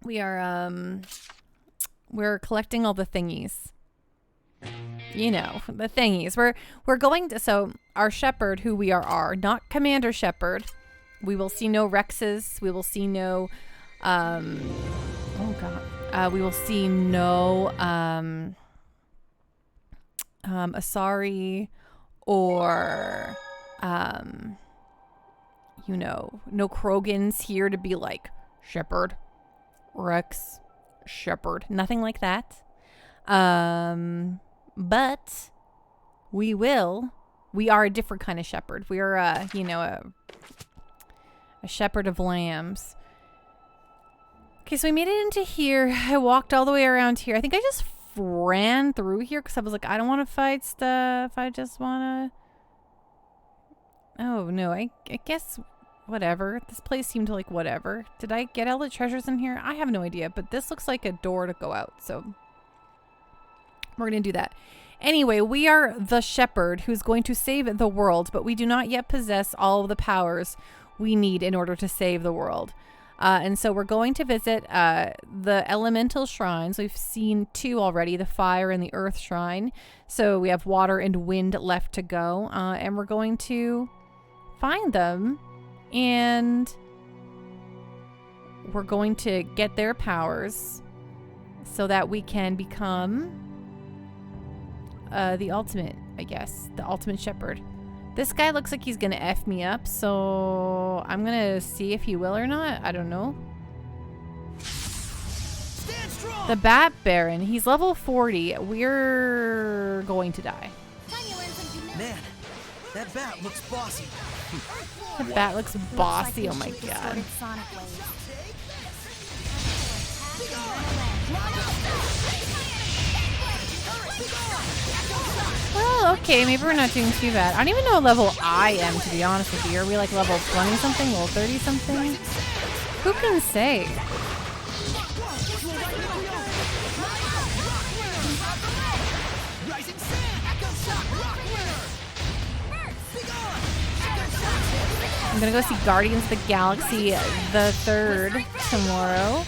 We are we're collecting all the thingies. You know, the thingies. We're going to, so our shepherd, who we are not Commander Shepherd. We will see no Rexes. We will see no oh god. We will see no Asari or you know, no Krogans here to be like Shepherd, Rex, Shepherd, nothing like that. But we are a different kind of shepherd. We are you know, a shepherd of lambs. Okay, so we made it into here. I walked all the way around here. I think I just ran through here because I was like, I don't want to fight stuff. I just want to... Oh, no, I guess whatever. This place seemed like whatever. Did I get all the treasures in here? I have no idea, but this looks like a door to go out, so we're going to do that. Anyway, we are the shepherd who's going to save the world, but we do not yet possess all of the powers we need in order to save the world. And so we're going to visit the elemental shrines. We've seen 2 already, the fire and the earth shrine. So we have water and wind left to go. And we're going to find them. And we're going to get their powers so that we can become the ultimate, I guess. The ultimate shepherd. This guy looks like he's gonna F me up, so I'm gonna see if he will or not. I don't know. The Bat Baron, he's level 40. We're going to die. Man, that bat looks bossy. The bat looks bossy, oh my god. Well, okay, maybe we're not doing too bad. I don't even know what level I am, to be honest with you. Are we like level 20 something, level 30 something? Who can say? I'm gonna go see Guardians of the Galaxy the 3rd tomorrow.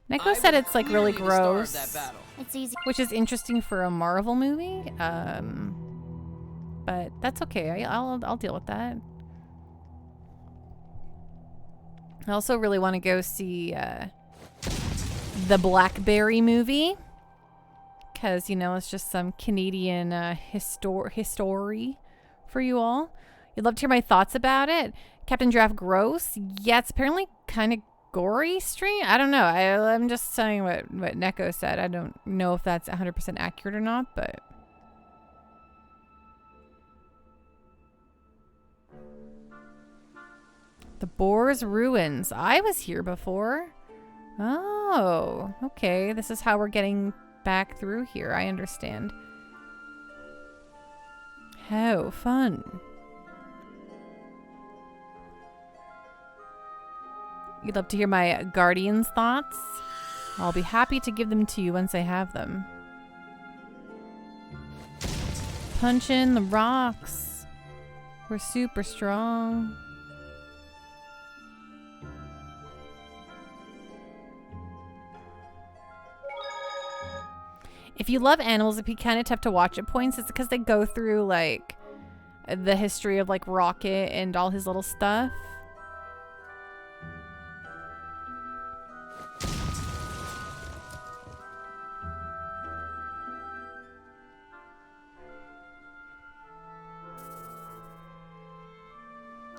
Neko said it's like really gross. It's easy. Which is interesting for a Marvel movie, but that's okay. I'll deal with that. I also really want to go see the Blackberry movie, because you know it's just some Canadian history for you all. You'd love to hear my thoughts about it. Captain Draft gross. Yeah, it's apparently kind of gory stream. I don't know. I'm just saying what Neko said. I don't know if that's 100% accurate or not, but the Boar's Ruins. I was here before. Oh, okay. This is how we're getting back through here. I understand. How fun. You'd love to hear my Guardians thoughts? I'll be happy to give them to you once I have them. Punch in the rocks. We're super strong. If you love animals, it'd be kind of tough to watch at points. It's because they go through like the history of like Rocket and all his little stuff.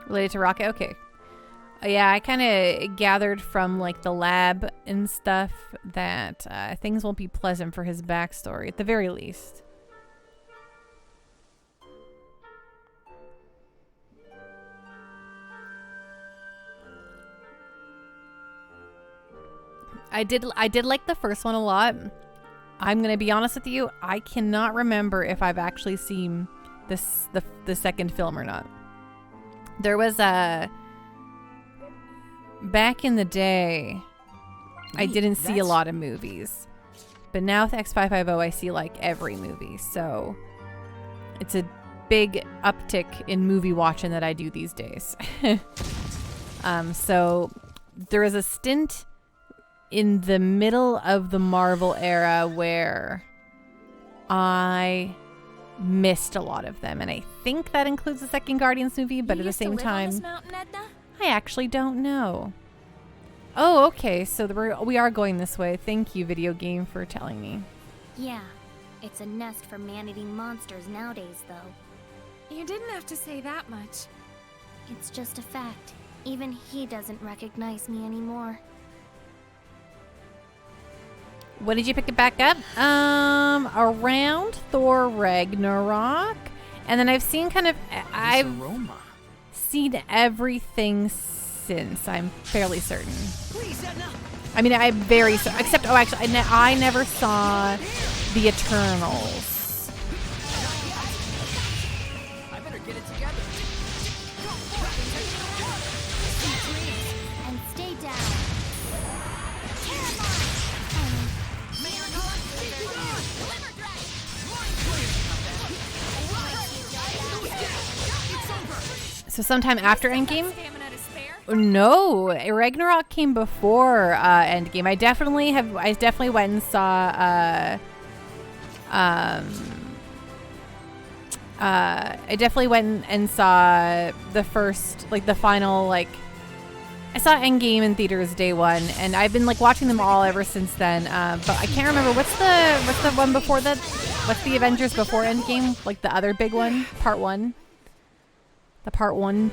Related to Rocket? Okay. Yeah, I kind of gathered from like the lab and stuff that things won't be pleasant for his backstory, at the very least. I did like the first one a lot. I'm gonna be honest with you, I cannot remember if I've actually seen the second film or not. There was a back in the day, I didn't see a lot of movies, but now with X550 I see like every movie, so it's a big uptick in movie watching that I do these days. So there was a stint in the middle of the Marvel era where I missed a lot of them, and I think that includes the second Guardians movie, but at the same time, I actually don't know. Oh, okay, so we are going this way. Thank you, video game, for telling me. Yeah, it's a nest for man-eating monsters nowadays, though. You didn't have to say that much. It's just a fact. Even he doesn't recognize me anymore. When did you pick it back up? Around Thor Ragnarok, and then I've seen I've seen everything since. I'm fairly certain. I mean, I'm very certain. Except, actually, I never saw the Eternals. I better get it together. And stay down. So sometime after Endgame? No, Ragnarok came before Endgame. I definitely went and saw I definitely went and saw the first, like, the final, like, I saw Endgame in theaters day one, and I've been, like, watching them all ever since then. But I can't remember what's the one before that. What's the Avengers before Endgame? Like the other big one, part one. The part one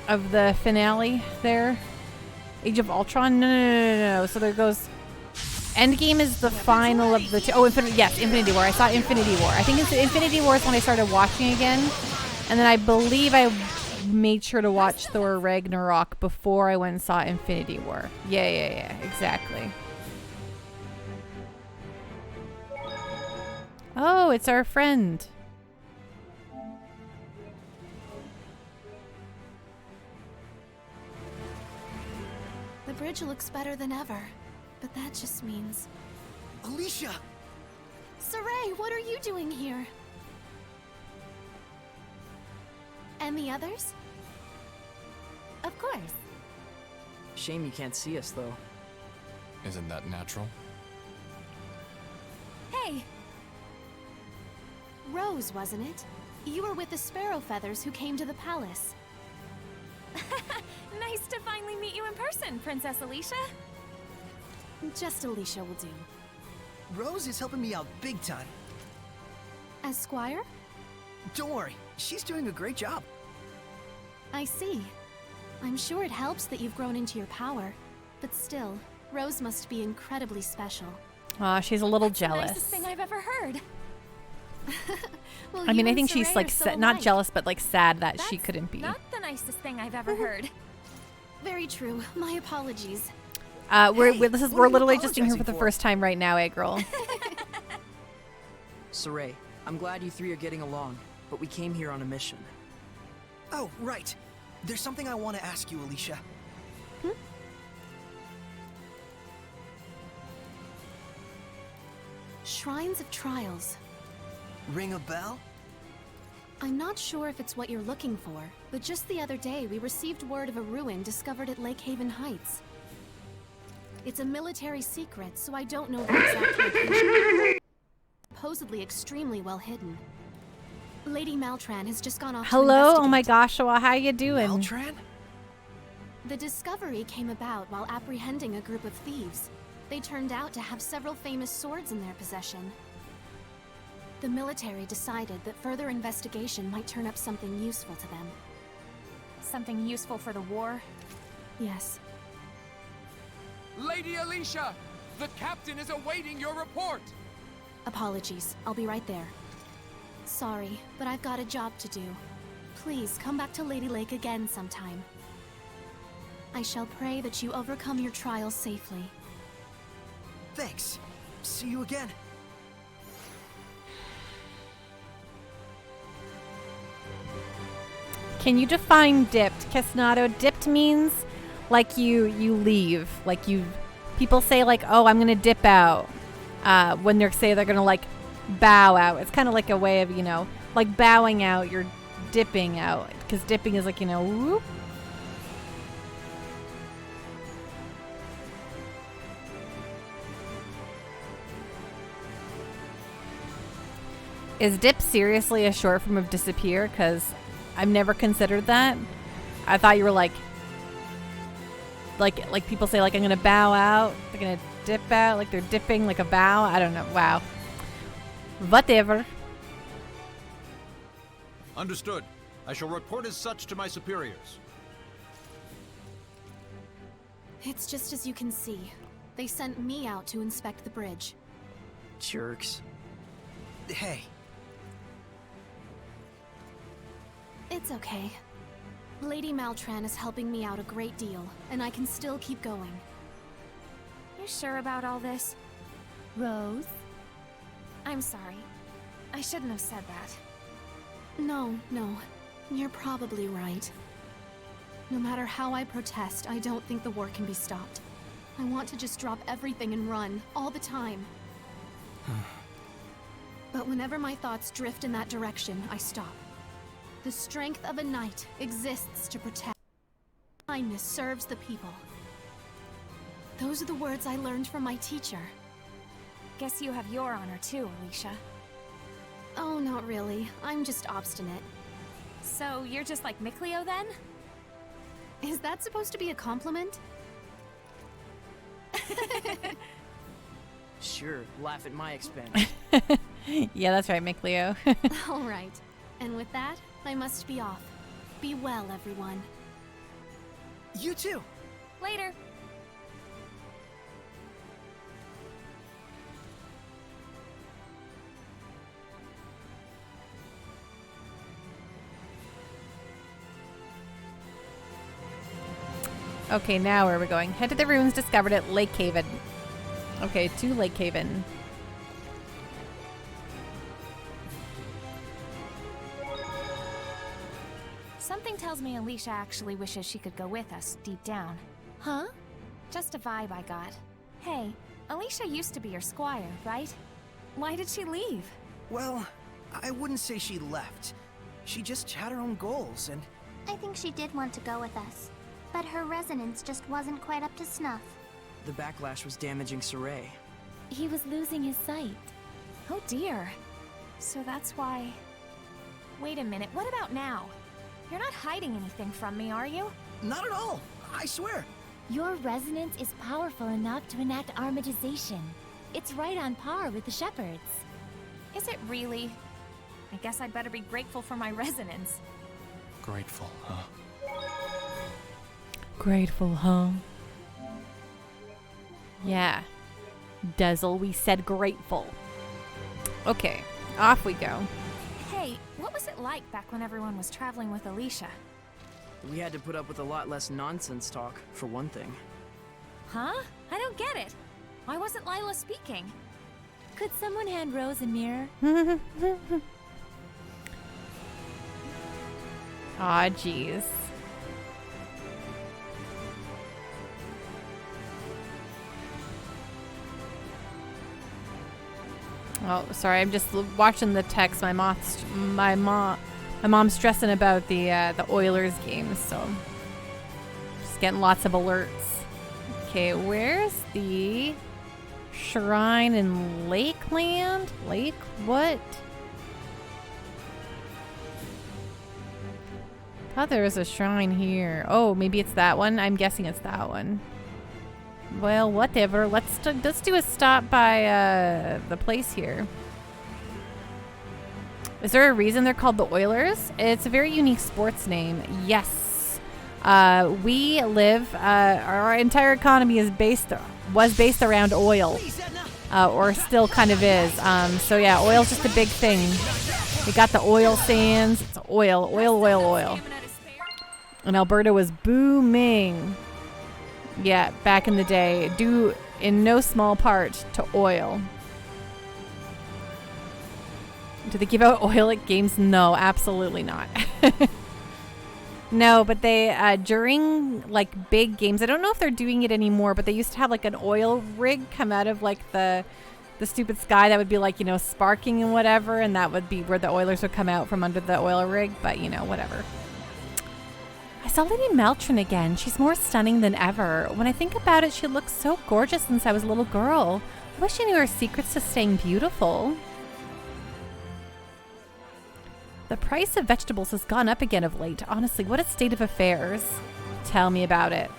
of the finale there. Age of Ultron? No. So there goes. Endgame is the final of the two. Oh, Infinity War. I saw Infinity War. I think it's Infinity War is when I started watching again. And then I believe I made sure to watch Thor Ragnarok before I went and saw Infinity War. Yeah. Exactly. Oh, it's our friend. The bridge looks better than ever, but that just means... Alicia! Saray, what are you doing here? And the others? Of course. Shame you can't see us, though. Isn't that natural? Hey! Rose, wasn't it? You were with the Sparrow Feathers who came to the palace. Nice to finally meet you in person, Princess Alicia. Just Alicia will do. Rose is helping me out big time. As Squire? Don't worry, she's doing a great job. I see. I'm sure it helps that you've grown into your power. But still, Rose must be incredibly special. Aw, she's a little The jealous. nicest thing I've ever heard. Well, I mean, you I think and she's Saray like are so not alike. jealous, but like sad that she That's couldn't be. Not the nicest thing I've ever heard. Very true. My apologies. We're Hey, this is what are we're you literally just in here for apologizing the for? first time right now, eh, girl? Saray, I'm glad you three are getting along, but we came here on a mission. Oh, right. There's something I want to ask you, Alicia. Shrines of Trials. Ring a bell? I'm not sure if it's what you're looking for, but just the other day we received word of a ruin discovered at Lake Haven Heights. It's a military secret, so I don't know the exact location. Supposedly extremely well hidden. Lady Maltran has just gone off to Hello, oh my investigate. gosh, well, how you doing? Maltran? The discovery came about while apprehending a group of thieves. They turned out to have several famous swords in their possession. The military decided that further investigation might turn up something useful to them. Something useful for the war. Yes. Lady Alicia, the captain is awaiting your report. Apologies. I'll be right there. Sorry, but I've got a job to do. Please come back to Lady Lake again sometime. I shall pray that you overcome your trials safely. Thanks. See you again. Can you define dipped, Casnado? Dipped means like you leave, like you. People say like, oh, I'm gonna dip out when they're gonna like bow out. It's kind of like a way of like bowing out. You're dipping out because dipping is like whoop. Is dip seriously a short form of disappear? Because I've never considered that. I thought you were like people say, like, I'm gonna bow out. They're gonna dip out, like they're dipping, like a bow. I don't know. Wow. Whatever. Understood. I shall report as such to my superiors. It's just as you can see. They sent me out to inspect the bridge. Jerks. Hey, It's okay. Lady Maltran is helping me out a great deal, and I can still keep going. You sure about all this? Rose? I'm sorry. I shouldn't have said that. No. You're probably right. No matter how I protest, I don't think the war can be stopped. I want to just drop everything and run, all the time. But whenever my thoughts drift in that direction, I stop. The strength of a knight exists to protect. Kindness serves the people. Those are the words I learned from my teacher. Guess you have your honor too, Alicia. Oh, not really. I'm just obstinate. So you're just like Mikleo then? Is that supposed to be a compliment? Sure, laugh at my expense. Yeah, that's right, Mikleo. All right. And with that, I must be off. Be well, everyone. you too. Later. Okay, now where are we going? Head to the ruins discovered at Lake Haven. Okay, to Lake Haven. Something tells me Alicia actually wishes she could go with us deep down. Huh? Just a vibe I got. Hey, Alicia used to be your squire, right? Why did she leave? Well, I wouldn't say she left. She just had her own goals, and I think she did want to go with us, but her resonance just wasn't quite up to snuff. The backlash was damaging Saray. He was losing his sight. Oh dear. So that's why... Wait a minute, what about now? You're not hiding anything from me, are you? not at all. I swear. Your resonance is powerful enough to enact armatization. It's right on par with the Shepherds. Is it really? I guess I'd better be grateful for my resonance. Grateful, huh? Grateful, huh? Yeah. Dazzle, we said grateful. Okay, off we go. Hey, what was it like back when everyone was traveling with Alicia? We had to put up with a lot less nonsense talk, for one thing. Huh? I don't get it. Why wasn't Lila speaking? Could someone hand Rose a mirror? Aw, jeez. Oh, sorry. I'm just watching the text. My mom's stressing about the Oilers game, so just getting lots of alerts. Okay, where's the shrine in Lakeland? Lake what? Thought there was a shrine here. Oh, maybe it's that one. I'm guessing it's that one. Well, whatever. Let's do a stop by the place here. Is there a reason they're called the Oilers? It's a very unique sports name. Yes. We live. Our entire economy was based around oil, or still kind of is. So yeah, oil's just a big thing. We got the oil sands. It's oil. And Alberta was booming. Yeah, back in the day, due in no small part to oil. Do they give out oil at games? No, absolutely not. No, but they, during like big games, I don't know if they're doing it anymore, but they used to have like an oil rig come out of like the stupid sky that would be like, sparking and whatever, and that would be where the Oilers would come out from under the oil rig, but whatever. I saw Lady Maltran again. She's more stunning than ever. When I think about it, she looks so gorgeous since I was a little girl. I wish I knew her secrets to staying beautiful. The price of vegetables has gone up again of late. Honestly, what a state of affairs. Tell me about it.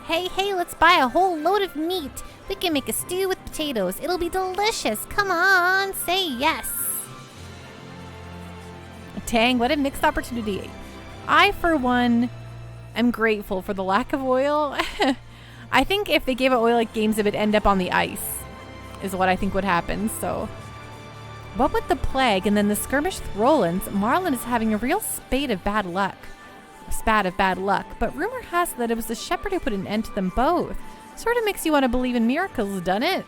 Hey, let's buy a whole load of meat. We can make a stew with potatoes. It'll be delicious. Come on, say yes. Dang, what a mixed opportunity. I, for one, am grateful for the lack of oil. I think if they gave it oil at games, it would end up on the ice, is what I think would happen. So, what with the plague and then the skirmish with Rollins, Marlin is having a real spat of bad luck. But rumor has it that it was the shepherd who put an end to them both. Sort of makes you want to believe in miracles, doesn't it?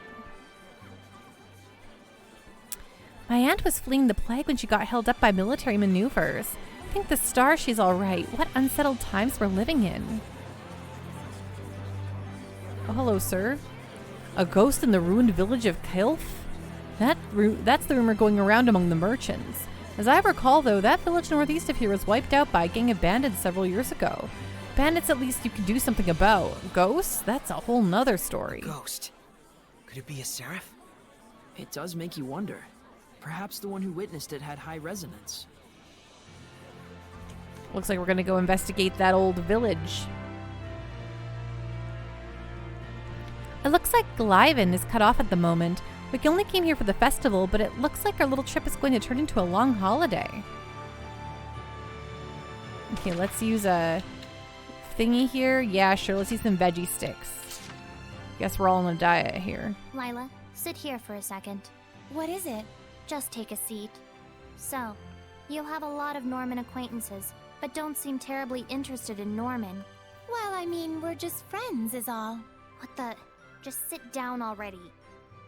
My aunt was fleeing the plague when she got held up by military maneuvers. Thank the stars she's all right. What unsettled times we're living in. Oh, hello, sir. A ghost in the ruined village of Kilf? That's the rumor going around among the merchants. As I recall, though, that village northeast of here was wiped out by a gang of bandits several years ago. Bandits at least you could do something about. Ghosts? That's a whole nother story. Ghost. Could it be a seraph? It does make you wonder. Perhaps the one who witnessed it had high resonance. Looks like we're gonna go investigate that old village. It looks like Glyven is cut off at the moment. We only came here for the festival, but it looks like our little trip is going to turn into a long holiday. Okay, let's use a thingy here. Yeah, sure, let's use some veggie sticks. Guess we're all on a diet here. Lila, sit here for a second. What is it? Just take a seat. So, you have a lot of Norman acquaintances, but don't seem terribly interested in Norman. Well, I mean, we're just friends is all. What the? Just sit down already.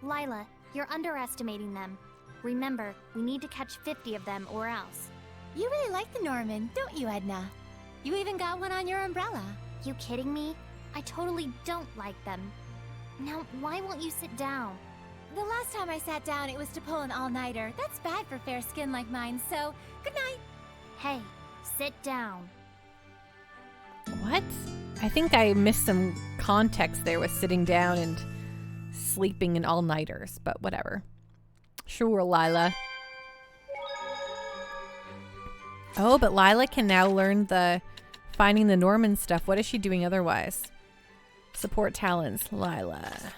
Lila, you're underestimating them. Remember, we need to catch 50 of them or else. You really like the Norman, don't you, Edna? You even got one on your umbrella. You kidding me? I totally don't like them. Now, why won't you sit down? The last time I sat down, it was to pull an all-nighter. That's bad for fair skin like mine, so good night. Hey, sit down. What? I think I missed some context there with sitting down and sleeping in all-nighters, but whatever. Sure, Lila. Oh, but Lila can now learn the finding the Norman stuff. What is she doing otherwise? Support talents, Lila.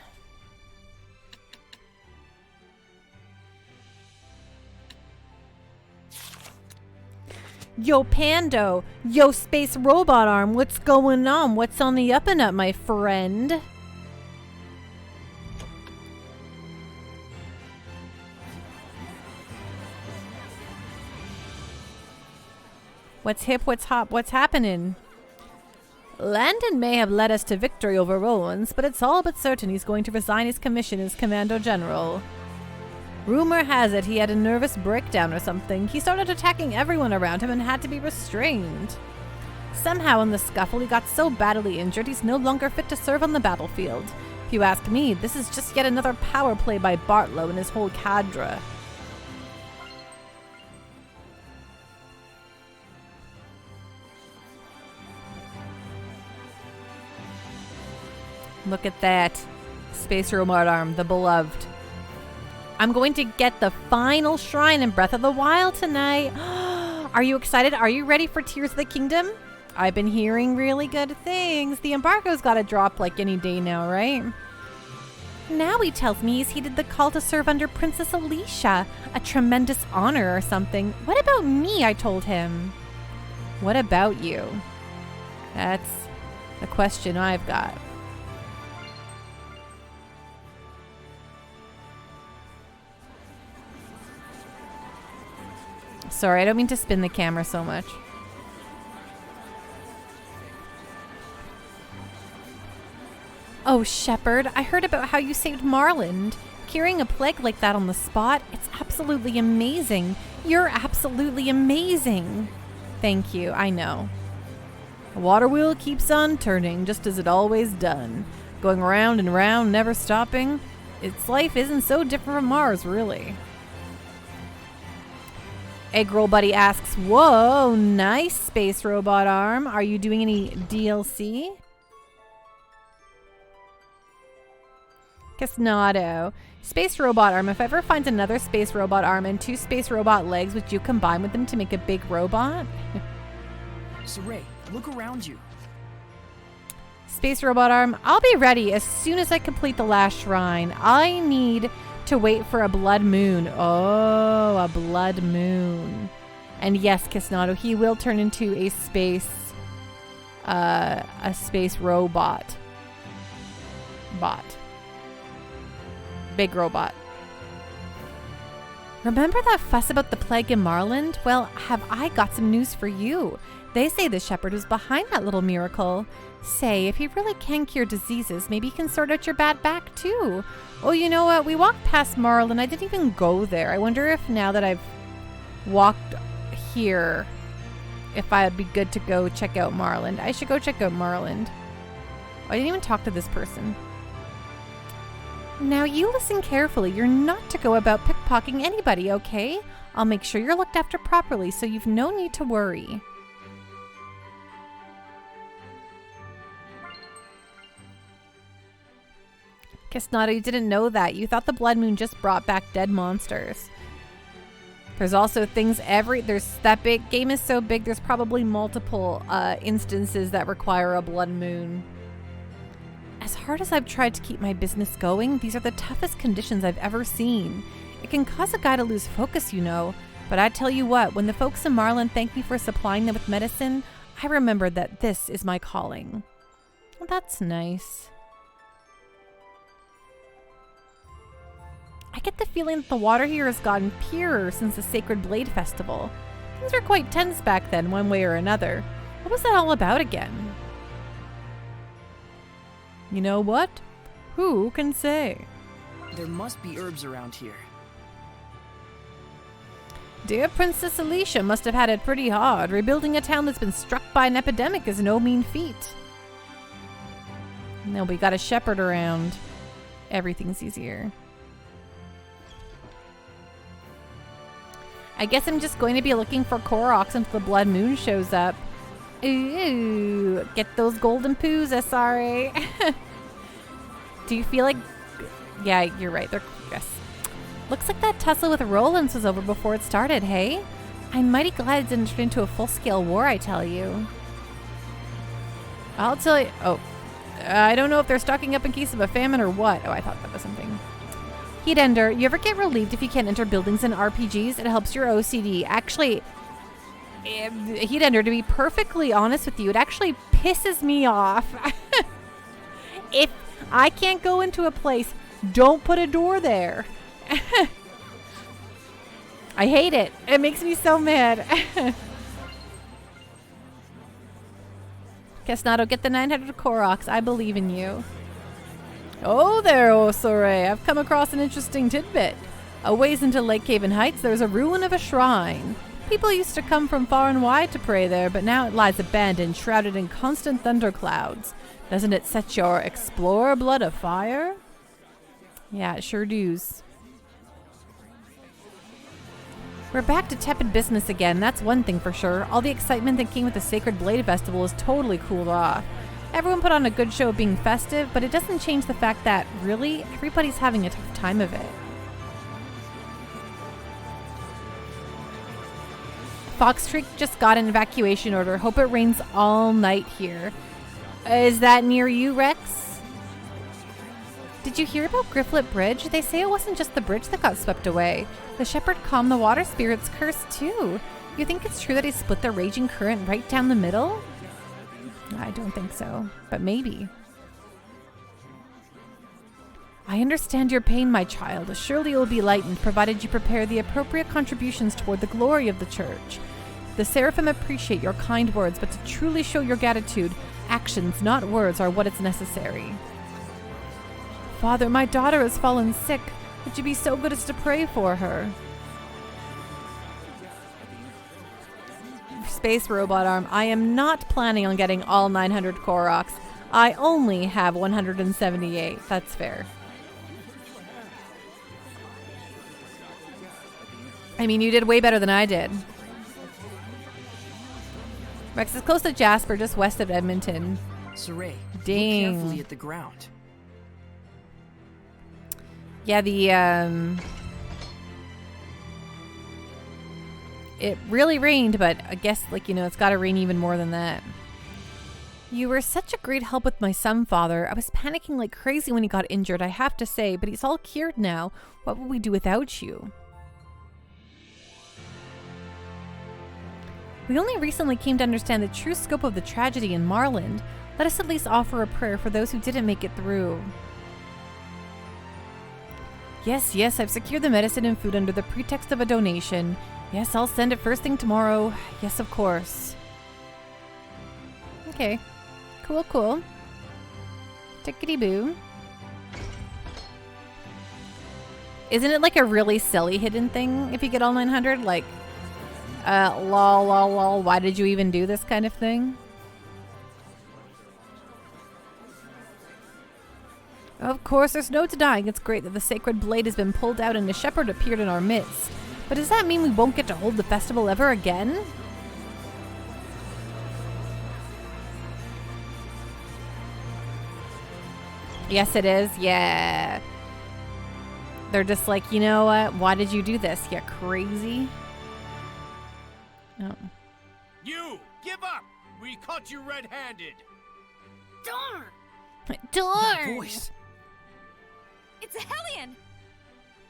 Yo, Pando. Yo, Space Robot Arm. What's going on? What's on the up and up, my friend? What's hip? What's hop? What's happening? Landon may have led us to victory over Rollins, but it's all but certain he's going to resign his commission as Commando General. Rumor has it he had a nervous breakdown or something. He started attacking everyone around him and had to be restrained. Somehow in the scuffle he got so badly injured he's no longer fit to serve on the battlefield. If you ask me, this is just yet another power play by Bartlow and his whole cadre. Look at that. Space Robot Arm, the beloved. I'm going to get the final shrine in Breath of the Wild tonight. Are you excited? Are you ready for Tears of the Kingdom? I've been hearing really good things. The embargo's got to drop like any day now, right? Now he tells me he's heeded the call to serve under Princess Alicia. A tremendous honor or something. What about me? I told him. What about you? That's the question I've got. Sorry, I don't mean to spin the camera so much. Oh, Shepard, I heard about how you saved Marland. Curing a plague like that on the spot, it's absolutely amazing. You're absolutely amazing. Thank you, I know. The water wheel keeps on turning, just as it always done. Going round and round, never stopping. Its life isn't so different from Mars, really. Egg Roll Buddy asks, whoa, nice Space Robot Arm. Are you doing any DLC? Casnado. Space robot arm. If I ever find another space robot arm and 2 space robot legs, would you combine with them to make a big robot? Saray, look around you. Space robot arm. I'll be ready as soon as I complete the last shrine. I need to wait for a blood moon. Oh, a blood moon. And yes, Casnado, he will turn into a space robot. Big robot. Remember that fuss about the plague in Marland? Well, have I got some news for you. They say the shepherd was behind that little miracle. Say, if he really can cure diseases, maybe he can sort out your bad back too. Oh, you know what? We walked past Marland. I didn't even go there. I wonder if now that I've walked here, if I'd be good to go check out Marland. I should go check out Marland. Oh, I didn't even talk to this person. Now you listen carefully. You're not to go about pickpocketing anybody, okay? I'll make sure you're looked after properly, so you've no need to worry. Casnado, you didn't know that. You thought the blood moon just brought back dead monsters. There's also things that big game is so big, there's probably multiple instances that require a blood moon. As hard as I've tried to keep my business going, these are the toughest conditions I've ever seen. It can cause a guy to lose focus, you know. But I tell you what, when the folks in Marland thank me for supplying them with medicine, I remember that this is my calling. Well, that's nice. I get the feeling that the water here has gotten purer since the Sacred Blade Festival. Things were quite tense back then, one way or another. What was that all about again? You know what? Who can say? There must be herbs around here. Dear Princess Alicia must have had it pretty hard. Rebuilding a town that's been struck by an epidemic is no mean feat. No, we got a shepherd around. Everything's easier. I guess I'm just going to be looking for Koroks until the blood moon shows up. Ooh, get those golden poos, SRA. Do you feel like... Yeah, you're right. Yes. Looks like that tussle with Rollins was over before it started, hey? I'm mighty glad it didn't turn into a full-scale war, I tell you. I'll tell you... Oh. I don't know if they're stocking up in case of a famine or what. Oh, I thought that was something. Heatender, you ever get relieved if you can't enter buildings in RPGs? It helps your OCD. Actually... Heatender, to be perfectly honest with you, it actually pisses me off. If I can't go into a place, don't put a door there. I hate it. It makes me so mad. Casnado, get the 900 Koroks. I believe in you. Oh there, Osore. I've come across an interesting tidbit. A ways into Lake Haven Heights, there's a ruin of a shrine. People used to come from far and wide to pray there, but now it lies abandoned, shrouded in constant thunderclouds. Doesn't it set your explorer blood afire? Yeah, it sure does. We're back to tepid business again, that's one thing for sure. All the excitement that came with the Sacred Blade Festival is totally cooled off. Everyone put on a good show of being festive, but it doesn't change the fact that, really, everybody's having a tough time of it. Fox Creek just got an evacuation order. Hope it rains all night here. Is that near you, Rex? Did you hear about Grifflet Bridge? They say it wasn't just the bridge that got swept away. The shepherd calmed the water spirit's curse, too. You think it's true that he split the raging current right down the middle? I don't think so, but maybe. I understand your pain, my child. Surely it will be lightened, provided you prepare the appropriate contributions toward the glory of the church. The Seraphim appreciate your kind words, but to truly show your gratitude, actions, not words, are what is necessary. Father, my daughter has fallen sick. Would you be so good as to pray for her? Space robot arm. I am not planning on getting all 900 Koroks. I only have 178. That's fair. I mean, you did way better than I did. Rex is close to Jasper, just west of Edmonton. Saray, Dang. look carefully at the ground. Yeah, it really rained, but I guess, like, it's got to rain even more than that. You were such a great help with my son, Father. I was panicking like crazy when he got injured, I have to say, but he's all cured now. What would we do without you? We only recently came to understand the true scope of the tragedy in Marland. Let us at least offer a prayer for those who didn't make it through. Yes, I've secured the medicine and food under the pretext of a donation. Yes, I'll send it first thing tomorrow. Yes, of course. Okay. Cool. Tickety-boo. Isn't it like a really silly hidden thing if you get all 900? Like, lol, why did you even do this kind of thing? Of course, there's no denying it's great that the sacred blade has been pulled out and a shepherd appeared in our midst. But does that mean we won't get to hold the festival ever again? Yes, it is. Yeah. They're just like, you know what? Why did you do this? You crazy? Oh. You! Give up! We caught you red-handed! Darn! That voice. It's a Hellion!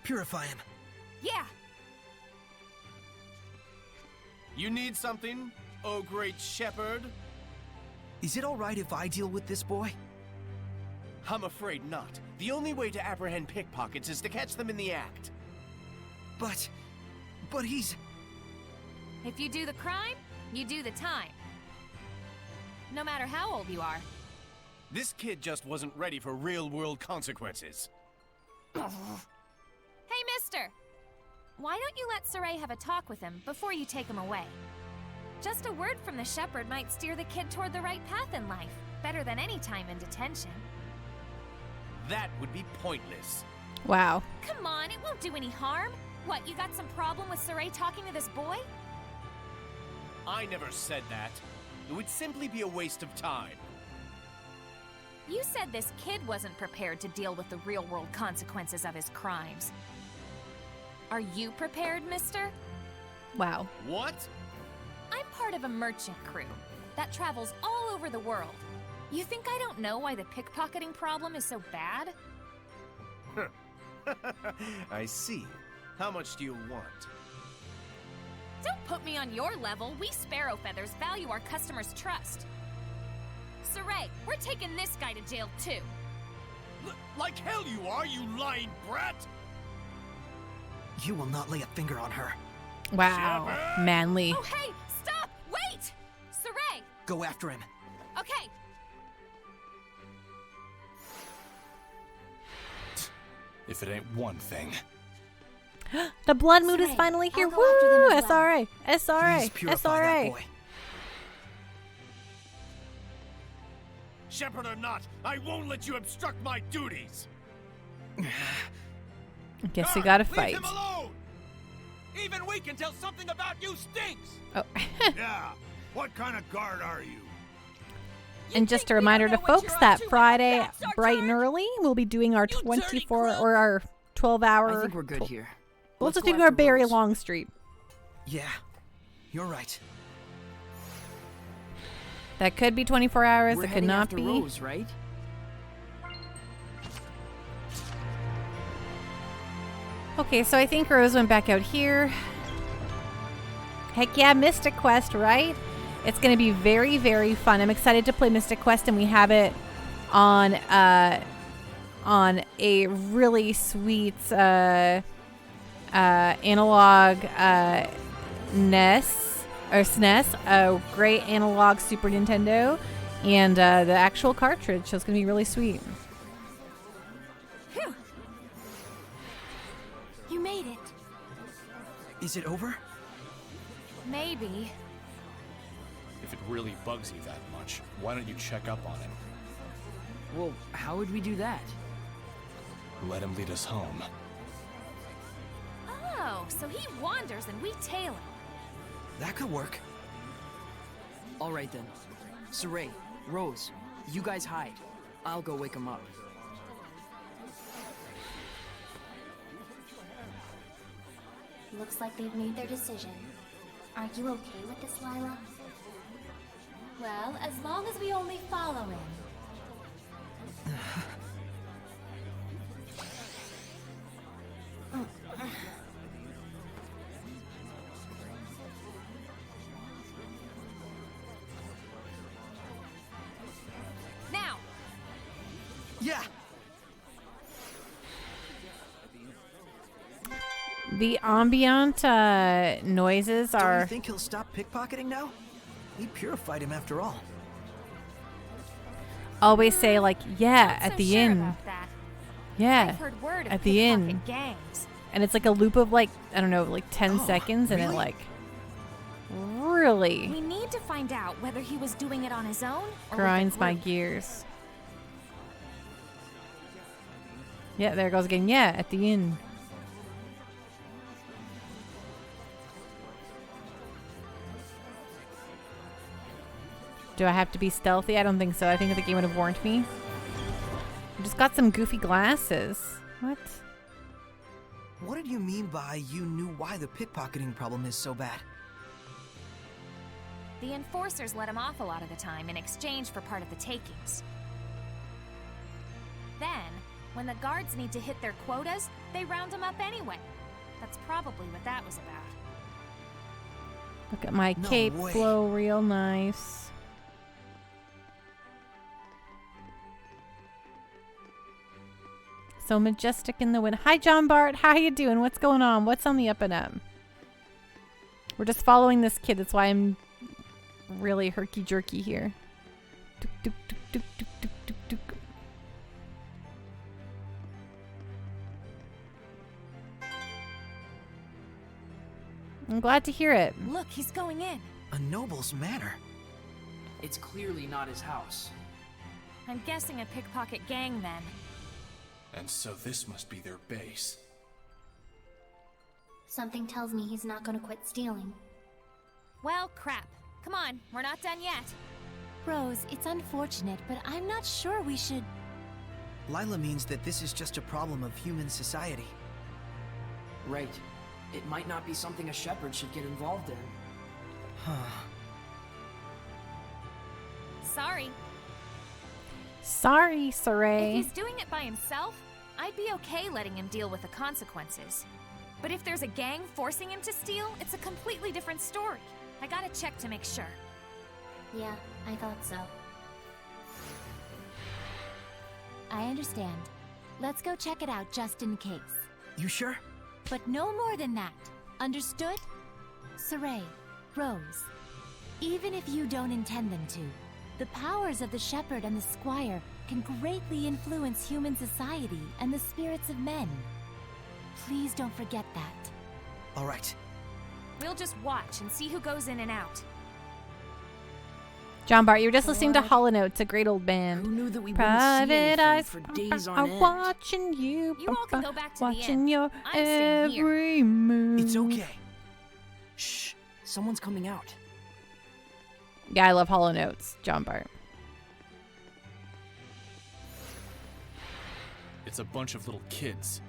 Purify him. Yeah. You need something, oh great shepherd? Is it alright if I deal with this boy? I'm afraid not. The only way to apprehend pickpockets is to catch them in the act. But he's... If you do the crime, you do the time. No matter how old you are. This kid just wasn't ready for real-world consequences. Hey, mister! Why don't you let Saray have a talk with him before you take him away? Just a word from the shepherd might steer the kid toward the right path in life, better than any time in detention. That would be pointless. Wow. Come on, it won't do any harm. What, you got some problem with Saray talking to this boy? I never said that. It would simply be a waste of time. You said this kid wasn't prepared to deal with the real-world consequences of his crimes. Are you prepared, mister? Wow. What? I'm part of a merchant crew that travels all over the world. You think I don't know why the pickpocketing problem is so bad? I see. How much do you want? Don't put me on your level. We Sparrow Feathers value our customers' trust. Saray, we're taking this guy to jail too. Like hell you are, you lying brat! You will not lay a finger on her. Wow. Manly. Oh, hey! Stop! Wait! Saray! Go after him. Okay. If it ain't one thing. The blood mood is Saray, finally here. I'll go after them Woo! as well. SRA. SRA. Please purify that SRA. boy. Shepherd or not, I won't let you obstruct my duties! Guess we gotta Leave fight. him alone! Even we can tell something about you stinks! Oh. Yeah, what kind of guard are you? And just a reminder to folks that Friday, bright and early, we'll be doing our 24 or our 12-hour. I think we're good here. We'll Let's just go do our after Barry Rose. Longstreet. Yeah, you're right. That could be 24 hours. We're It could heading not after be. Rose, right? Okay, so I think Rose went back out here. Heck yeah, Mystic Quest, right? It's going to be very, very fun. I'm excited to play Mystic Quest, and we have it on a really sweet analog NES or SNES, a great analog Super Nintendo, and the actual cartridge. So it's going to be really sweet. Phew. You made it. Is it over? Maybe. If it really bugs you that much, why don't you check up on him? Well, how would we do that? Let him lead us home. Oh, so he wanders and we tail him. That could work. All right then. Saray, Rose, you guys hide. I'll go wake him up. Looks like they've made their decision. Are you okay with this, Lila? Well, as long as we only follow him. Now! Yeah. The ambient noises Don't you are... think he'll stop pickpocketing now? We purified him after all. Always say like, yeah, Not at so the sure inn. about that. Yeah, I've heard word of at the inn. pickpocket gangs. And it's like a loop of like, I don't know, like 10 Oh, seconds, and it really? like really We need to find out whether he was doing it on his own or grinds with a my group. gears. Yeah, there it goes again. Yeah, at the inn. Do I have to be stealthy? I don't think so. I think the game would have warned me. I just got some goofy glasses. What? What did you mean by you knew why the pickpocketing problem is so bad? The enforcers let him off a lot of the time in exchange for part of the takings. Then, when the guards need to hit their quotas, they round him up anyway. That's probably what that was about. Look at my No cape way. flow real nice. So majestic in the wind. Hi, John Bart. How you doing? What's going on? What's on the up and up? We're just following this kid. That's why I'm really herky-jerky here. Tuk, tuk, tuk, tuk, tuk, tuk, tuk, tuk. I'm glad to hear it. Look, he's going in. A noble's manor. It's clearly not his house. I'm guessing a pickpocket gang then. And so this must be their base. Something tells me he's not gonna quit stealing. Well, crap. Come on, we're not done yet. Rose, it's unfortunate, but I'm not sure we should... Lila means that this is just a problem of human society. Right. It might not be something a shepherd should get involved in. Sorry. Sorry, If Saray. he's doing it by himself, I'd be okay letting him deal with the consequences. But if there's a gang forcing him to steal, it's a completely different story. I gotta check to make sure. Yeah, I thought so. I understand. Let's go check it out just in case. You sure? But no more than that. Understood? Saray, Rose, even if you don't intend them to, the powers of the shepherd and the squire can greatly influence human society and the spirits of men. Please don't forget that. All right. We'll just watch and see who goes in and out. John Bart, you were just listening to Hollow Note. It's a great old Who band. knew that we wouldn't see Private anything eyes for days on are end? watching you. You all can go back to the watching inn. your I'm staying here. every move. It's okay. Shh! Someone's coming out. Yeah, I love Hollow Notes, John Bart. It's a bunch of little kids.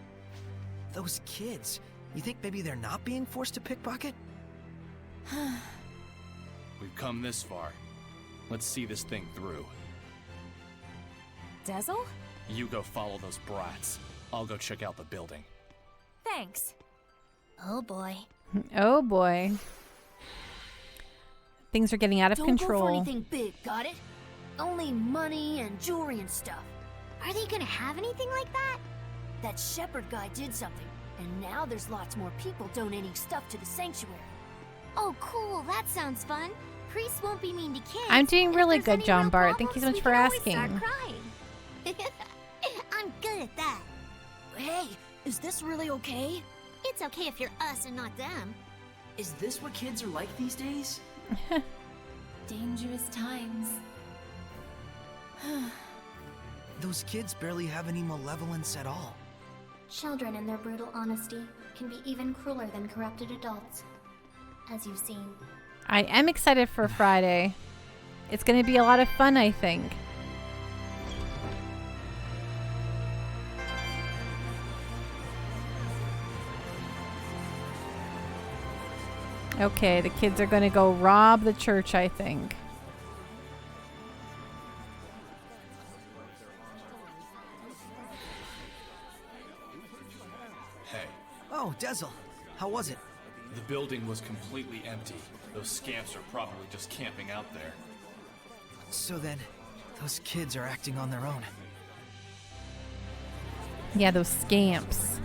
Those kids. You think maybe they're not being forced to pickpocket? We've come this far. Let's see this thing through. Dezel? You go follow those brats. I'll go check out the building. Thanks. Oh boy. Oh boy. Things are getting out of Don't go for control. anything big, got it? Only money and jewelry and stuff. Are they gonna have anything like that? That shepherd guy did something, and now there's lots more people donating stuff to the sanctuary. Oh, cool. That sounds fun. Priests won't be mean to kids. I'm doing and if really there's good, any John real Bart. Thank you so problems, much for we can always start asking. crying. I'm good at that. Hey, is this really okay? It's okay if you're us and not them. Is this what kids are like these days? Dangerous times. Those kids barely have any malevolence at all. Children in their brutal honesty can be even crueler than corrupted adults, as you've seen. I am excited for Friday. It's going to be a lot of fun, I think. Okay, the kids are gonna go rob the church, I think. Hey, Oh, Dezel. How was it? the building was completely empty. Those scamps are probably just camping out there. So then, those kids are acting on their own. Yeah, those scamps.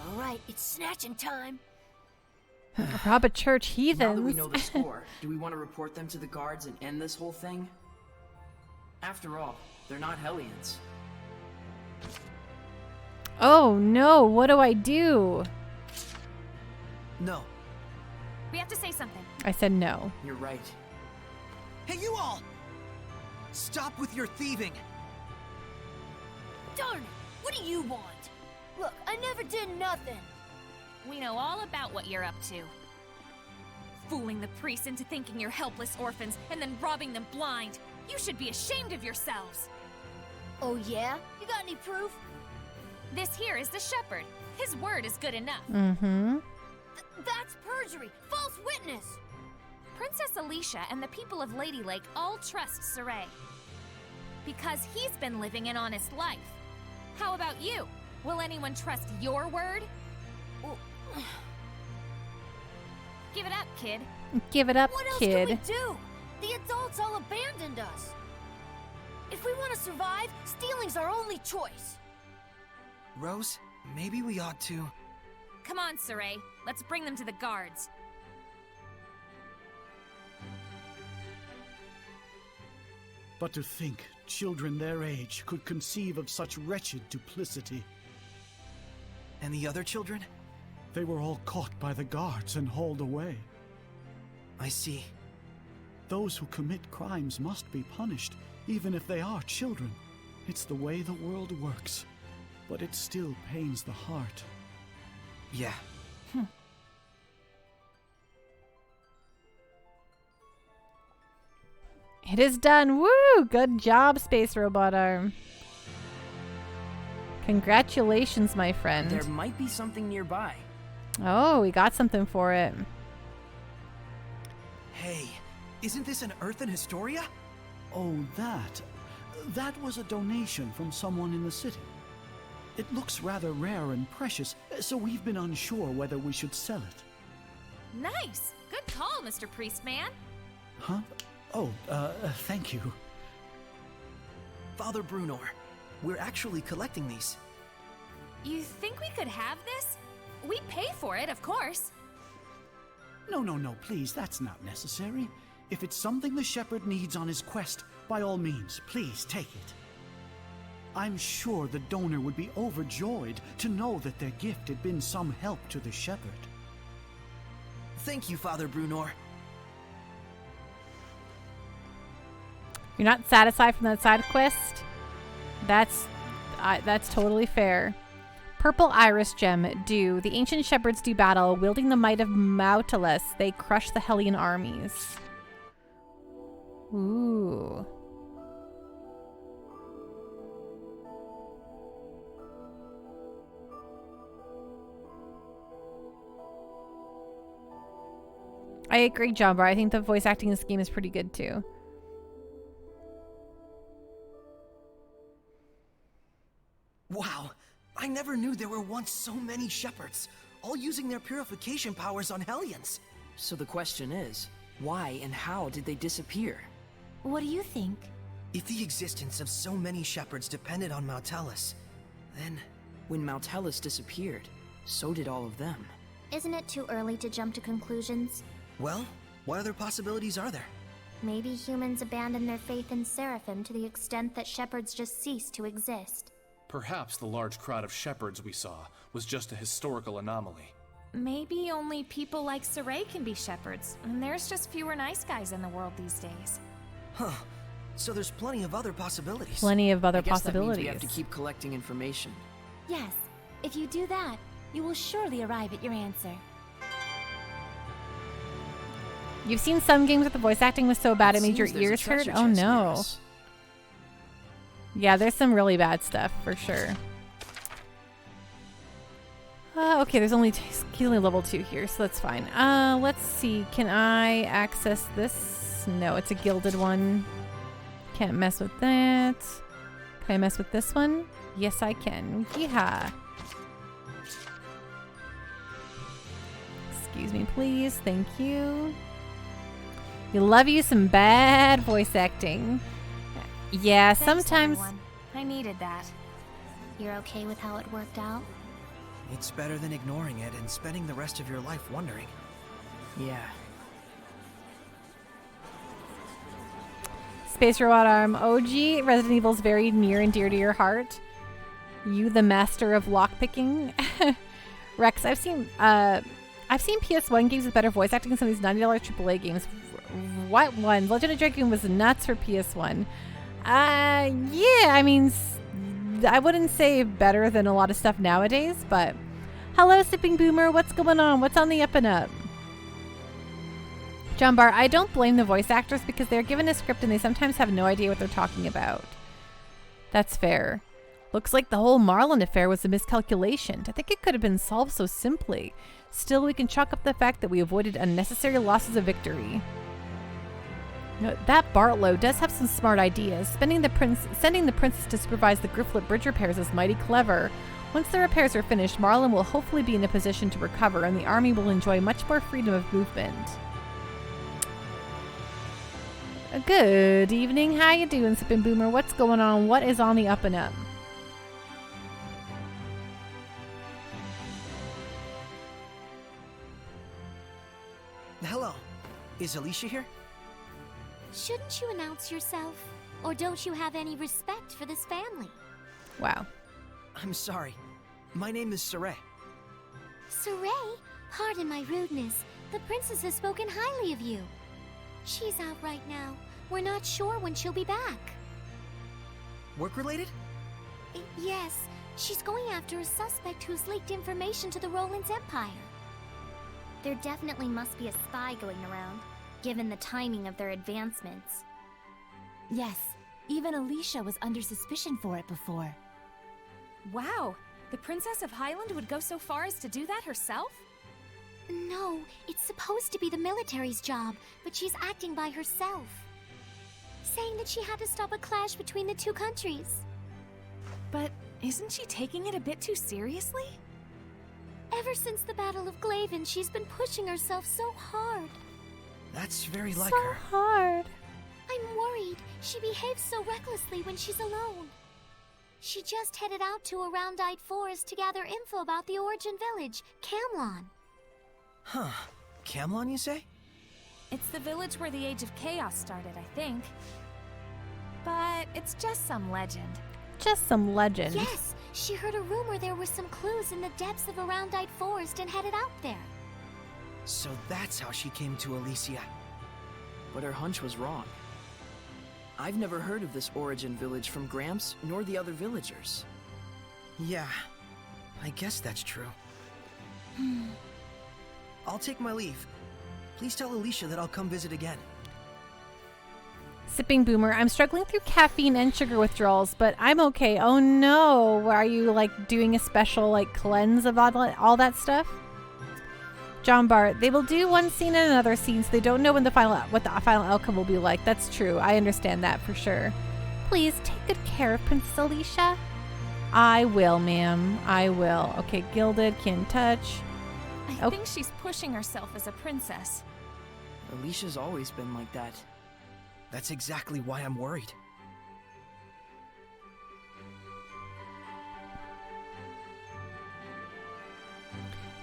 All right, it's snatching time. Rob a church, Now that we heathens. know the score, do we want to report them to the guards and end this whole thing? After all, they're not Hellions. Oh no, what do I do? No. We have to say something. I said no. You're right. Hey, you all! Stop with your thieving! Darn it! What do you want? Look, I never did nothing. We know all about what you're up to. Fooling the priests into thinking you're helpless orphans and then robbing them blind. You should be ashamed of yourselves. Oh yeah? You got any proof? This here is the shepherd. His word is good enough. Mm-hmm. That's perjury! False witness! Princess Alicia and the people of Lady Lake all trust Saray. Because he's been living an honest life. How about you? Will anyone trust your word? Give it up, kid. Give it up, What else kid. can we do? The adults all abandoned us. If we want to survive, stealing's our only choice. Rose, maybe we ought to... Come on, Saray. Let's bring them to the guards. But to think children their age could conceive of such wretched duplicity. And the other children? They were all caught by the guards and hauled away. I see. Those who commit crimes must be punished, even if they are children. It's the way the world works. But it still pains the heart. Yeah. It is done. Woo! Good job, Space Robot Arm. Congratulations, my friend. There might be something nearby. Oh, we got something for it. Hey, isn't this an Earthen Historia? Oh, that. That was a donation from someone in the city. It looks rather rare and precious, so we've been unsure whether we should sell it. Nice! Good call, Mr. Priestman. Huh? Oh, thank you. Father Brunor, we're actually collecting these. You think we could have this? We pay for it, of course. No, please, that's not necessary. If it's something the shepherd needs on his quest, by all means, please take it. I'm sure the donor would be overjoyed to know that their gift had been some help to the shepherd. Thank you, Father Brunor. You're not satisfied from that side quest? That's totally fair. Purple Iris Gem. Do. The ancient shepherds do battle. Wielding the might of Mautalus, they crush the Hellion armies. Ooh. I agree, Jumbo. I think the voice acting in this game is pretty good too. Wow, I never knew there were once so many shepherds, all using their purification powers on Hellions. So the question is, why and how did they disappear? What do you think? If the existence of so many shepherds depended on Mautalus, then... When Mautalus disappeared, so did all of them. Isn't it too early to jump to conclusions? Well, what other possibilities are there? Maybe humans abandoned their faith in Seraphim to the extent that shepherds just ceased to exist. Perhaps the large crowd of shepherds we saw was just a historical anomaly. Maybe only people like Saray can be shepherds, and there's just fewer nice guys in the world these days. Huh. So there's plenty of other possibilities. Plenty of other I guess possibilities. That means we have to keep collecting information. Yes, if you do that, you will surely arrive at your answer. You've seen some games where the voice acting was so bad it made your Seems there's a ears hurt? treasure Oh chest near no. us. Yeah, there's some really bad stuff for sure. Okay, there's only level 2 here, so that's fine. Let's see. Can I access this? No, it's a gilded one. Can't mess with that. Can I mess with this one? Yes, I can. Yeehaw. Excuse me, please. Thank you. You love you some bad voice acting. Yeah, Thanks, sometimes... everyone. I needed that. You're okay with how it worked out? It's better than ignoring it and spending the rest of your life wondering. Yeah. Space Robot Arm. OG, Resident Evil's very near and dear to your heart. You, the master of lockpicking. Rex, I've seen PS1 games with better voice acting than some of these $90 AAA games. What one? Legend of Dragoon was nuts for PS1. Yeah, I mean, I wouldn't say better than a lot of stuff nowadays, but hello, Sipping Boomer. What's going on? What's on the up and up? John Barr, I don't blame the voice actors because they're given a script and they sometimes have no idea what they're talking about. That's fair. Looks like the whole Marlin affair was a miscalculation. I think it could have been solved so simply. Still, we can chalk up the fact that we avoided unnecessary losses of victory. No, that Bartlow does have some smart ideas. Sending the princess to supervise the Grifflet bridge repairs is mighty clever. Once the repairs are finished, Marlin will hopefully be in a position to recover, and the army will enjoy much more freedom of movement. Good evening. How you doing, Sippin' Boomer? What's going on? What is on the up and up? Hello. Is Alicia here? Shouldn't you announce yourself? Or don't you have any respect for this family? Wow. I'm sorry. My name is Saray. Saray? Pardon my rudeness. The princess has spoken highly of you. She's out right now. We're not sure when she'll be back. Work-related? Yes. She's going after a suspect who's leaked information to the Roland's Empire. There definitely must be a spy going around, given the timing of their advancements. Yes, even Alicia was under suspicion for it before. Wow, the Princess of Highland would go so far as to do that herself? No, it's supposed to be the military's job, but she's acting by herself. Saying that she had to stop a clash between the two countries. But isn't she taking it a bit too seriously? Ever since the Battle of Glaven, she's been pushing herself so hard. That's very like so her. hard. I'm worried. She behaves so recklessly when she's alone. She just headed out to a round-eyed forest to gather info about the origin village, Camlon. Huh. Camlon, you say? It's the village where the Age of Chaos started, I think. But it's just some legend. Just some legend. Yes, she heard a rumor there were some clues in the depths of a round-eyed forest and headed out there. So that's how she came to Alicia. But her hunch was wrong. I've never heard of this origin village from Gramps nor the other villagers. Yeah, I guess that's true. I'll take my leave. Please tell Alicia that I'll come visit again. Sipping Boomer, I'm struggling through caffeine and sugar withdrawals, but I'm okay. Oh no, are you like doing a special like cleanse of all that stuff? John Bart, they will do one scene and another scene, so they don't know what the final outcome will be like. That's true. I understand that for sure. Please take good care of Princess Alicia. I will, ma'am. I will. Okay, Gilded, can't touch. I think she's pushing herself as a princess. Alicia's always been like that. That's exactly why I'm worried.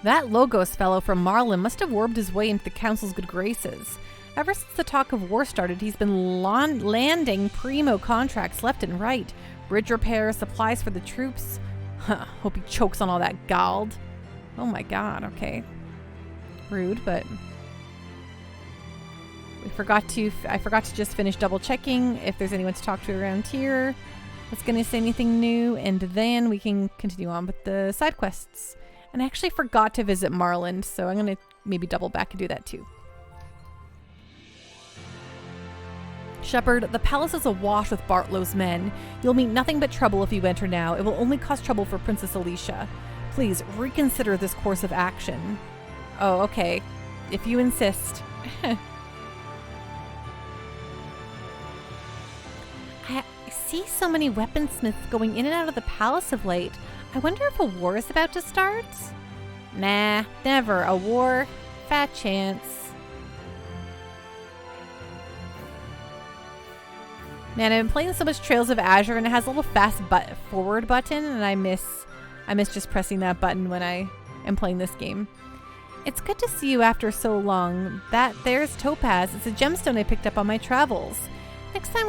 That Logos fellow from Marlin must have warped his way into the Council's good graces. Ever since the talk of war started, he's been landing primo contracts left and right. Bridge repairs, supplies for the troops. Hope he chokes on all that gold. Oh my god, okay. Rude, but... I forgot to just finish double checking if there's anyone to talk to around here that's going to say anything new, and then we can continue on with the side quests. And I actually forgot to visit Marland, so I'm going to maybe double back and do that too. Shepard, the palace is awash with Bartlow's men. You'll meet nothing but trouble if you enter now. It will only cause trouble for Princess Alicia. Please reconsider this course of action. Oh, okay. If you insist. I see so many weaponsmiths going in and out of the palace of late. I wonder if a war is about to start? Nah, never. A war? Fat chance. Man, I've been playing so much Trails of Azure, and it has a little fast forward button, and I miss just pressing that button when I am playing this game. It's good to see you after so long. There's Topaz. It's a gemstone I picked up on my travels. Next time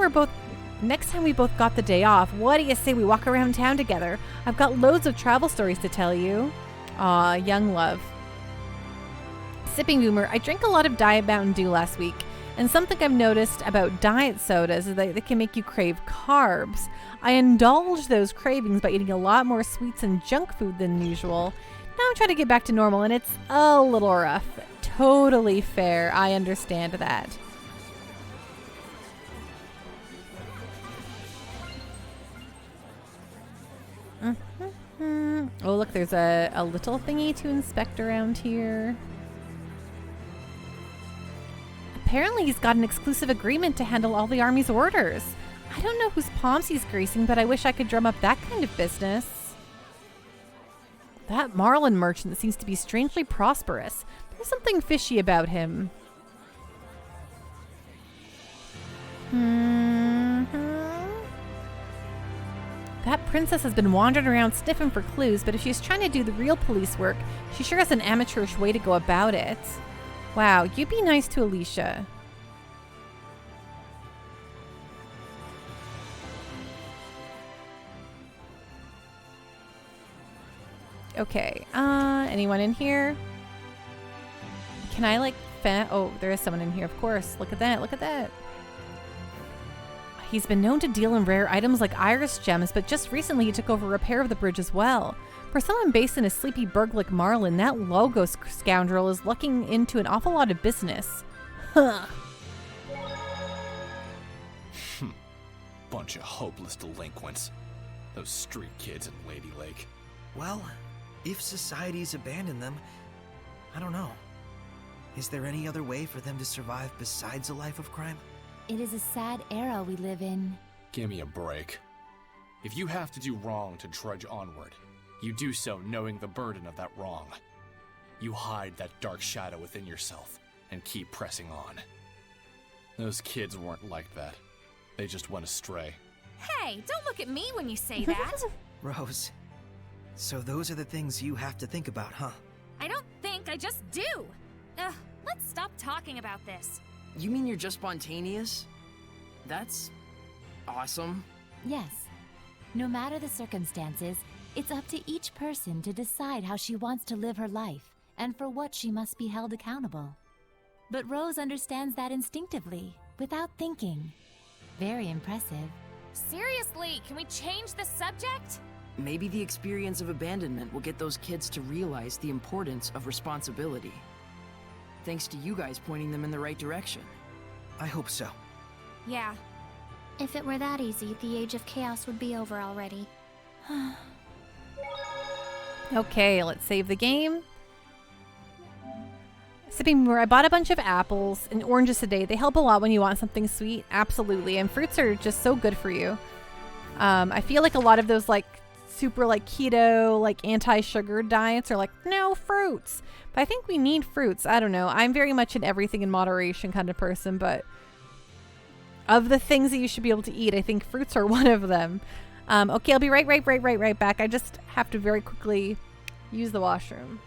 we both got the day off, what do you say we walk around town together? I've got loads of travel stories to tell you. Aw, young love. Sipping Boomer, I drank a lot of Diet Mountain Dew last week. And something I've noticed about diet sodas is that they can make you crave carbs. I indulge those cravings by eating a lot more sweets and junk food than usual. Now I'm trying to get back to normal, and it's a little rough. Totally fair. I understand that. Oh, look, there's a little thingy to inspect around here. Apparently he's got an exclusive agreement to handle all the army's orders. I don't know whose palms he's gracing, but I wish I could drum up that kind of business. That Marlin merchant seems to be strangely prosperous. There's something fishy about him. That princess has been wandering around sniffing for clues, but if she's trying to do the real police work, she sure has an amateurish way to go about it. Wow, you be nice to Alicia. Okay, anyone in here? Can I like oh, there is someone in here, of course. Look at that, look at that. He's been known to deal in rare items like iris gems, but just recently he took over repair of the bridge as well. For someone based in a sleepy burg like Marlin, that Logos scoundrel is looking into an awful lot of business. Huh. Bunch of hopeless delinquents. Those street kids in Lady Lake. Well, if society's abandoned them, I don't know. Is there any other way for them to survive besides a life of crime? It is a sad era we live in. Give me a break. If you have to do wrong to trudge onward, you do so knowing the burden of that wrong. You hide that dark shadow within yourself and keep pressing on. Those kids weren't like that. They just went astray. Hey, don't look at me when you say that. Rose, so those are the things you have to think about, huh? I don't think, I just do. Ugh, let's stop talking about this. You mean you're just spontaneous? That's awesome. Yes. No matter the circumstances, it's up to each person to decide how she wants to live her life and for what she must be held accountable. But Rose understands that instinctively, without thinking. Very impressive. Seriously, can we change the subject? Maybe the experience of abandonment will get those kids to realize the importance of responsibility. Thanks to you guys pointing them in the right direction. I hope so. Yeah. If it were that easy, the Age of Chaos would be over already. Okay, let's save the game. Sipping more. I bought a bunch of apples and oranges today. They help a lot when you want something sweet. Absolutely. And fruits are just so good for you. I feel like a lot of those like super like keto, like anti-sugar diets are like, no fruits. But I think we need fruits. I don't know. I'm very much an everything in moderation kind of person, but of the things that you should be able to eat, I think fruits are one of them. Okay, I'll be right back. I just have to very quickly use the washroom.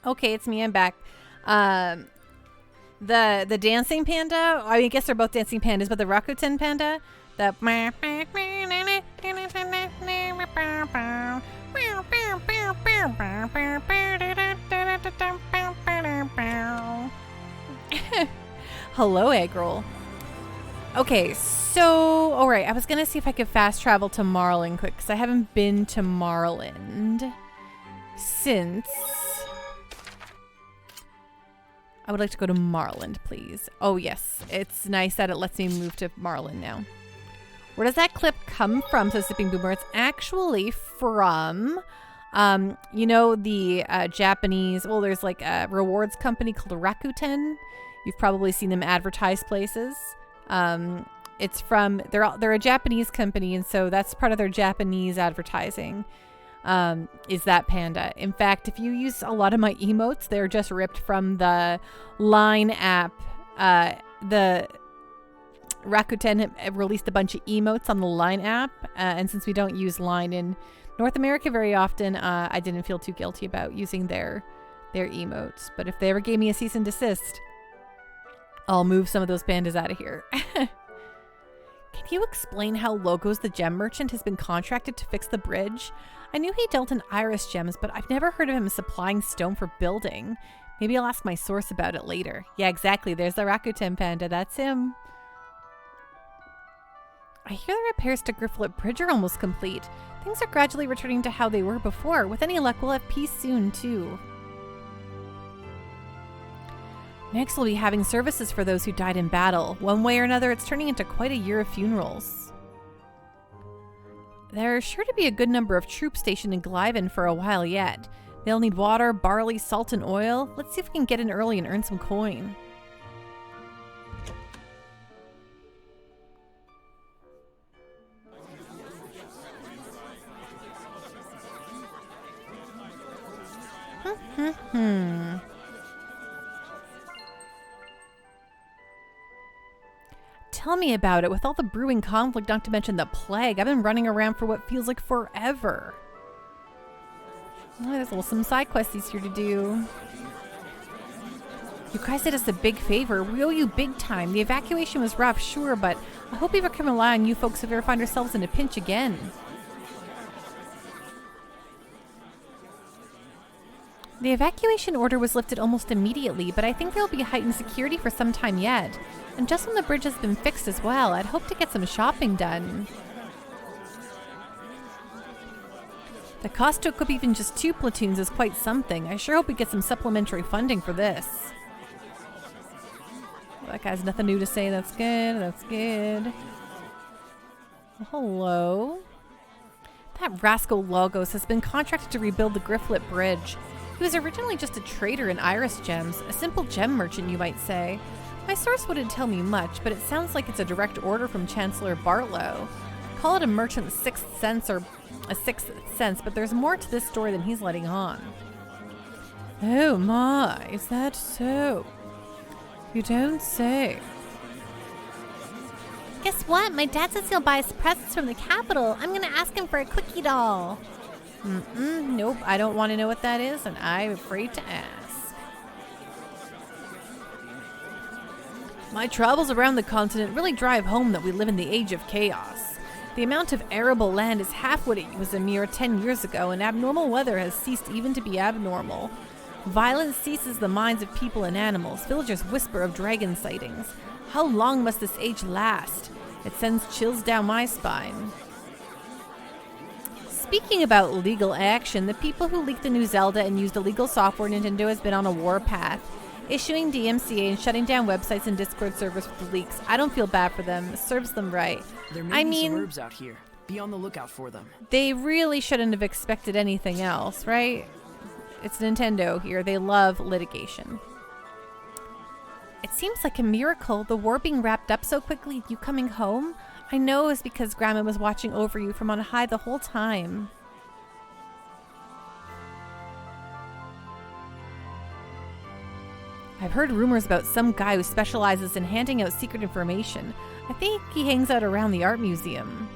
Okay, it's me. I'm back. The dancing panda. I mean, I guess they're both dancing pandas, but the Rakuten panda. The hello, egg roll. Okay, so all right. I was gonna see if I could fast travel to Marlin quick because I haven't been to Marlin since. I would like to go to Marland, please. Oh, yes. It's nice that it lets me move to Marland now. Where does that clip come from, says Sipping Boomer? It's actually from, you know, the Japanese, well, there's like a rewards company called Rakuten. You've probably seen them advertise places. It's from, they're a Japanese company, and so that's part of their Japanese advertising. Is that panda. In fact, if you use a lot of my emotes, they're just ripped from the Line app. The Rakuten released a bunch of emotes on the Line app, and since we don't use Line in North America very often, I didn't feel too guilty about using their emotes. But if they ever gave me a cease and desist, I'll move some of those pandas out of here. Can you explain how Logos the gem merchant has been contracted to fix the bridge? I knew he dealt in iris gems, but I've never heard of him supplying stone for building. Maybe I'll ask my source about it later. Yeah, exactly. There's the Rakuten panda. That's him. I hear the repairs to Grifflet Bridge are almost complete. Things are gradually returning to how they were before. With any luck, we'll have peace soon, too. Next, we'll be having services for those who died in battle. One way or another, it's turning into quite a year of funerals. There's sure to be a good number of troops stationed in Glyven for a while yet. They'll need water, barley, salt, and oil. Let's see if we can get in early and earn some coin. Tell me about it. With all the brewing conflict, not to mention the plague, I've been running around for what feels like forever. Oh, there's some side questies here to do. You guys did us a big favor. We owe you big time. The evacuation was rough, sure, but I hope we ever can rely on you folks if we ever find ourselves in a pinch again. The evacuation order was lifted almost immediately, but I think there will be heightened security for some time yet. And just when the bridge has been fixed as well, I'd hope to get some shopping done. The cost to equip even just 2 platoons is quite something. I sure hope we get some supplementary funding for this. Well, that guy's nothing new to say. That's good. That's good. Well, hello. That rascal Logos has been contracted to rebuild the Grifflet Bridge. He was originally just a trader in iris gems, a simple gem merchant, you might say. My source wouldn't tell me much, but it sounds like it's a direct order from Chancellor Bartlow. Call it a merchant's sixth sense or a sixth sense, but there's more to this story than he's letting on. Oh my, is that so? You don't say. Guess what? My dad says he'll buy us presents from the capital. I'm gonna ask him for a quickie doll. Nope, I don't want to know what that is, and I'm afraid to ask. My travels around the continent really drive home that we live in the age of chaos. The amount of arable land is half what it was a mere 10 years ago, and abnormal weather has ceased even to be abnormal. Violence seizes the minds of people and animals. Villagers whisper of dragon sightings. How long must this age last? It sends chills down my spine. Speaking about legal action, the people who leaked the new Zelda and used illegal software Nintendo has been on a warpath, issuing DMCA and shutting down websites and Discord servers with the leaks. I don't feel bad for them. It serves them right. There may be some herbs out here. Be on the lookout for them. They really shouldn't have expected anything else, right? It's Nintendo here. They love litigation. It seems like a miracle, the war being wrapped up so quickly, you coming home. I know it's because Grandma was watching over you from on high the whole time. I've heard rumors about some guy who specializes in handing out secret information. I think he hangs out around the art museum.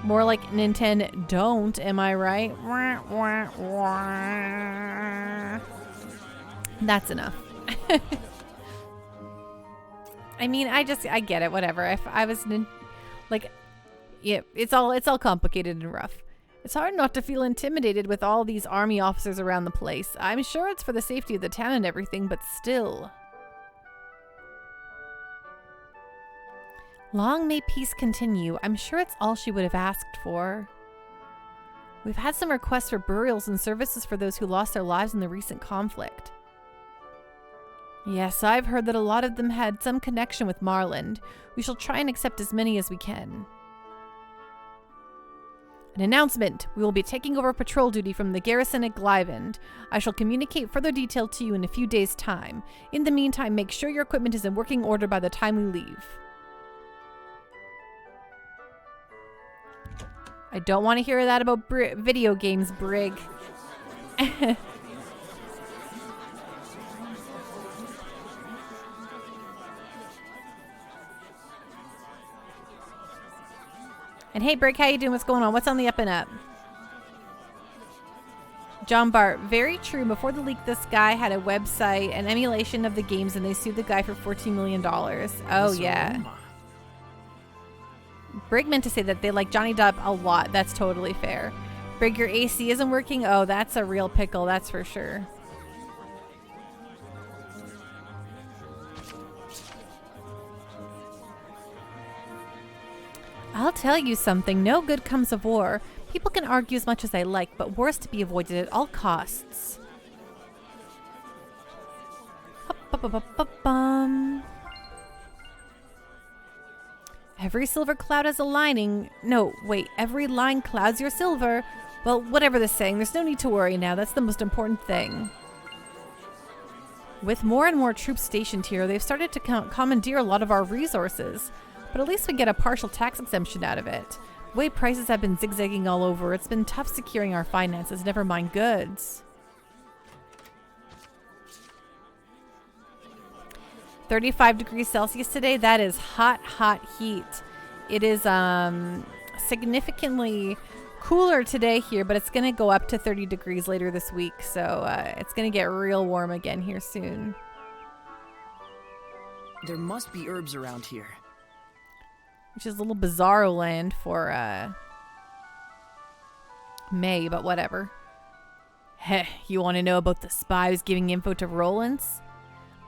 More like Nintendo don't, am I right? That's enough. I mean, I get it, whatever. If I was like, yeah, it's all complicated and rough. It's hard not to feel intimidated with all these army officers around the place. I'm sure it's for the safety of the town and everything, but still. Long may peace continue. I'm sure it's all she would have asked for. We've had some requests for burials and services for those who lost their lives in the recent conflict. Yes, I've heard that a lot of them had some connection with Marland. We shall try and accept as many as we can. An announcement. We will be taking over patrol duty from the garrison at Glyvend. I shall communicate further detail to you in a few days' time. In the meantime, make sure your equipment is in working order by the time we leave. I don't want to hear that about video games, Brig. And hey, Brig, how you doing? What's going on? What's on the up and up? John Bart, very true. Before the leak, this guy had a website, an emulation of the games, and they sued the guy for $14 million. Oh, yeah. Brig meant to say that they like Johnny Depp a lot. That's totally fair. Brig, your AC isn't working? Oh, that's a real pickle. That's for sure. I'll tell you something. No good comes of war. People can argue as much as they like, but war is to be avoided at all costs. Every silver cloud has a lining. No, wait. Every line clouds your silver. Well, whatever the saying, there's no need to worry now. That's the most important thing. With more and more troops stationed here, they've started to commandeer a lot of our resources. But at least we get a partial tax exemption out of it. The way prices have been zigzagging all over, it's been tough securing our finances, never mind goods. 35 degrees Celsius today. That is hot, hot heat. It is significantly cooler today here, but it's going to go up to 30 degrees later this week. So it's going to get real warm again here soon. There must be herbs around here. Which is a little bizarro land for May, but whatever. Heh, you want to know about the spy who's giving info to Rollins?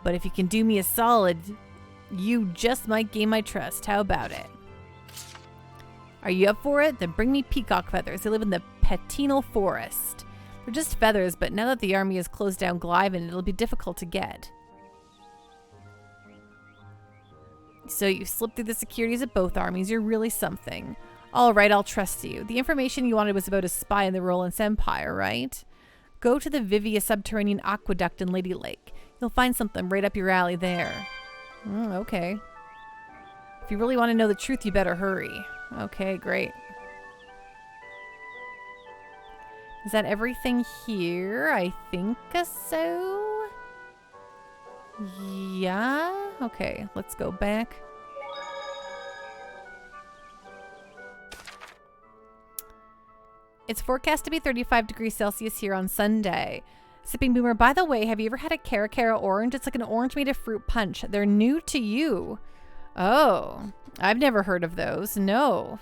But if you can do me a solid, you just might gain my trust. How about it? Are you up for it? Then bring me peacock feathers. They live in the Patinal Forest. They're just feathers, but now that the army has closed down Glyvend, it'll be difficult to get. So you slipped through the securities of both armies. You're really something. All right, I'll trust you. The information you wanted was about a spy in the Rollins Empire, right? Go to the Vivia Subterranean Aqueduct in Lady Lake. You'll find something right up your alley there. Okay. If you really want to know the truth, you better hurry. Okay, great. Is that everything here? I think so. Yeah. Okay, let's go back. It's forecast to be 35 degrees Celsius here on Sunday. Sipping Boomer, by the way, have you ever had a Caracara orange? It's like an orange made of fruit punch. They're new to you. Oh, I've never heard of those. No.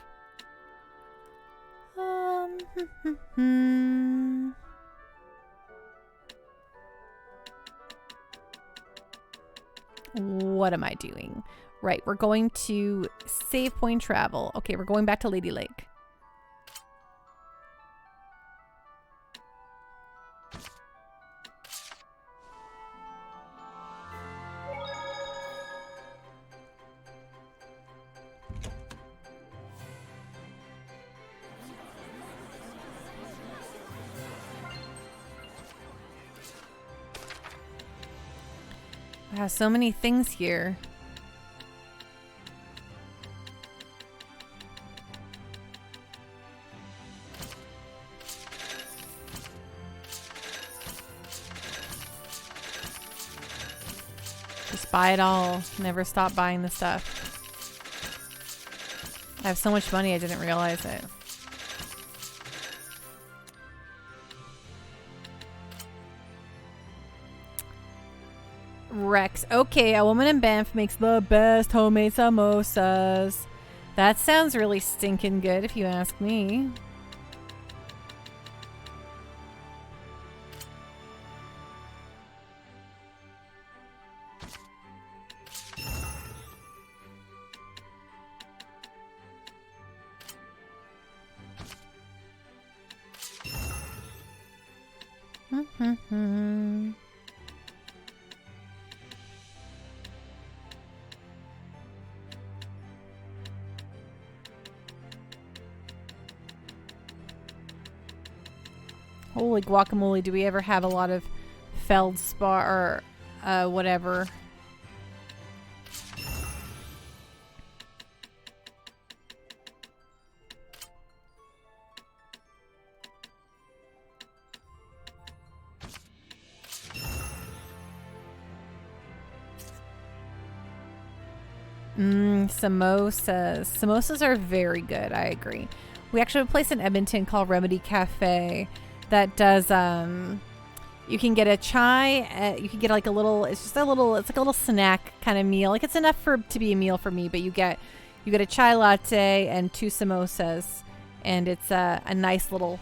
What am I doing? Right, we're going to save point travel. Okay, we're going back to Lady Lake. Wow, so many things here. Just buy it all. Never stop buying the stuff. I have so much money I didn't realize it. Rex. Okay, a woman in Banff makes the best homemade samosas. That sounds really stinking good if you ask me. Holy guacamole, do we ever have a lot of feldspar or whatever? Samosas. Samosas are very good, I agree. We actually have a place in Edmonton called Remedy Cafe that does, you can get a chai, you can get like a little, it's like a little snack kind of meal. Like it's enough to be a meal for me, but you get a chai latte and 2 samosas, and it's a nice little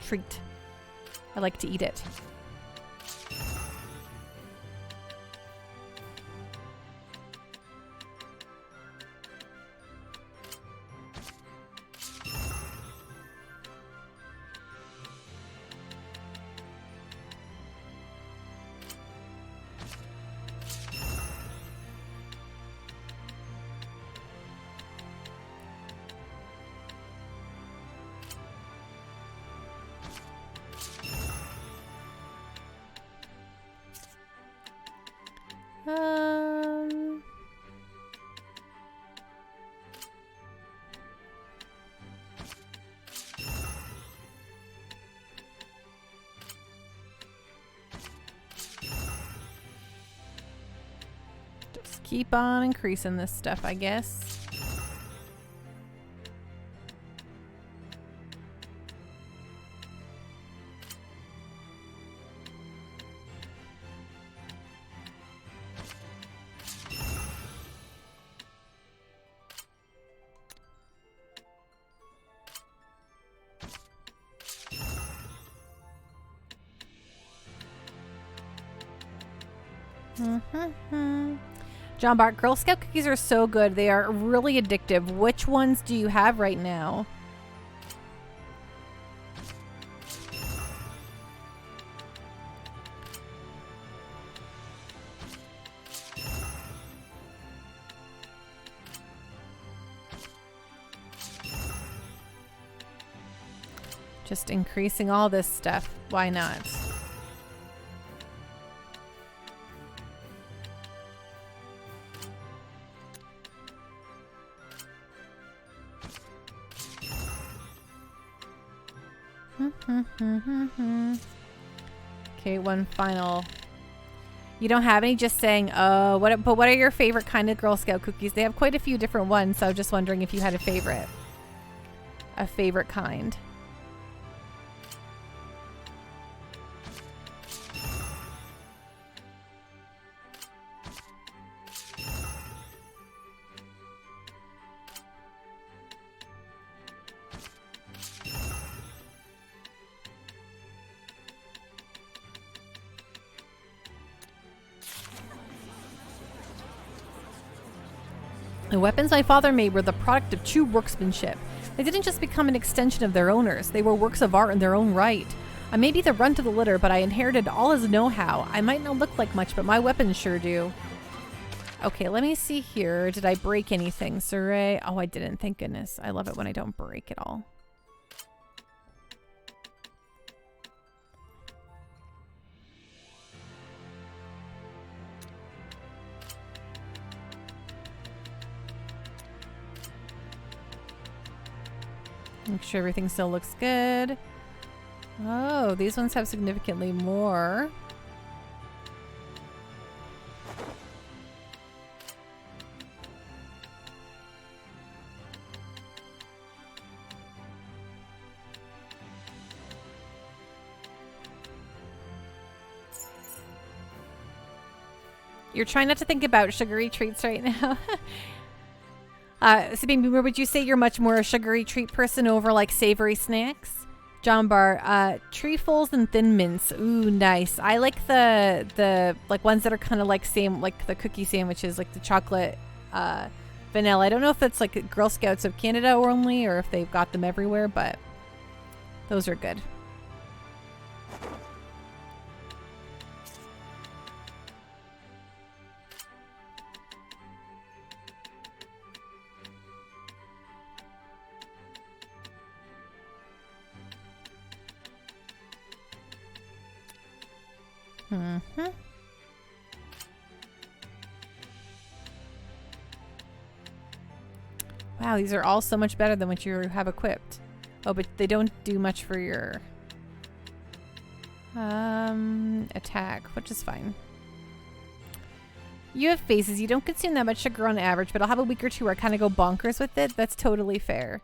treat. I like to eat it. Just keep on increasing this stuff, I guess. John Bart, Girl Scout cookies are so good. They are really addictive. Which ones do you have right now? Just increasing all this stuff. Why not? Okay, one final. You don't have any? Just saying, but what are your favorite kind of Girl Scout cookies? They have quite a few different ones, so I was just wondering if you had a favorite. A favorite kind. The weapons my father made were the product of true workmanship. They didn't just become an extension of their owners. They were works of art in their own right. I may be the runt of the litter, but I inherited all his know-how. I might not look like much, but my weapons sure do. Okay, let me see here. Did I break anything, Saray? Oh, I didn't. Thank goodness. I love it when I don't break it all. Make sure everything still looks good. Oh, these ones have significantly more. You're trying not to think about sugary treats right now. Sabine Boomer, would you say you're much more a sugary treat person over like savory snacks? John Bar, trefoils and thin mints. Ooh, nice. I like the like ones that are kind of like like the cookie sandwiches, like the chocolate vanilla. I don't know if it's like Girl Scouts of Canada only or if they've got them everywhere, but those are good. Mm-hmm. Wow, these are all so much better than what you have equipped. Oh, but they don't do much for your attack, which is fine. You have phases. You don't consume that much sugar on average, but I'll have a week or two where I kind of go bonkers with it. That's totally fair.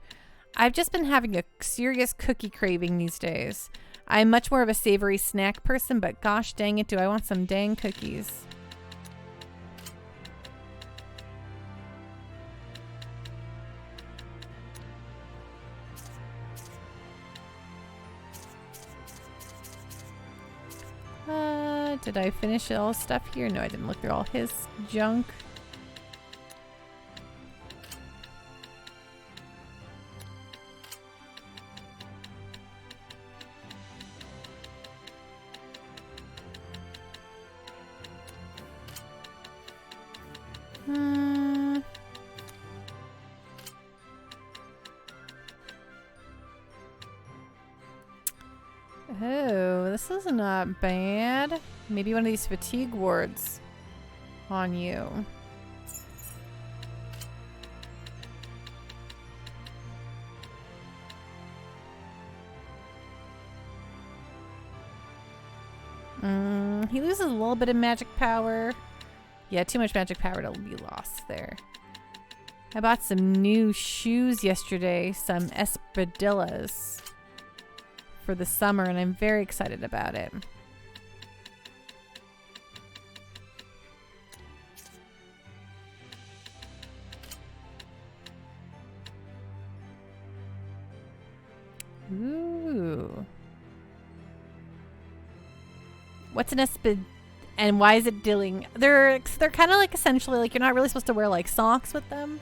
I've just been having a serious cookie craving these days. I'm much more of a savory snack person, but gosh dang it, do I want some dang cookies. Did I finish all stuff here? No, I didn't look through all his junk. Oh, this is not bad. Maybe one of these fatigue wards on you. He loses a little bit of magic power. Yeah, too much magic power to be lost there. I bought some new shoes yesterday, some espadrilles for the summer, and I'm very excited about it. Ooh. What's an espad and why is it dilling? They're kind of like essentially like you're not really supposed to wear like socks with them.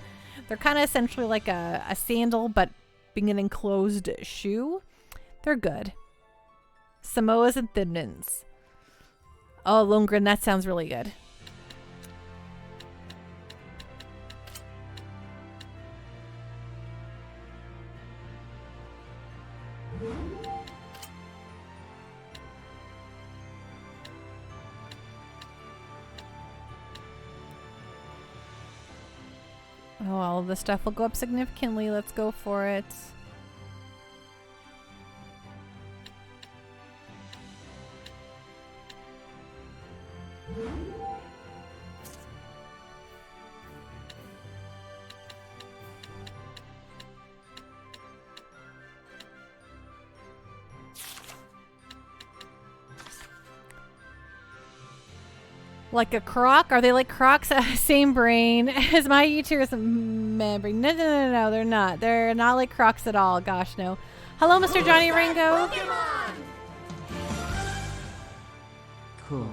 They're kind of essentially like a sandal but being an enclosed shoe. They're good. Samoas and thin mints. Oh, Lundgren, that sounds really good. Oh, all of the stuff will go up significantly. Let's go for it. Like a croc? Are they like crocs? Same brain as my uterus membrane. No, they're not. They're not like crocs at all. Gosh, no. Hello, Mr. Johnny Ringo. Cool.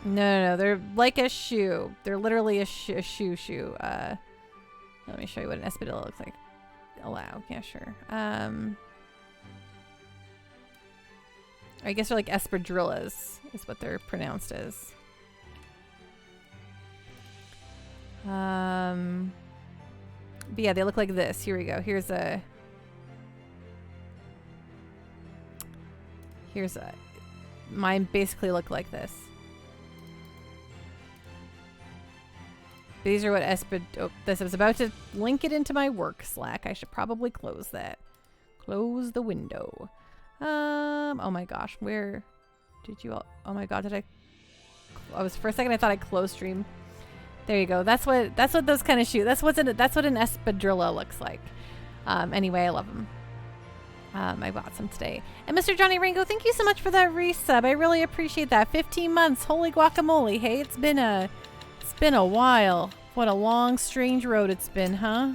No. They're like a shoe. They're literally a shoe. Let me show you what an espadrille looks like. Allow. Yeah, sure. I guess they're like espadrillas is what they're pronounced as. But yeah, they look like this. Here we go. Here's a mine basically look like this. These are what this I was about to link it into my work Slack. I should probably close that. Close the window. Oh my gosh, where did you all, oh my god, for a second I thought I closed stream. There you go. That's what those kind of shoes, that's what an espadrilla looks like. Anyway, I love them. I bought some today. And Mr. Johnny Ringo, thank you so much for that resub. I really appreciate that. 15 months. Holy guacamole. Hey, it's been a while. What a long, strange road it's been, huh?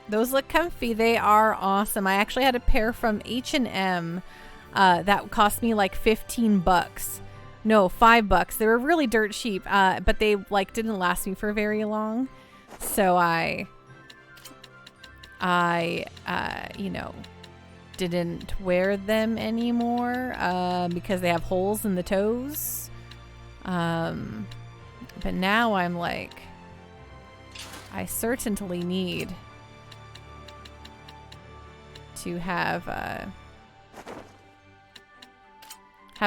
Those look comfy. They are awesome. I actually had a pair from H&M that cost me like 15 bucks. No, $5. They were really dirt cheap, but they like didn't last me for very long. So I you know, didn't wear them anymore because they have holes in the toes. But now I'm like, I certainly need to have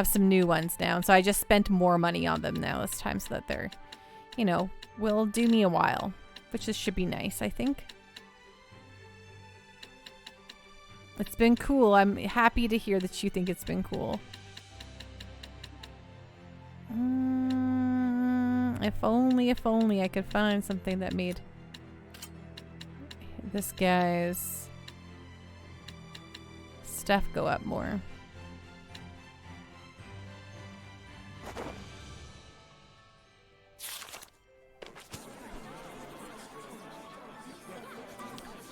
some new ones now. And so I just spent more money on them now this time so that they're, you know, will do me a while, which should be nice, I think. It's been cool. I'm happy to hear that you think it's been cool. If only I could find something that made this guy's stuff go up more.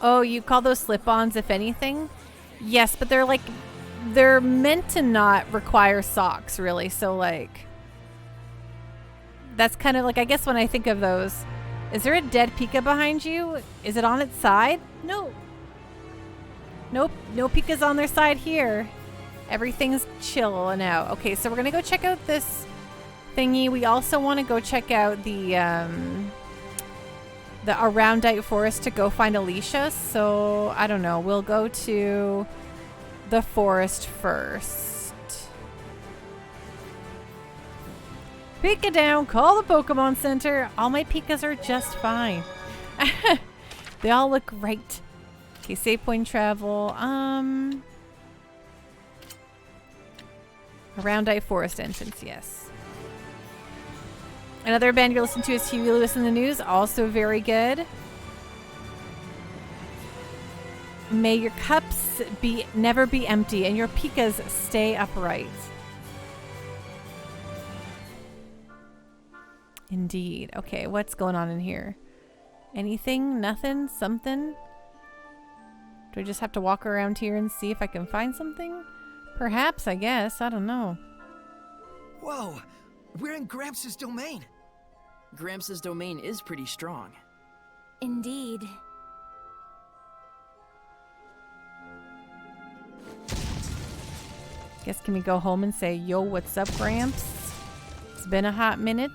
Oh, you call those slip-ons, if anything? Yes, but they're meant to not require socks, really. So, like, that's kind of like, I guess when I think of those, is there a dead Pika behind you? Is it on its side? No. Nope, no Pika's on their side here. Everything's chill now. Okay, so we're gonna go check out this thingy. We also want to go check out the Aroundite Forest to go find Alicia. So I don't know. We'll go to the forest first. Pika down. Call the Pokemon Center. All my Pikas are just fine. They all look great. Okay, save point travel. Aroundite Forest entrance, yes. Another band you're listening to is Huey Lewis in the News, also very good. May your cups never be empty and your Pikas stay upright. Indeed. Okay, what's going on in here? Anything? Nothing? Something? Do I just have to walk around here and see if I can find something? Perhaps, I guess. I don't know. Whoa! We're in Gramps' domain. Gramps' domain is pretty strong. Indeed. Guess can we go home and say, yo, what's up, Gramps? It's been a hot minute.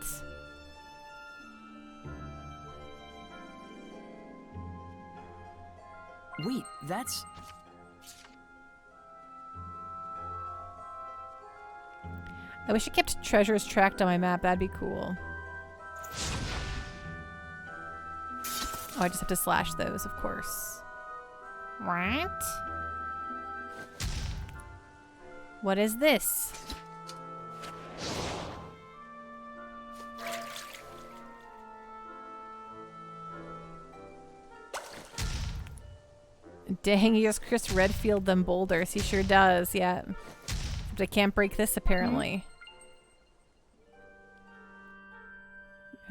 Wait, that's... I wish I kept treasures tracked on my map. That'd be cool. Oh, I just have to slash those, of course. What? What is this? Dang, he has Chris Redfield them boulders. He sure does, yeah. But I can't break this, apparently.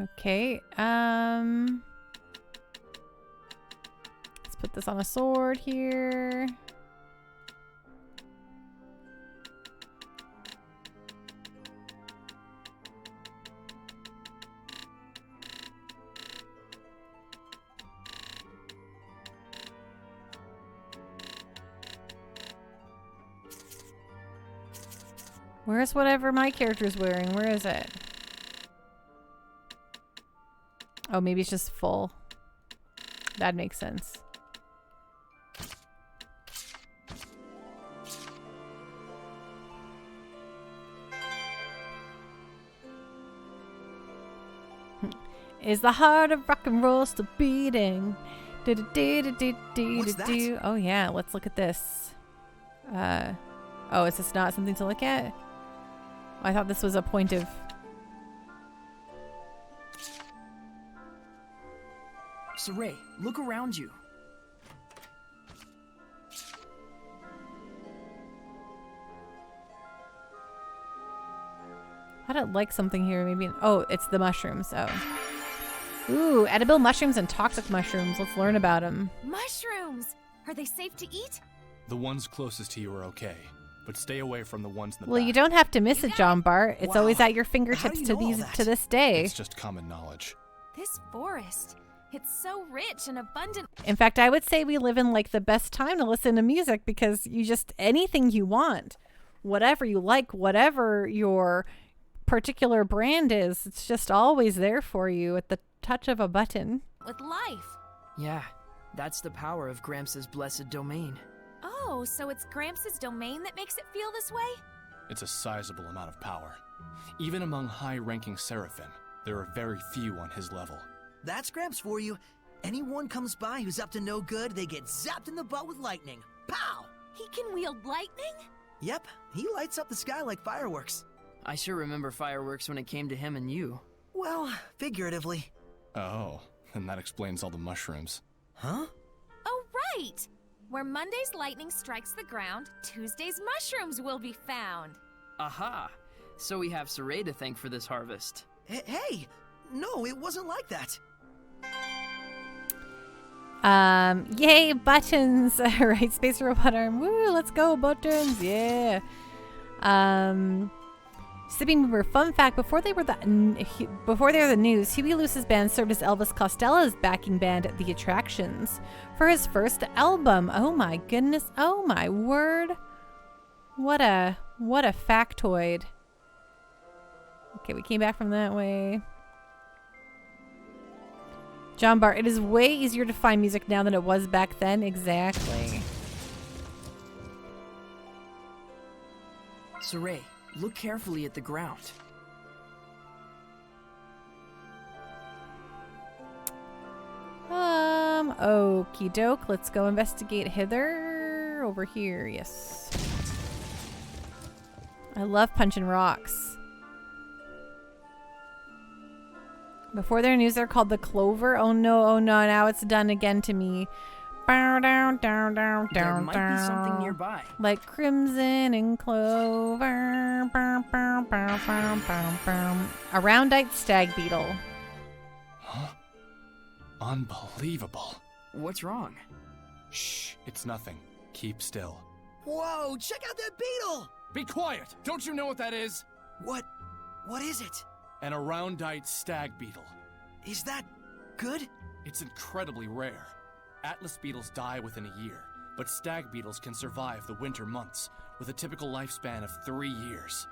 Okay, let's put this on a sword here. Where's whatever my character's wearing? Where is it? Oh, maybe it's just full. That makes sense. Is the heart of rock and roll still beating? What's that? Oh yeah, let's look at this. Oh, is this not something to look at? I thought this was a point of... Saray, look around you. I don't like something here. Maybe. Oh, it's the mushrooms. Oh. Ooh, edible mushrooms and toxic mushrooms. Let's learn about them. Mushrooms! Are they safe to eat? The ones closest to you are okay, but stay away from the ones in the Well, back. you don't have to miss it, John Bart. It's Wow. always at your How fingertips do you to know all these that? to this day. It's just common knowledge. This forest, it's so rich and abundant. In fact, I would say we live in like the best time to listen to music because you just anything you want, whatever you like, whatever your particular brand is, it's just always there for you at the touch of a button. With life. Yeah, that's the power of Gramps' blessed domain. Oh, so it's Gramps' domain that makes it feel this way? It's a sizable amount of power. Even among high-ranking Seraphim, there are very few on his level. That's Gramps for you. Anyone comes by who's up to no good, they get zapped in the butt with lightning. Pow! He can wield lightning? Yep, he lights up the sky like fireworks. I sure remember fireworks when it came to him and you. Well, figuratively. Oh, and that explains all the mushrooms. Huh? Oh, right! Where Monday's lightning strikes the ground, Tuesday's mushrooms will be found. Aha! So we have Saray to thank for this harvest. Hey! No, it wasn't like that. Yay, buttons. Right, Space Robot Arm. Woo, let's go, buttons. Yeah. Sipping Boomer, fun fact, before they were the news, Huey Lewis's band served as Elvis Costello's backing band at the Attractions for his first album. Oh my goodness. Oh my word. What a factoid. Okay, we came back from that way. John Bart, it is way easier to find music now than it was back then. Exactly. Saray, look carefully at the ground. Okie doke. Let's go investigate hither. Over here, yes. I love punching rocks. Before their news, they're called the Clover. Oh no, now it's done again to me. Bow, down, down, down, There down, might be something nearby. like crimson and clover. Bow, bow, bow, bow, bow, bow. A roundite stag beetle. Huh? Unbelievable. What's wrong? Shh, it's nothing. Keep still. Whoa, check out that beetle! Be quiet! Don't you know what that is? What is it? An aroundite stag beetle. Is that good? It's incredibly rare. Atlas beetles die within a year, but stag beetles can survive the winter months with a typical lifespan of 3 years.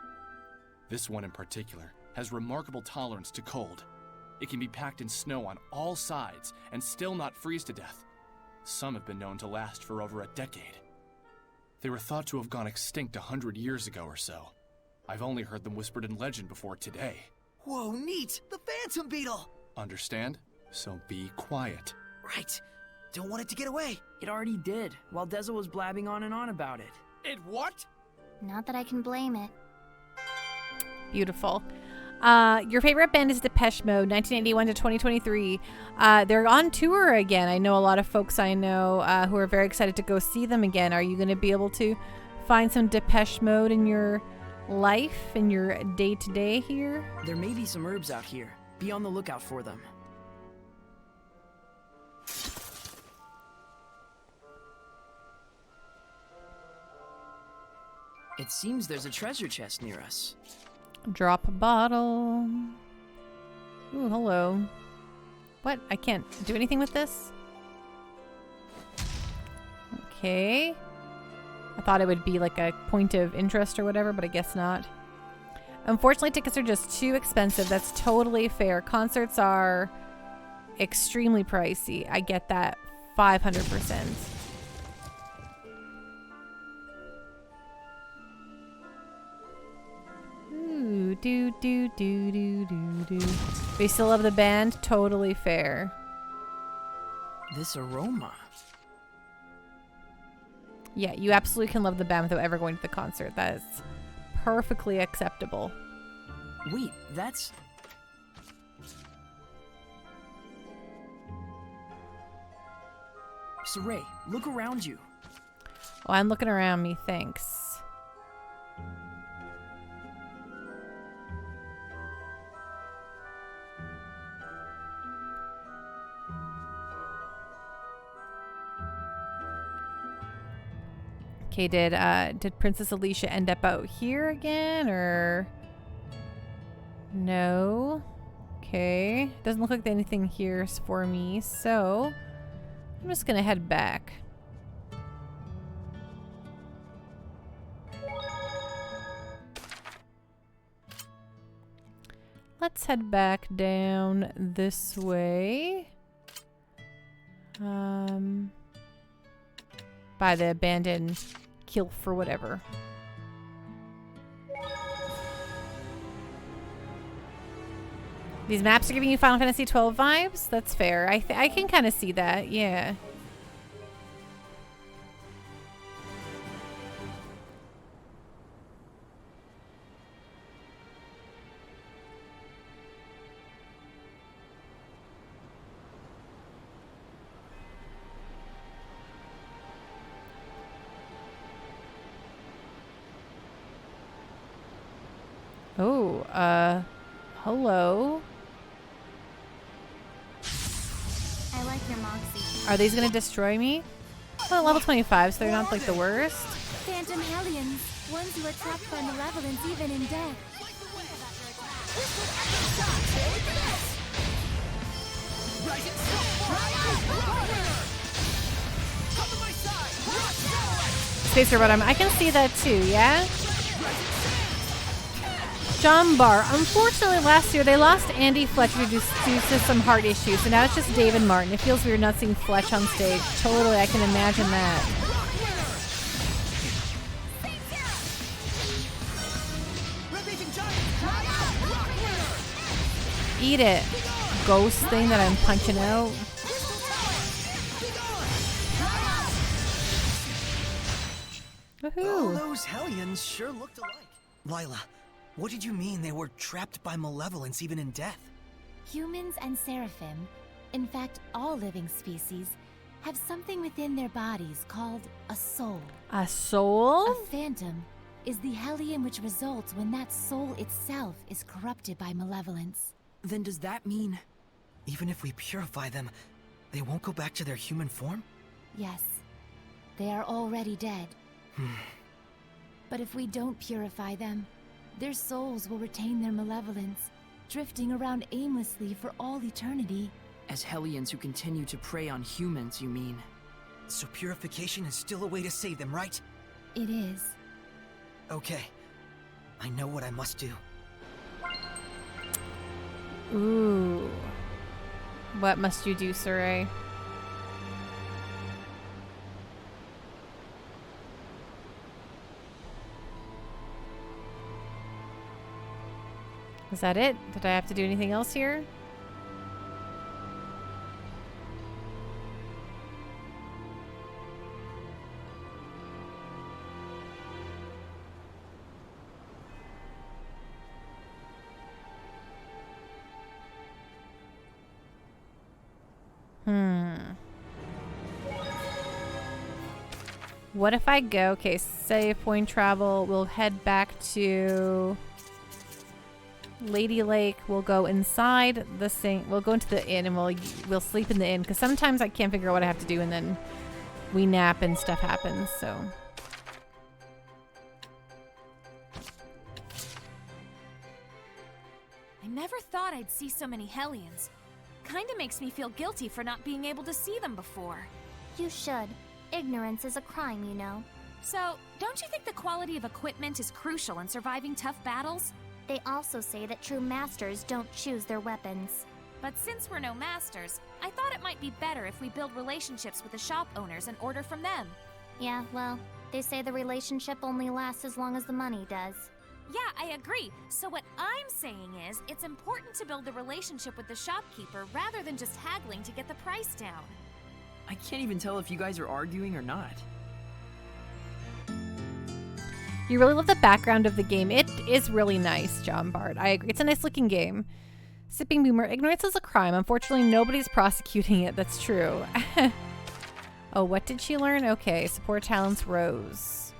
This one in particular has remarkable tolerance to cold. It can be packed in snow on all sides and still not freeze to death. Some have been known to last for over a decade. They were thought to have gone extinct 100 years ago or so. I've only heard them whispered in legend before today. Whoa, neat! The phantom beetle! Understand? So be quiet. Right. Don't want it to get away. It already did, while Deza was blabbing on and on about it. It what? Not that I can blame it. Beautiful. Your favorite band is Depeche Mode, 1981 to 2023. They're on tour again. I know a lot of folks I know who are very excited to go see them again. Are you going to be able to find some Depeche Mode in your life, in your day-to-day here? There may be some herbs out here. Be on the lookout for them. It seems there's a treasure chest near us. Drop a bottle. Ooh, hello. What? I can't do anything with this? Okay. I thought it would be like a point of interest or whatever, but I guess not. Unfortunately, tickets are just too expensive. That's totally fair. Concerts are extremely pricey. I get that 500%. Ooh, do. We still love the band? Totally fair. This aroma. Yeah, you absolutely can love the band without ever going to the concert. That is perfectly acceptable. Wait, that's... Saray, look around you. Oh, I'm looking around me, thanks. Okay, did Princess Alicia end up out here again, or no? Okay, doesn't look like anything here's for me, so I'm just gonna head back. Let's head back down this way. By the abandoned kilf or whatever. These maps are giving you Final Fantasy XII vibes? That's fair. I can kind of see that, yeah. Oh, hello. I like your moxie. Are these gonna destroy me? Well, level 25, so they're not like the worst. Phantom Hellions, ones who are trapped by malevolence even in death. Spacer Bottom, I can see that too, yeah? John Barr. Unfortunately, last year they lost Andy Fletcher due to some heart issues, so now it's just David Martin. It feels weird not seeing Fletch on stage. Totally, I can imagine that. Eat it, ghost thing that I'm punching out. Woohoo! All those Hellions sure looked alike. Lila, what did you mean they were trapped by malevolence even in death? Humans and seraphim, in fact all living species, have something within their bodies called a soul. A soul? A phantom is the Hellion which results when that soul itself is corrupted by malevolence. Then does that mean... Even if we purify them, they won't go back to their human form? Yes. They are already dead. But if we don't purify them, their souls will retain their malevolence, drifting around aimlessly for all eternity. As Hellions who continue to prey on humans, you mean? So purification is still a way to save them, right? It is. Okay. I know what I must do. Ooh. What must you do, Saray? Is that it? Did I have to do anything else here? What if I go, okay, save point travel, we'll head back to Lady Lake, we'll go inside the sink, we'll go into the inn and we'll sleep in the inn, because sometimes I can't figure out what I have to do and then we nap and stuff happens, so. I never thought I'd see so many Hellions. Kinda makes me feel guilty for not being able to see them before. You should. Ignorance is a crime, you know. So, don't you think the quality of equipment is crucial in surviving tough battles? They also say that true masters don't choose their weapons. But since we're no masters, I thought it might be better if we build relationships with the shop owners and order from them. Yeah, well, they say the relationship only lasts as long as the money does. Yeah, I agree. So what I'm saying is, it's important to build the relationship with the shopkeeper rather than just haggling to get the price down. I can't even tell if you guys are arguing or not. You really love the background of the game. It is really nice, John Bart. I agree. It's a nice looking game. Sipping Boomer, ignorance is a crime. Unfortunately, nobody's prosecuting it. That's true. Oh, what did she learn? Okay, support talents rose.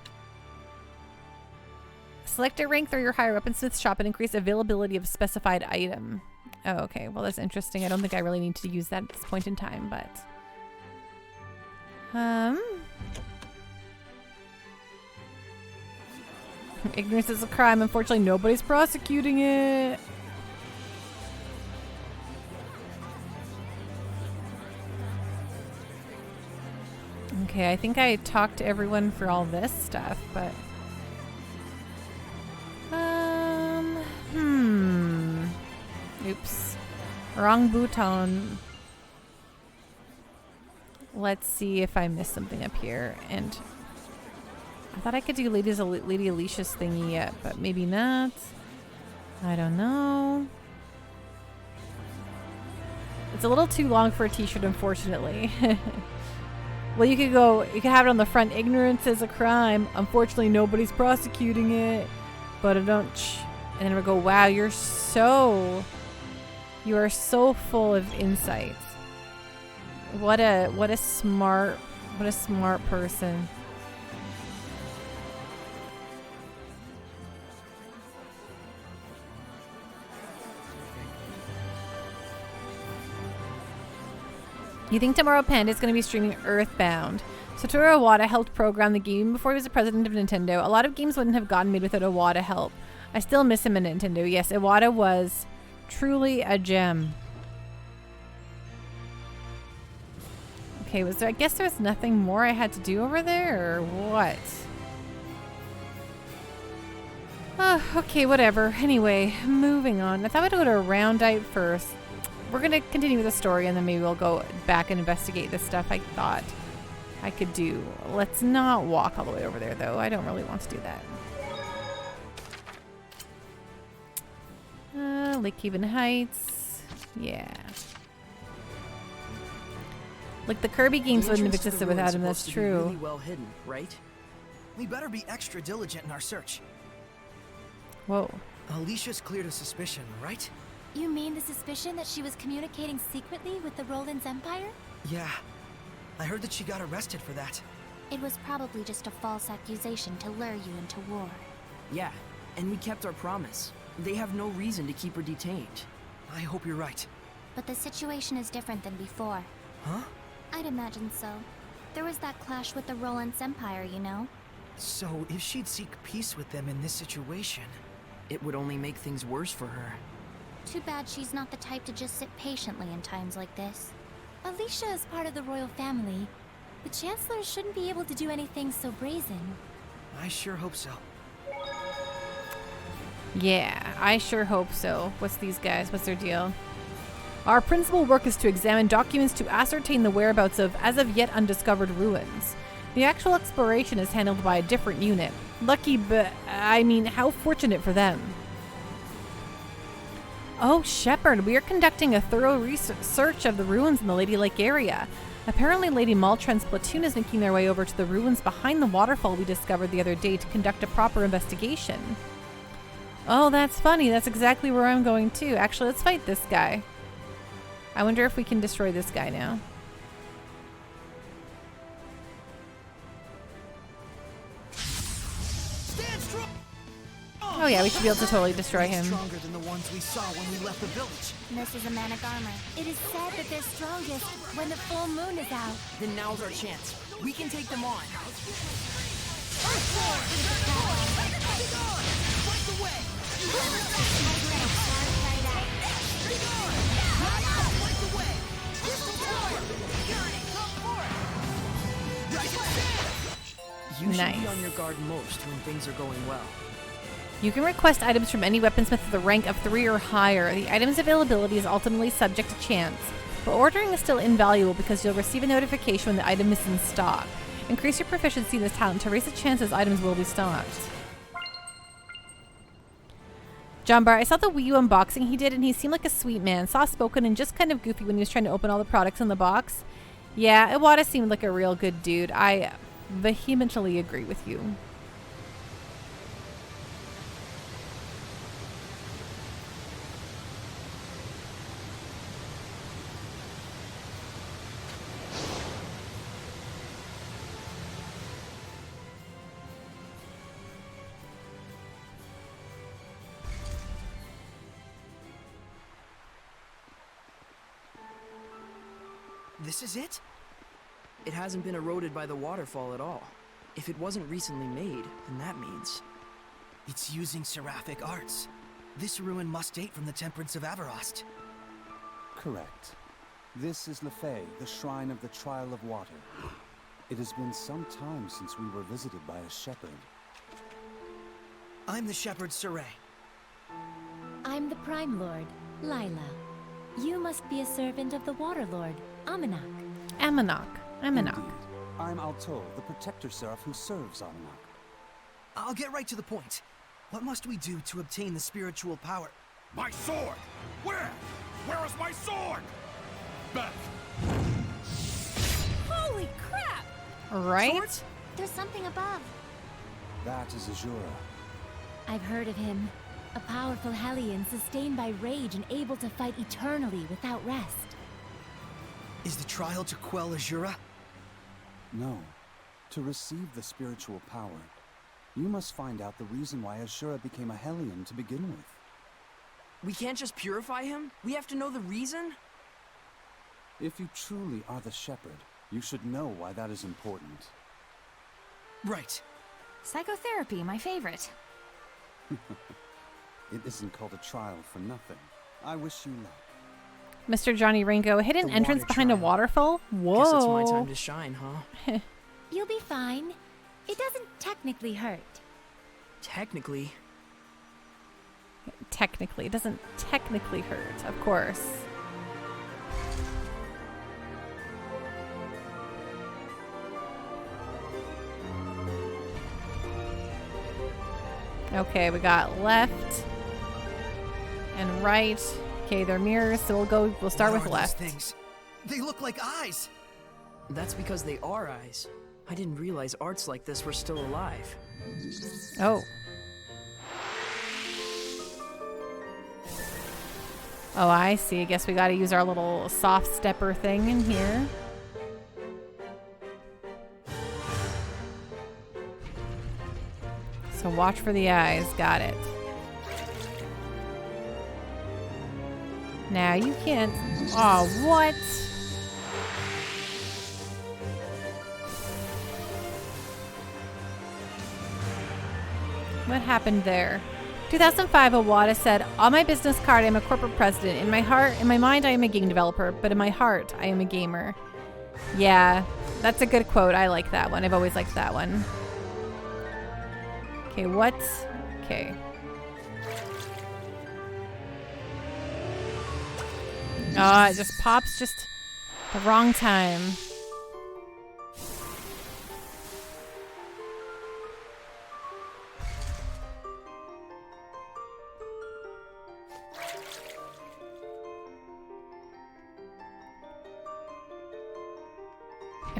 Select a rank 3 or higher weaponsmith shop and increase availability of specified item. Oh, okay. Well, that's interesting. I don't think I really need to use that at this point in time, but... Ignorance is a crime. Unfortunately, nobody's prosecuting it. Okay, I think I talked to everyone for all this stuff, but... Oops. Wrong button. Let's see if I missed something up here. And I thought I could do Lady Alicia's thingy yet, but maybe not. I don't know. It's a little too long for a t-shirt, unfortunately. Well, you could have it on the front. Ignorance is a crime. Unfortunately, nobody's prosecuting it. But I don't. And then we go, wow, you are so full of insight. What a smart person. You think Tomorrow Panda is going to be streaming Earthbound? Satoru Iwata helped program the game before he was the president of Nintendo. A lot of games wouldn't have gotten made without Iwata help. I still miss him in Nintendo. Yes, Iwata was truly a gem. Okay, I guess there was nothing more I had to do over there, or what? Okay, whatever. Anyway, moving on. I thought we'd go to Roundite first. We're going to continue with the story, and then maybe we'll go back and investigate the stuff I thought I could do. Let's not walk all the way over there, though. I don't really want to do that. Lake Haven Heights. Yeah. Like, the Kirby games wouldn't have existed without him, that's true. Really well hidden, right? We better be extra diligent in our search. Whoa. Alicia's cleared a suspicion, right? You mean the suspicion that she was communicating secretly with the Roland's Empire? Yeah. I heard that she got arrested for that. It was probably just a false accusation to lure you into war. Yeah, and we kept our promise. They have no reason to keep her detained. I hope you're right. But the situation is different than before. Huh? I'd imagine so. There was that clash with the Roland's Empire, you know? So, if she'd seek peace with them in this situation... It would only make things worse for her. Too bad she's not the type to just sit patiently in times like this. Alicia is part of the royal family. The Chancellor shouldn't be able to do anything so brazen. I sure hope so. Yeah, I sure hope so. What's these guys? What's their deal? Our principal work is to examine documents to ascertain the whereabouts of as-of-yet undiscovered ruins. The actual exploration is handled by a different unit. Lucky, but I mean, how fortunate for them. Oh, Shepard, we are conducting a thorough research of the ruins in the Lady Lake area. Apparently, Lady Maltran's platoon is making their way over to the ruins behind the waterfall we discovered the other day to conduct a proper investigation. Oh, that's funny. That's exactly where I'm going too. Actually, let's fight this guy. I wonder if we can destroy this guy now. Oh yeah, we should be able to totally destroy him. Stronger than the ones we saw when we left the village. This is a man of armor. It is said that they're strongest when the full moon is out. Then now's our chance. We can take them on. You should be on your guard most when things are going well. You can request items from any weaponsmith with a rank of 3 or higher. The item's availability is ultimately subject to chance, but ordering is still invaluable because you'll receive a notification when the item is in stock. Increase your proficiency in this talent to raise the chances items will be stocked. John Barr, I saw the Wii U unboxing he did and he seemed like a sweet man, soft-spoken and just kind of goofy when he was trying to open all the products in the box. Yeah, Iwata seemed like a real good dude. I vehemently agree with you. This is it? It hasn't been eroded by the waterfall at all. If it wasn't recently made, then that means... It's using seraphic arts. This ruin must date from the Temperance of Avarost. Correct. This is Lefay, the Shrine of the Trial of Water. It has been some time since we were visited by a shepherd. I'm the shepherd Saray. I'm the Prime Lord, Lila. You must be a servant of the Water Lord, Amanak. Amanak. Indeed. I'm Alto, the Protector Seraph who serves Amanak. I'll get right to the point. What must we do to obtain the spiritual power? My sword! Where? Where is my sword? Back! Holy crap! Right? Sword? There's something above. That is Azura. I've heard of him. A powerful Hellion sustained by rage and able to fight eternally without rest. Is the trial to quell Azura? No. To receive the spiritual power, you must find out the reason why Azura became a Hellion to begin with. We can't just purify him? We have to know the reason? If you truly are the shepherd, you should know why that is important. Right. Psychotherapy, my favorite. It isn't called a trial for nothing. I wish you luck. Mr. Johnny Ringo, hidden The entrance water behind a trial. waterfall? Whoa. Guess it's my time to shine, huh? You'll be fine. It doesn't technically hurt. Technically. Technically. It doesn't technically hurt, of course. Okay, we got left and right. Okay, they're mirrors, so we'll start with What are those left. things? They look like eyes. That's because they are eyes. I didn't realize arts like this were still alive. Oh. Oh, I see. I guess we gotta use our little soft stepper thing in here. So watch for the eyes. Got it. Now you can't... Oh, what? What happened there? 2005, Awada said, on my business card, I'm a corporate president. In my heart, in my mind, I am a game developer, but in my heart, I am a gamer. Yeah, that's a good quote. I like that one. I've always liked that one. Okay, what? Okay. Oh, it just pops just the wrong time.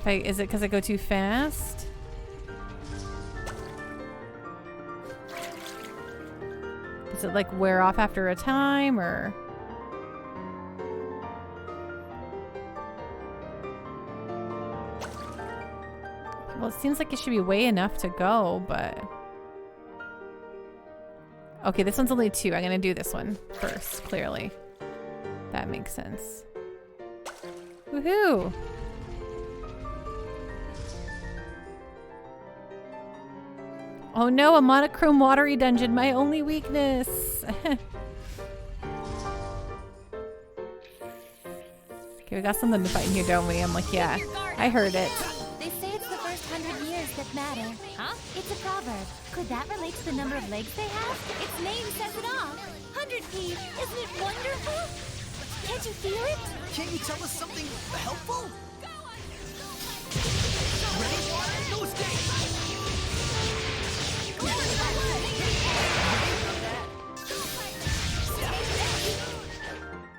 Is it because I go too fast? Does it like wear off after a time or? Well, it seems like it should be way enough to go, but. Okay, this one's only 2. I'm gonna do this one first, clearly. That makes sense. Woohoo! Oh no, a monochrome watery dungeon, my only weakness. Okay, we got something to fight in here, don't we? I'm like, yeah, I heard it. They say it's the first 100 years that matter. Huh? It's a proverb. Could that relate to the number of legs they have? Its name says it all. 100p, isn't it wonderful? Can't you feel it? Can't you tell us something helpful? Ready? No escape!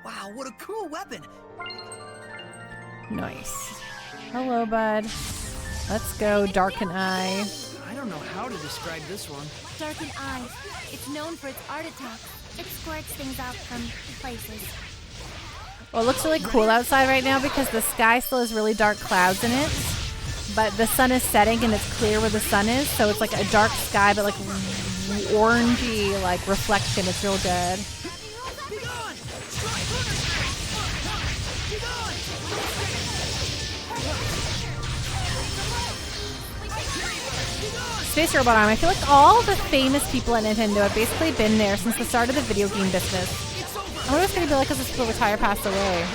Wow, what a cool weapon! Nice. Hello, bud. Let's go, Darken Eye. I don't know how to describe this one. Darken Eye. It's known for its art attack. It squirts things out from places. Well, it looks really cool outside right now because the sky still has really dark clouds in it. But the sun is setting and it's clear where the sun is. So it's like a dark sky, but like orangey like reflection. It's real good. Space Robot Arm, I feel like all the famous people at Nintendo have basically been there since the start of the video game business. I wonder what it's going to be like as people retire, pass away.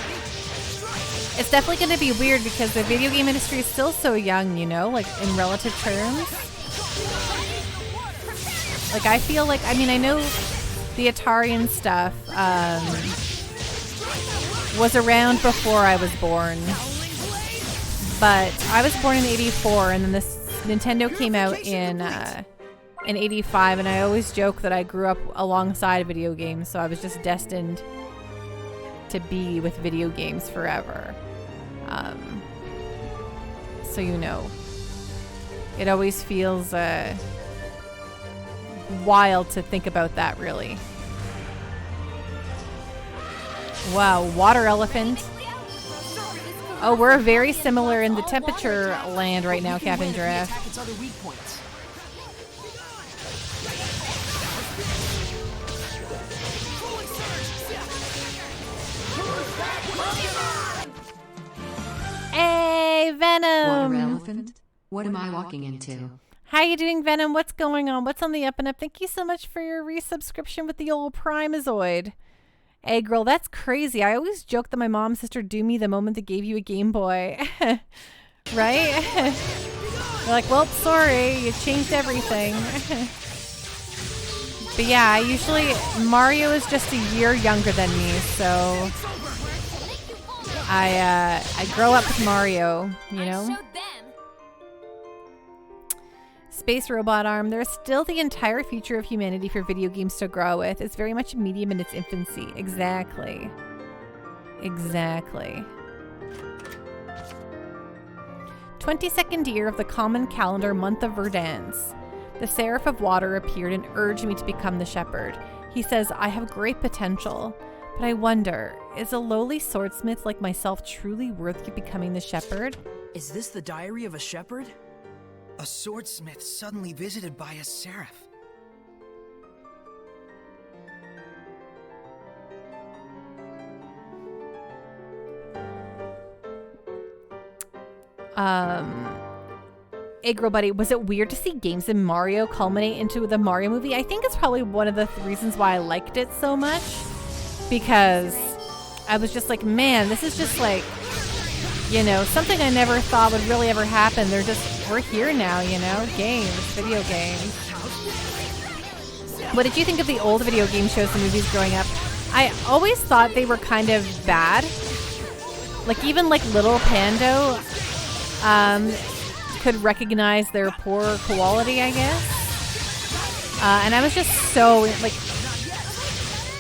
It's definitely going to be weird because the video game industry is still so young, you know, like in relative terms. Like I feel like, I mean, I know the Atari and stuff was around before I was born. But I was born in '84, and then this Nintendo came out in '85, and I always joke that I grew up alongside video games, so I was just destined to be with video games forever. So you know, it always feels wild to think about that, really. Wow, water elephant. Oh, we're very similar in the temperature land right now, Captain Giraffe. Hey, Venom! Water elephant? What am I walking into? How you doing, Venom? What's going on? What's on the up and up? Thank you so much for your resubscription with the old Primazoid. Hey, girl, that's crazy. I always joke that my mom and sister do me the moment they gave you a Game Boy. Right? They're like, well, sorry, you changed everything. But yeah, I usually... Mario is just a year younger than me, so... I grow up with Mario, you know? Space Robot Arm, there's still the entire future of humanity for video games to grow with. It's very much a medium in its infancy. Exactly. Exactly. 22nd year of the common calendar month of Verdance. The Seraph of Water appeared and urged me to become the shepherd. He says, I have great potential, but I wonder, is a lowly swordsmith like myself truly worthy of becoming the shepherd? Is this the diary of a shepherd? A swordsmith suddenly visited by a seraph. Hey, girl buddy, was it weird to see games in Mario culminate into the Mario movie? I think it's probably one of the reasons why I liked it so much. Because I was just like, man, this is just like, you know, something I never thought would really ever happen. We're here now, you know? Games, video games. What did you think of the old video game shows and movies growing up? I always thought they were kind of bad. Like, even like Little Pando could recognize their poor quality, I guess. And I was just so, like,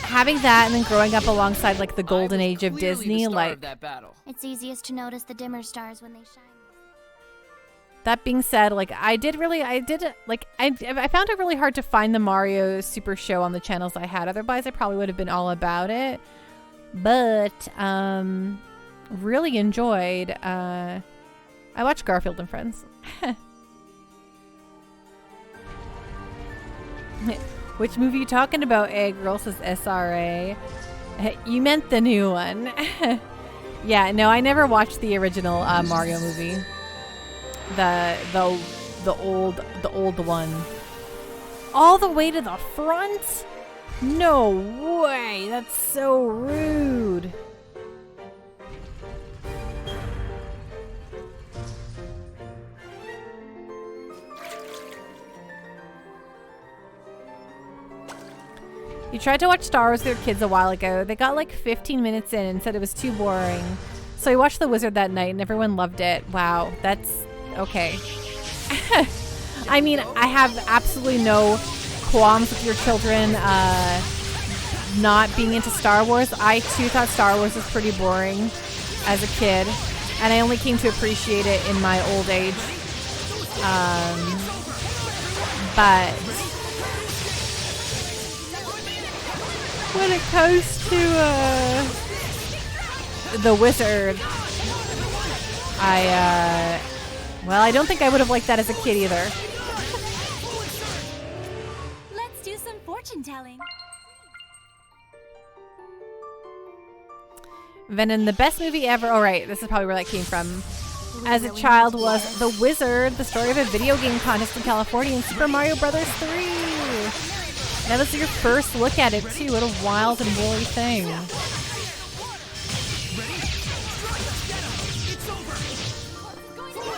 having that and then growing up alongside like the golden age of Disney, like it's easiest to notice the dimmer stars when they shine. That being said, like I found it really hard to find the Mario Super Show on the channels I had. Otherwise, I probably would have been all about it. But really enjoyed. I watched Garfield and Friends. Which movie are you talking about, Egg Girl, says SRA. You meant the new one. Yeah, no, I never watched the original Mario movie. The old one. All the way to the front? No way, that's so rude. You tried to watch Star Wars with your kids a while ago. They got like 15 minutes in and said it was too boring. So I watched The Wizard that night and everyone loved it. Wow, that's okay. I mean, I have absolutely no qualms with your children not being into Star Wars. I too thought Star Wars was pretty boring as a kid, and I only came to appreciate it in my old age. But when it comes to The Wizard, well, I don't think I would have liked that as a kid either. Let's do some fortune telling. Venom, the best movie ever. All right, this is probably where that came from. as a child was The Wizard, the story of a video game contest in California, and Super Mario Brothers 3. That was your first look at it too. What a wild and woolly thing.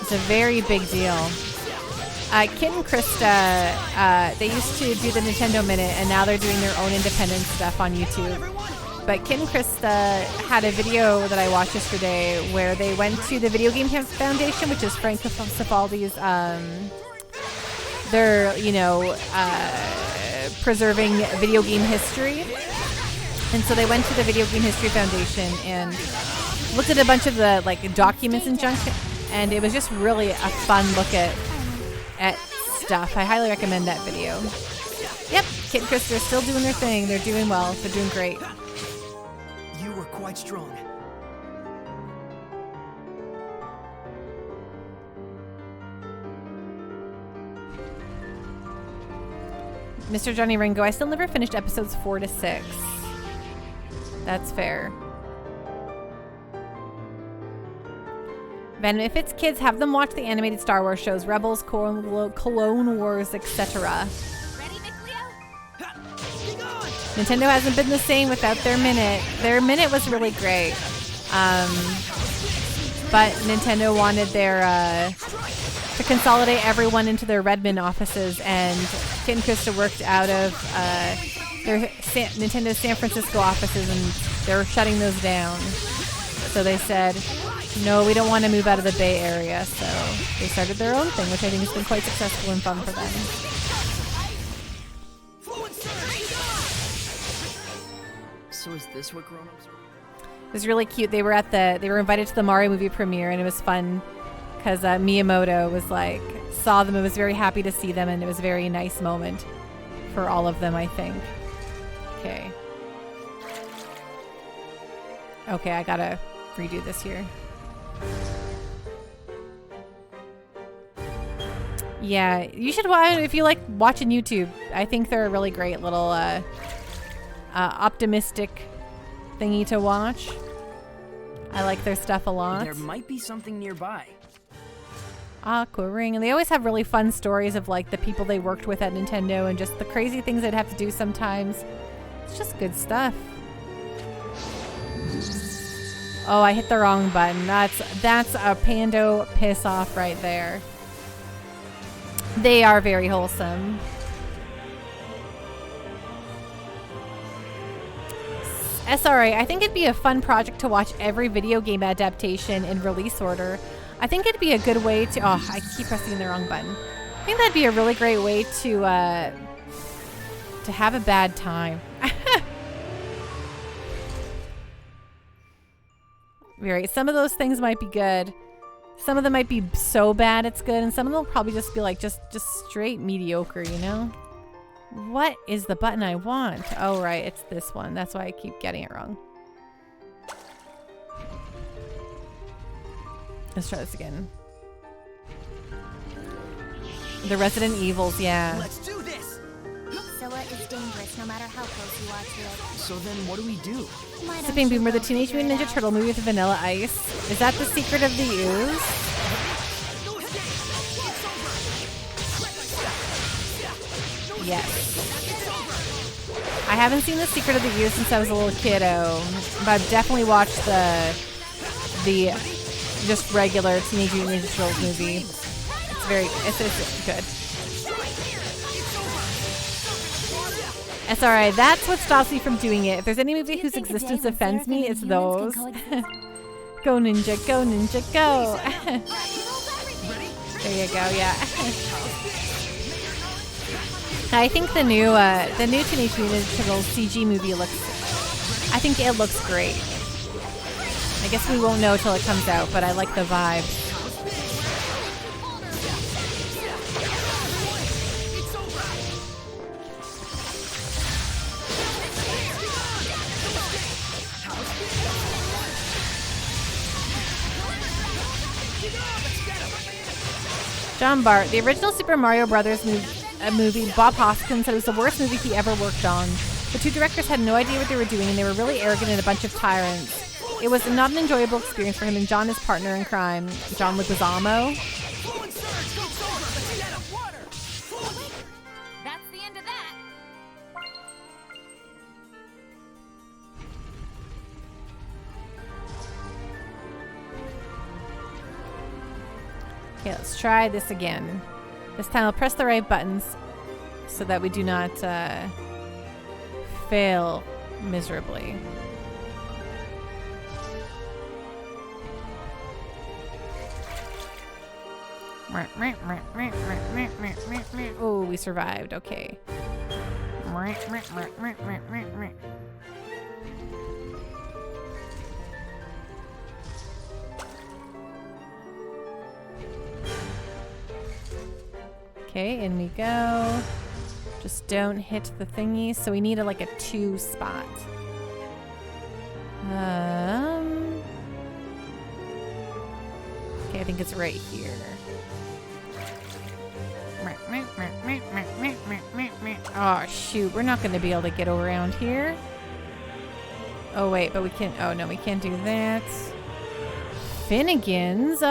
It's a very big deal. Kit and Krista, they used to do the Nintendo Minute, and now they're doing their own independent stuff on YouTube. But Kit and Krista had a video that I watched yesterday where they went to the Video Game Foundation, which is Frank Cifaldi's, they're, preserving video game history. And so they went to the Video Game History Foundation and looked at a bunch of the documents and junk, and it was just really a fun look at stuff. I highly recommend that video. Yep, Kit and Krista are still doing their thing. They're doing well. They're doing great. You were quite strong. Mr. Johnny Ringo, I still never finished episodes 4 to 6. That's fair. Ben, if it's kids, have them watch the animated Star Wars shows, Rebels, Clone Wars, etc. Nintendo hasn't been the same without their Minute. Their Minute was really great. But Nintendo wanted their to consolidate everyone into their Redmond offices, and Kit and Krista worked out of their Nintendo San Francisco offices, and they're shutting those down. So they said, no, we don't want to move out of the Bay Area. So they started their own thing, which I think has been quite successful and fun for them. So is this what grown-ups are? It was really cute. They were invited to the Mario movie premiere, and it was fun because Miyamoto was saw them and was very happy to see them, and it was a very nice moment for all of them, I think. Okay. Okay, I gotta redo this here. Yeah, you should watch if you like watching YouTube. I think they're a really great little optimistic thingy to watch. I like their stuff a lot. There might be something nearby. Aqua Ring, and they always have really fun stories of the people they worked with at Nintendo and just the crazy things they'd have to do sometimes. It's just good stuff. Oh, I hit the wrong button. That's a Pando piss off right there. They are very wholesome. SRA, I think it'd be a fun project to watch every video game adaptation in release order. I think it'd be a good way to... Oh, I keep pressing the wrong button. I think that'd be a really great way to have a bad time. Right. Some of those things might be good. Some of them might be so bad it's good, and some of them will probably just be just straight mediocre, you know? What is the button I want? Oh, right. It's this one. That's why I keep getting it wrong. Let's try this again. The Resident Evils, yeah. Let's do this. Scylla is dangerous no matter how close you are to it. So then what do we do? Sipping Boomer, the Teenage Mutant Ninja Turtle movie with Vanilla Ice. Is that the secret of the ooze? Yes. I haven't seen The Secret of the Ooze since I was a little kiddo, but I've definitely watched the just regular Teenage Mutant Ninja Turtles movie. It's good. SRI, that's what stops me from doing it. If there's any movie whose existence offends me, it's those. Go ninja, go ninja, go. There you go, yeah. I think the new Teenage Mutant Ninja Turtles CG movie I think it looks great. I guess we won't know till it comes out, but I like the vibe. John Bart, the original Super Mario Brothers movie, Bob Hoskins said it was the worst movie he ever worked on. The two directors had no idea what they were doing, and they were really arrogant and a bunch of tyrants. It was not an enjoyable experience for him and John, his partner in crime, John Leguizamo. That's the end of that. Okay, let's try this again. This time I'll press the right buttons so that we do not fail miserably. Oh, we survived. Okay. Okay, in we go. Just don't hit the thingy. So we need like a 2 spot. Okay, I think it's right here. Oh shoot, we're not going to be able to get around here. Oh wait, but we can. Oh no, we can't do that. Finnegan's.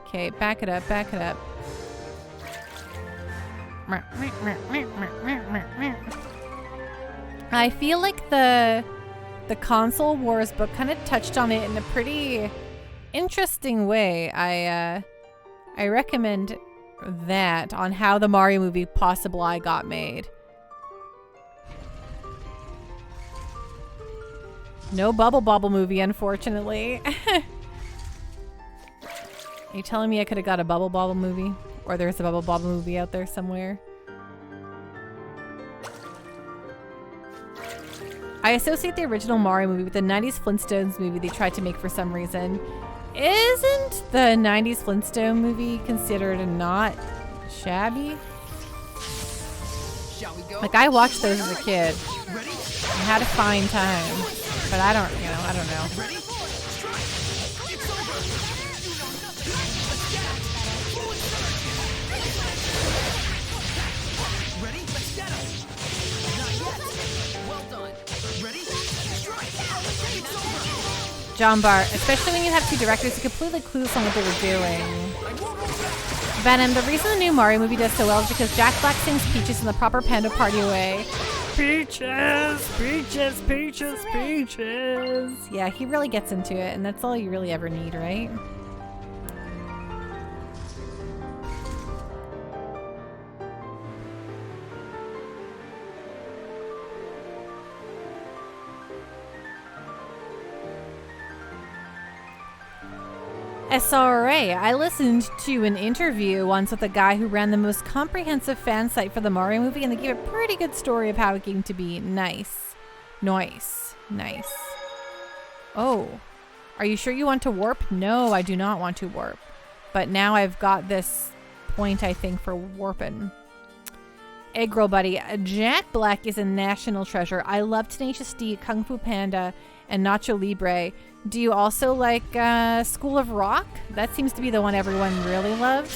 Okay, back it up, back it up. I feel like the Console Wars book kind of touched on it in a pretty interesting way. I recommend that on how the Mario movie possibly got made. No Bubble Bobble movie, unfortunately. Are you telling me I could have got a Bubble Bobble movie? Or there's a Bubble Bobble movie out there somewhere? I associate the original Mario movie with the 90s Flintstones movie they tried to make for some reason. Isn't the 90s Flintstone movie considered not shabby? Like, I watched those as a kid. I had a fine time. But I don't know. John Bart, especially when you have 2 directors who completely clueless on what they were doing. Venom, the reason the new Mario movie does so well is because Jack Black sings Peaches in the proper Panda Party way. Peaches, peaches, peaches, peaches. Yeah, he really gets into it, and that's all you really ever need, right? SRA. I listened to an interview once with a guy who ran the most comprehensive fan site for the Mario movie, and they gave a pretty good story of how it came to be. Nice. Oh. Are you sure you want to warp? No, I do not want to warp. But now I've got this point, I think, for warping. Egg Girl Buddy. Jack Black is a national treasure. I love Tenacious D, Kung Fu Panda, and Nacho Libre. Do you also like School of Rock? That seems to be the one everyone really loves.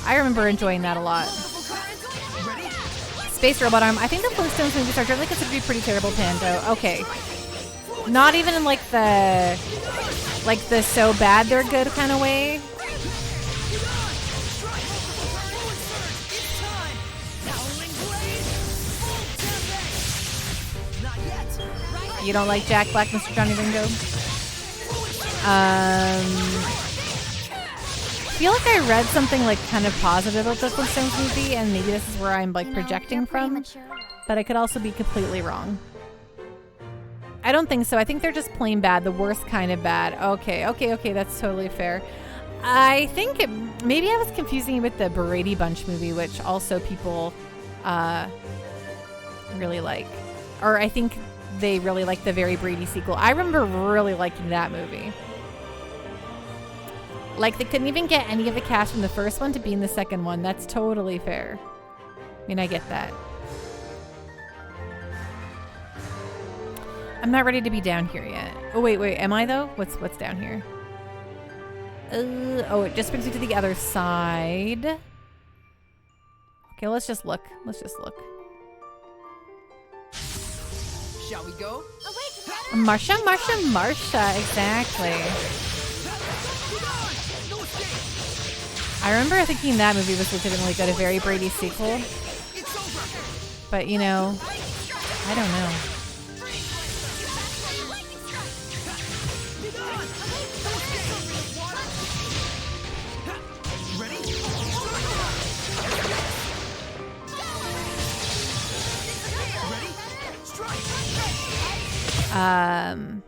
I remember enjoying that a lot. Space Robot Arm. I think the Flintstones movies are generally considered to be pretty terrible, Pando. Okay. Not even in like the so bad they're good kind of way. You don't like Jack Black, Mr. Johnny Ringo? I feel like I read something like kind of positive about the Flintstones movie, and maybe this is where I'm like projecting from, but I could also be completely wrong. I don't think so. I think they're just plain bad, the worst kind of bad. Okay, that's totally fair. I think maybe I was confusing it with the Brady Bunch movie, which also people really like. Or I think they really like the Very Brady sequel. I remember really liking that movie. Like, they couldn't even get any of the cast from the first one to be in the second one. That's totally fair. I mean, I get that. I'm not ready to be down here yet. Oh, wait, am I though? What's down here? Oh, it just brings me to the other side. Okay, let's just look. Shall we go? Awake, Marsha, exactly. I remember thinking that movie was legitimately good, a very Brady sequel. But, you know, I don't know.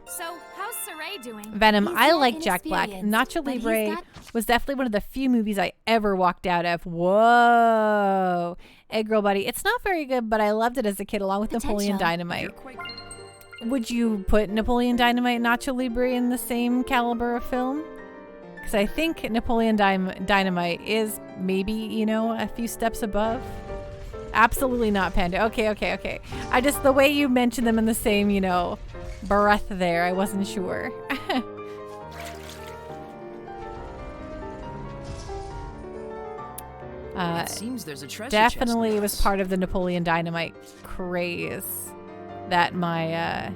So, how's Saray doing? Venom, He's I yet like Jack Black. inexperienced, Nacho but he's Libre got- was definitely one of the few movies I ever walked out of. Whoa. Egg Girl Buddy. It's not very good, but I loved it as a kid along with Napoleon Potential. Dynamite. Would you put Napoleon Dynamite and Nacho Libre in the same caliber of film? Because I think Napoleon Dynamite is maybe, you know, a few steps above. Absolutely not, Panda. Okay. I just, the way you mentioned them in the same, you know, breath there, I wasn't sure. It seems there's a treasure Definitely chest was part of the Napoleon Dynamite craze that my,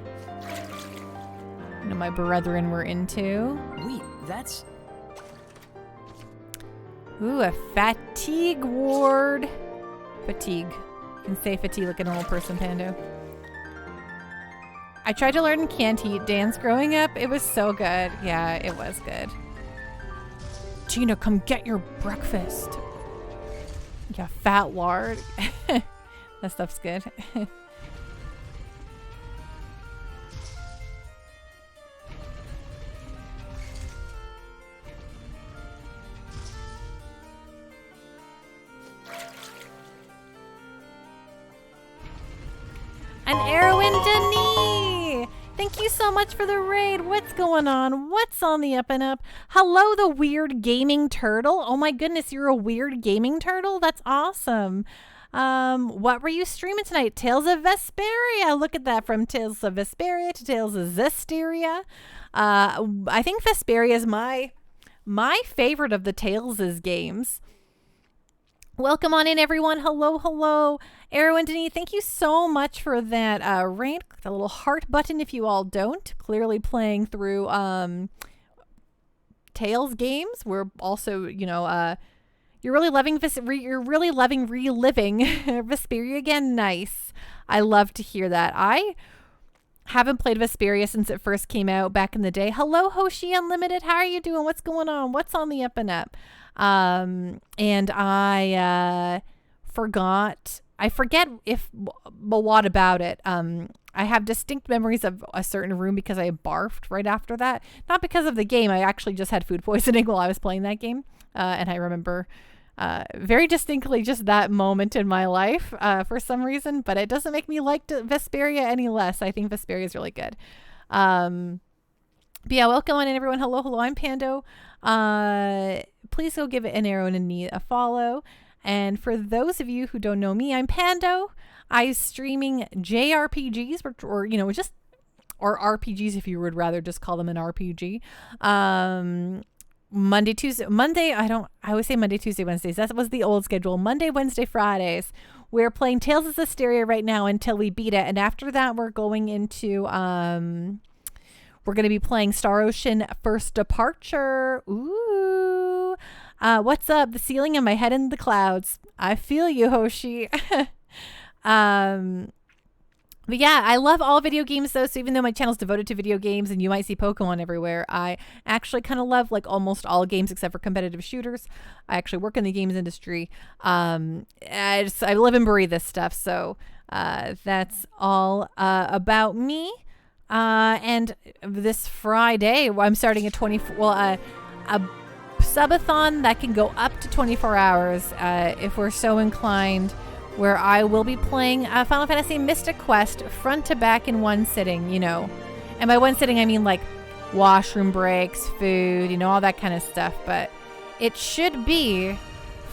you know, my brethren were into. Wait, that's... Ooh, a fatigue ward. Fatigue. You can say fatigue like a normal person, Pando. I tried to learn Can't Eat dance growing up. It was so good. Yeah, it was good. Gina, come get your breakfast. Yeah, fat lard. That stuff's good. An Erwin Denis! Thank you so much for the raid. What's going on? What's on the up and up? Hello, the weird gaming turtle. Oh my goodness, you're a weird gaming turtle? That's awesome. What were you streaming tonight? Tales of Vesperia. Look at that, from Tales of Vesperia to Tales of Zestiria. I think Vesperia is my favorite of the Tales' games. Welcome on in, everyone. Hello. Erwin Denis, thank you so much for that raid. Click the little heart button if you all don't. Clearly playing through Tales games. We're also, you know, you're really loving reliving Vesperia again. Nice. I love to hear that. I haven't played Vesperia since it first came out back in the day. Hello, Hoshi Unlimited. How are you doing? What's going on? What's on the up and up? And I forget if a lot about it. I have distinct memories of a certain room because I barfed right after that. Not because of the game. I actually just had food poisoning while I was playing that game. And I remember very distinctly just that moment in my life for some reason. But it doesn't make me like Vesperia any less. I think Vesperia is really good. But yeah, welcome on in, everyone. Hello. I'm Pando. Please go give it an arrow and a follow. And for those of you who don't know me, I'm Pando. I'm streaming JRPGs, or you know, or RPGs if you would rather just call them an RPG. Monday, I always say Monday, Tuesday, Wednesdays. That was the old schedule. Monday, Wednesday, Fridays. We're playing Tales of Zestiria right now until we beat it. And after that, we're going into, we're going to be playing Star Ocean First Departure. Ooh. What's up? The ceiling and my head in the clouds. I feel you, Hoshi. But yeah, I love all video games though. So even though my channel's devoted to video games and you might see Pokemon everywhere, I actually kind of love like almost all games except for competitive shooters. I actually work in the games industry. I live and breathe this stuff. So that's all about me. And this Friday, I'm starting a subathon that can go up to 24 hours if we're so inclined, where I will be playing Final Fantasy Mystic Quest front to back in one sitting, you know. And by one sitting, I mean like washroom breaks, food, you know, all that kind of stuff. But it should be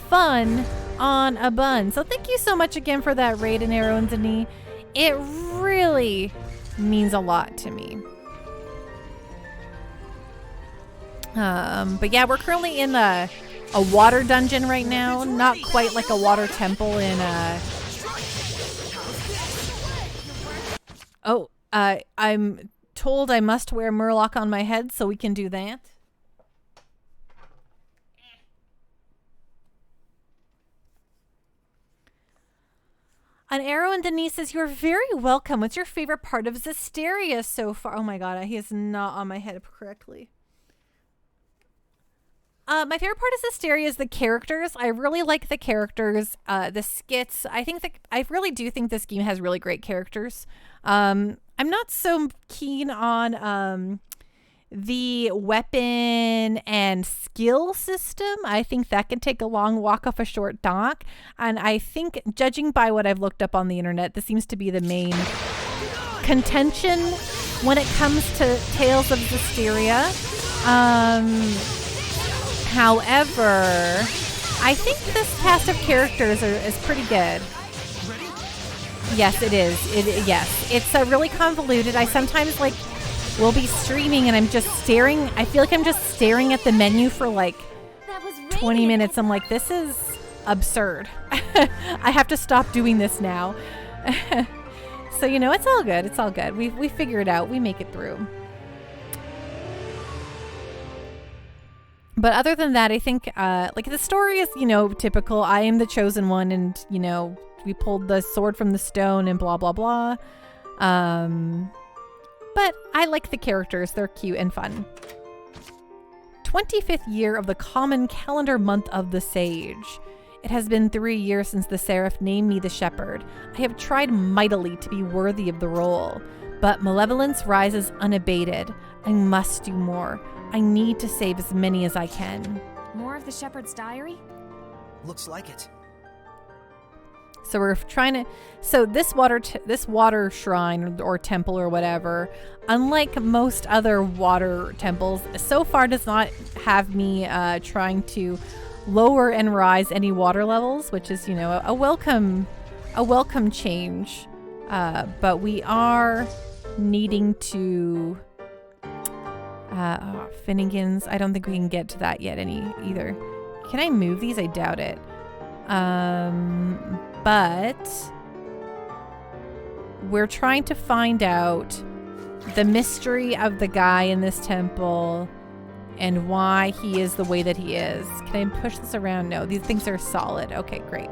fun on a bun. So thank you so much again for that raid, and Erwin Denis. It really means a lot to me. But yeah, we're currently in a water dungeon right now. Not quite like a water temple in I'm told I must wear Murloc on my head, so we can do that. An arrow and Denise says, "You're very welcome. What's your favorite part of Zestiria so far?" Oh my god, he is not on my head correctly. My favorite part of Zestiria is the characters. I really like the characters, the skits. I really do think this game has really great characters. I'm not so keen on the weapon and skill system. I think that can take a long walk off a short dock. And I think, judging by what I've looked up on the internet, this seems to be the main contention when it comes to Tales of Zestiria. However, I think this cast of characters is pretty good. Yes, it is. Yes, it's really convoluted. I sometimes will be streaming and I'm just staring. I feel like I'm just staring at the menu for 20 minutes. I'm like, this is absurd. I have to stop doing this now. So, it's all good. It's all good. We figure it out. We make it through. But other than that, I think the story is, typical. I am the chosen one, and we pulled the sword from the stone and blah blah blah. But I like the characters. They're cute and fun. 25th year of the common calendar month of the Sage. It has been 3 years since the Seraph named me the Shepherd. I have tried mightily to be worthy of the role, but malevolence rises unabated. I must do more. I need to save as many as I can. More of the Shepherd's diary? Looks like it. So we're trying to... So this water shrine or temple or whatever, unlike most other water temples, so far does not have me trying to lower and rise any water levels, which is, a welcome change. But we are needing to... Finnegan's. I don't think we can get to that yet either. Can I move these? I doubt it. But we're trying to find out the mystery of the guy in this temple and why he is the way that he is. Can I push this around? No, these things are solid. Okay, great.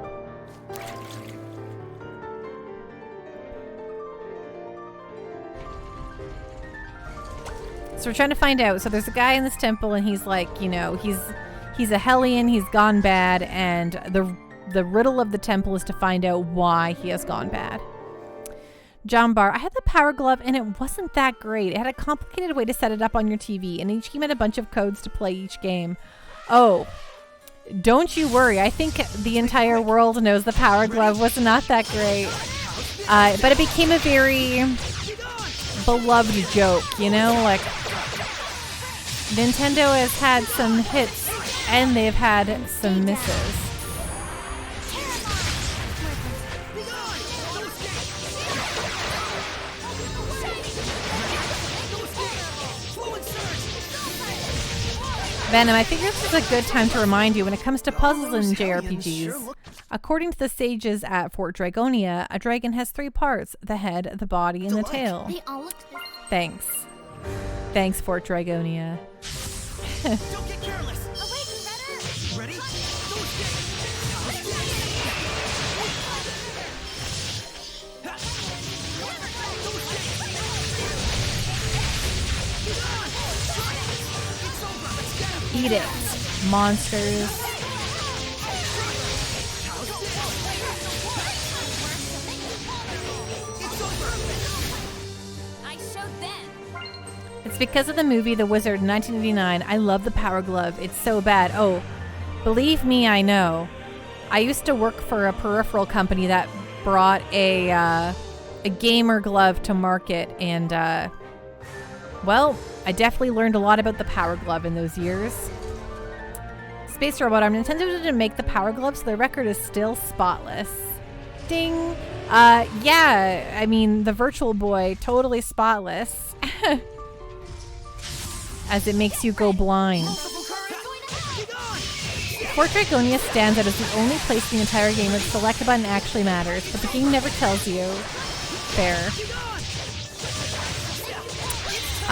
So we're trying to find out. So there's a guy in this temple, and he's like, he's a Hellion. He's gone bad, and the riddle of the temple is to find out why he has gone bad. John Barr, I had the Power Glove, and it wasn't that great. It had a complicated way to set it up on your TV, and each game had a bunch of codes to play each game. Oh, don't you worry. I think the entire world knows the Power Glove was not that great. But it became a very beloved joke, Nintendo has had some hits and they've had some misses. Venom, I figure this is a good time to remind you when it comes to puzzles in JRPGs. According to the sages at Fort Dragonia, a dragon has 3 parts: the head, the body, and the tail. They all look the same. Thanks, Fort Dragonia. Don't get careless. Ready? Eat it, monsters. It's because of the movie The Wizard in 1989. I love the Power Glove. It's so bad. Oh, believe me, I know. I used to work for a peripheral company that brought a gamer glove to market, and well, I definitely learned a lot about the Power Glove in those years. Space Robot Arm, Nintendo didn't make the Power Glove, so the record is still spotless. Ding. Yeah, I mean, the Virtual Boy, totally spotless. As it makes you go blind. Fort Dragonia stands out as the only place in the entire game where the select button actually matters, but the game never tells you. Fair.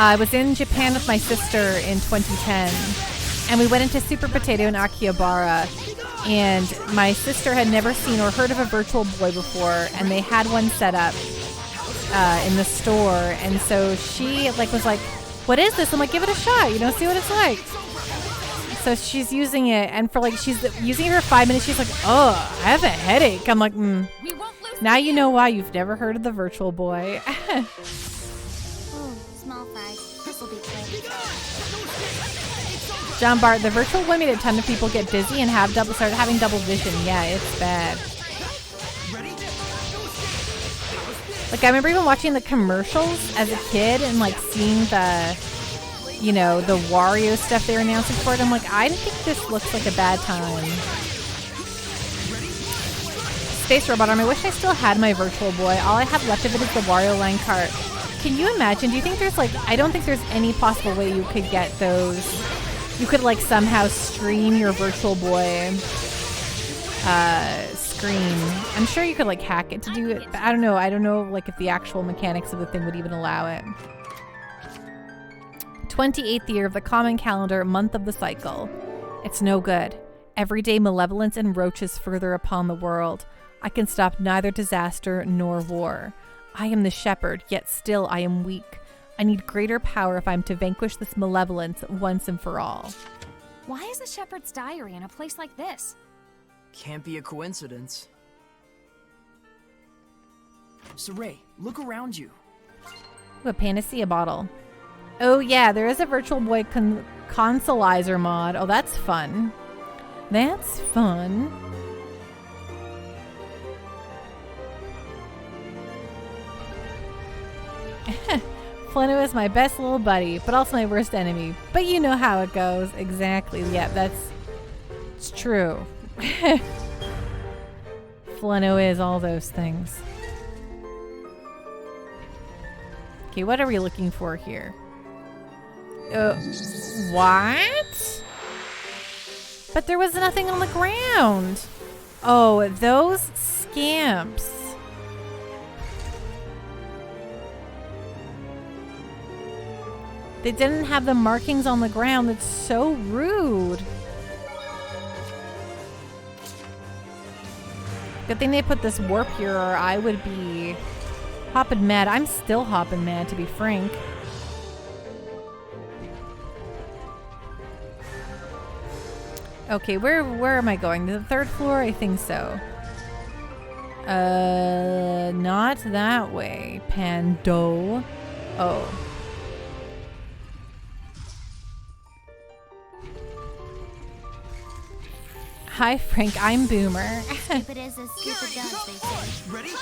I was in Japan with my sister in 2010, and we went into Super Potato in Akihabara, and my sister had never seen or heard of a Virtual Boy before, and they had one set up in the store, and so she was like, what is this? I'm like, give it a shot, see what it's like. So she's using it, and she's using it for 5 minutes. She's like, oh, I have a headache. I'm like, now you know why you've never heard of the Virtual Boy. Ooh, small fries. This will be quick. John Bart, the Virtual Boy made a ton of people get dizzy and started having double vision. Yeah, it's bad. I remember even watching the commercials as a kid and seeing the Wario stuff they were announcing for it. I'm like, I think this looks like a bad time. Space Robot Arm, I wish I still had my Virtual Boy. All I have left of it is the Wario Land cart. Can you imagine? Do you think there's I don't think there's any possible way you could get those. You could somehow stream your Virtual Boy screen. I'm sure you could hack it to do it, but I don't know. I don't know if the actual mechanics of the thing would even allow it. 28th year of the common calendar, month of the cycle. It's no good. Everyday malevolence and roaches further upon the world. I can stop neither disaster nor war. I am the shepherd, yet still I am weak. I need greater power if I'm to vanquish this malevolence once and for all. Why is the shepherd's diary in a place like this? Can't be a coincidence. Saray, look around you. Ooh, a Panacea bottle. Oh yeah, there is a Virtual Boy consolizer mod. Oh, that's fun. That's fun. Fleno is my best little buddy, but also my worst enemy. But you know how it goes. Exactly. Yeah, it's true. Fleno is all those things. Okay, what are we looking for here? What? But there was nothing on the ground. Oh, those scamps. They didn't have the markings on the ground. That's so rude. Good thing they put this warp here, or I would be hopping mad. I'm still hopping mad, to be frank. Okay, where am I going? To the 3rd floor? I think so. Not that way. Pando. Oh. Hi, Frank. I'm Boomer. Stupid is as stupid does, they say. Ready?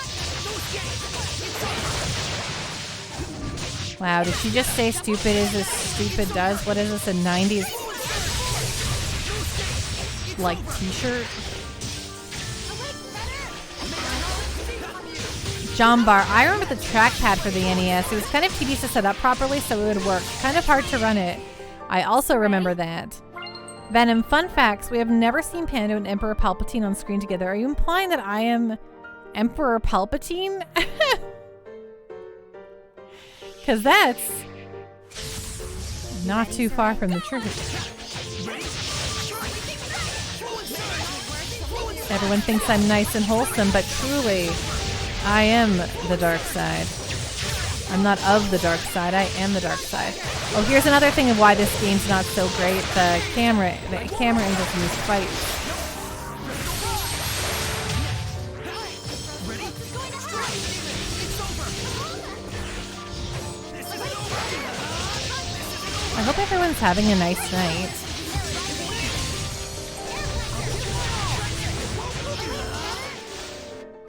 Wow, did she just say stupid is as stupid does? What is this, a 90s t-shirt? John Bar. I remember the trackpad for the NES. It was kind of tedious to set up properly, so it would work. Kind of hard to run it. I also remember that. Venom, fun facts. We have never seen Pando and Emperor Palpatine on screen together. Are you implying that I am Emperor Palpatine? Because that's not too far from the truth. Everyone thinks I'm nice and wholesome, but truly, I am the dark side. I'm not of the dark side, I am the dark side. Oh, here's another thing of why this game's not so great. The camera angles in these fights. I hope everyone's having a nice night.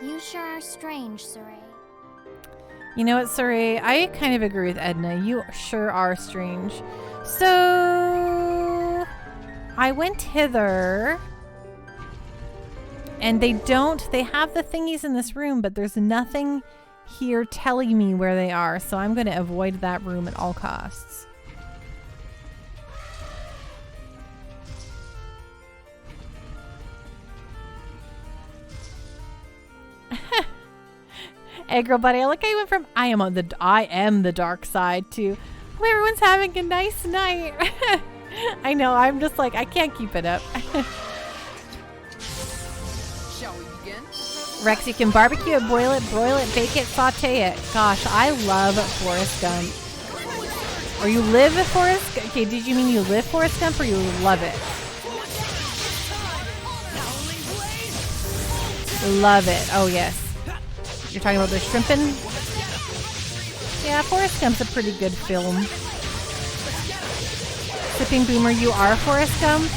You sure are strange, Saray. You know what, Saray? I kind of agree with Edna. You sure are strange. So I went hither, and they have the thingies in this room, but there's nothing here telling me where they are, so I'm going to avoid that room at all costs. Egg Girl Buddy, I like how you went from I am the dark side to Everyone's having a nice night. I know, I'm just like, I can't keep it up. Shall we begin? Rex, you can barbecue it, boil it, broil it, bake it, saute it. Gosh, I love Forrest Gump. Or you live Forrest Gump? Okay, did you mean you live Forrest Gump or you love it? Love it. Oh, yes. You're talking about the shrimpin'? Yeah, Forrest Gump's a pretty good film. Sipping Boomer, you are Forrest Gump?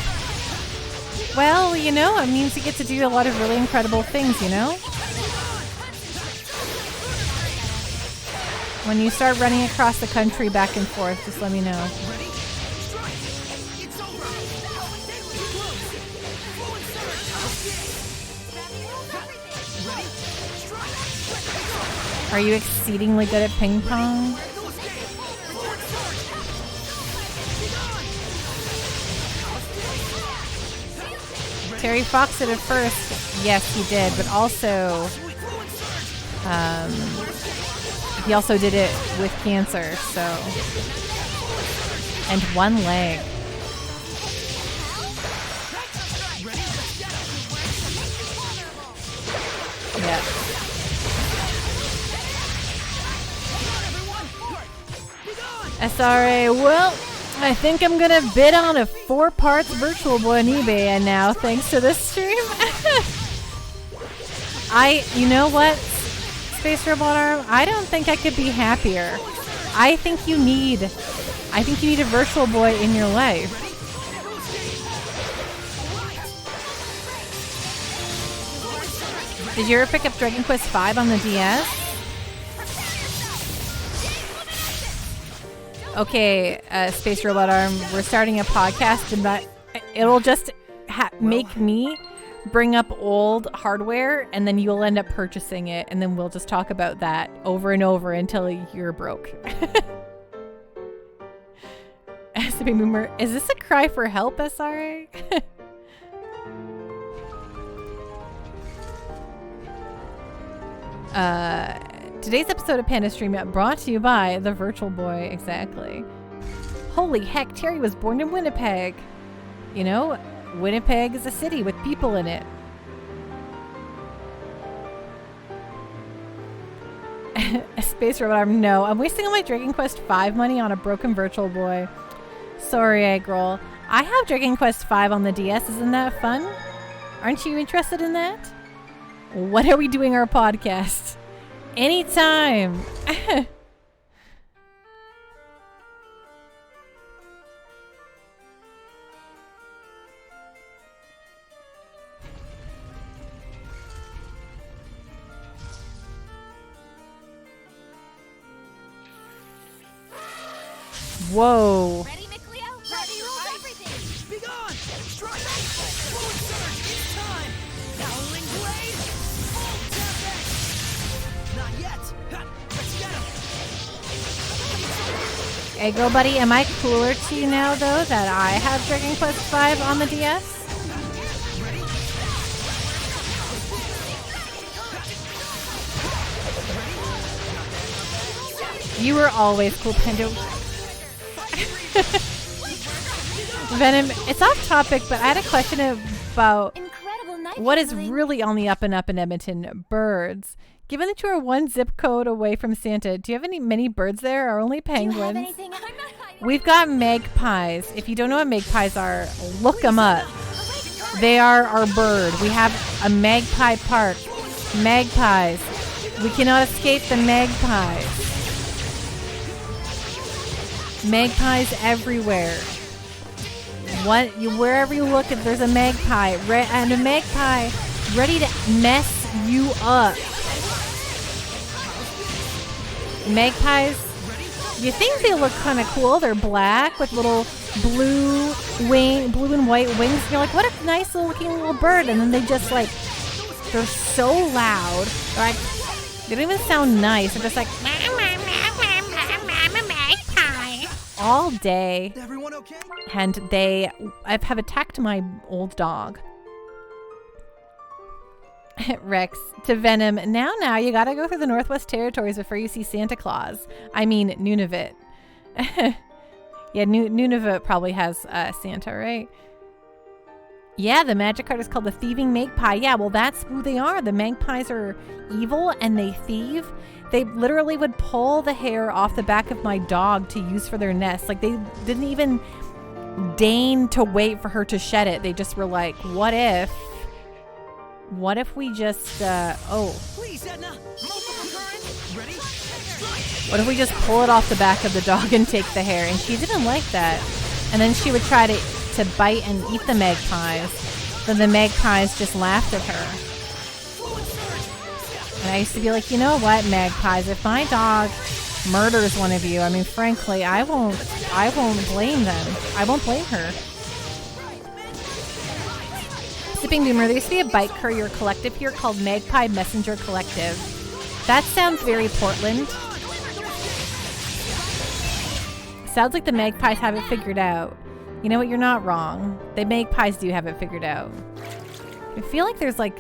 Well, you know, it means you get to do a lot of really incredible things, you know? When you start running across the country back and forth, just let me know. Are you exceedingly good at ping pong? Terry Fox did it first. Yes, he did, but also he also did it with cancer, so. And one leg. Yeah. SRA, well, I think I'm gonna bid on a 4-parts Virtual Boy on eBay and now, thanks to this stream. You know what, Space Robot Arm? I don't think I could be happier. I think you need a Virtual Boy in your life. Did you ever pick up Dragon Quest V on the DS? Okay, Space Robot Arm, we're starting a podcast and that it'll just make me bring up old hardware and then you'll end up purchasing it and then we'll just talk about that over and over until you're broke. SB Boomer, is this a cry for help, SRA? Today's episode of Panda Stream brought to you by the Virtual Boy. Exactly. Holy heck, Terry was born in Winnipeg. You know, Winnipeg is a city with people in it. Space Robot Arm, no. I'm wasting all my Dragon Quest V money on a broken Virtual Boy. Sorry, Eggroll. I have Dragon Quest V on the DS. Isn't that fun? Aren't you interested in that? When are we doing our podcast? Anytime. Whoa. Ready, McLeo? Ready, roll everything! Be gone! Strike! Forward surge! It's time! Howling blade! Full tempest! Not yet! Ha! Let's get him! Hey, girl buddy, am I cooler to you now, though, that I have Dragon Quest V on the DS? You were always cool, Pando. Venom, it's off topic, but I had a question about what is really on the up and up in Edmonton. Birds. Given that you are one zip code away from Santa, do you have many birds there or only penguins? We've got magpies. If you don't know what magpies are, look them up. They are our bird. We have a magpie park. Magpies. We cannot escape the magpies. Magpies everywhere. Wherever you look, there's a magpie, and a magpie ready to mess you up. Magpies, you think they look kind of cool? They're black with little blue and white wings. And you're like, what a nice looking little bird. And then they just like, they're so loud. They're like, they don't even sound nice. They're just like, all day. Everyone okay? And they have attacked my old dog. Rex, to Venom, now you gotta go through the Northwest Territories before you see Santa Claus. I mean, Nunavut. Yeah, Nunavut probably has Santa, right? Yeah, the magic card is called the Thieving Magpie. Yeah, well, that's who they are. The magpies are evil and they thieve. They literally would pull the hair off the back of my dog to use for their nest. Like, they didn't even deign to wait for her to shed it. They just were like, what if we just, Please, Edna. Multiple current. Ready? what if we just pull it off the back of the dog and take the hair? And she didn't like that. And then she would try to bite and eat the magpies. Then the magpies just laughed at her. And I used to be like, you know what, magpies, if my dog murders one of you, I mean, frankly, I won't blame them. I won't blame her. Sipping Boomer, there used to be a bike courier collective here called Magpie Messenger Collective. That sounds very Portland. Sounds like the magpies have it figured out. You know what? You're not wrong. The magpies do have it figured out. I feel like there's like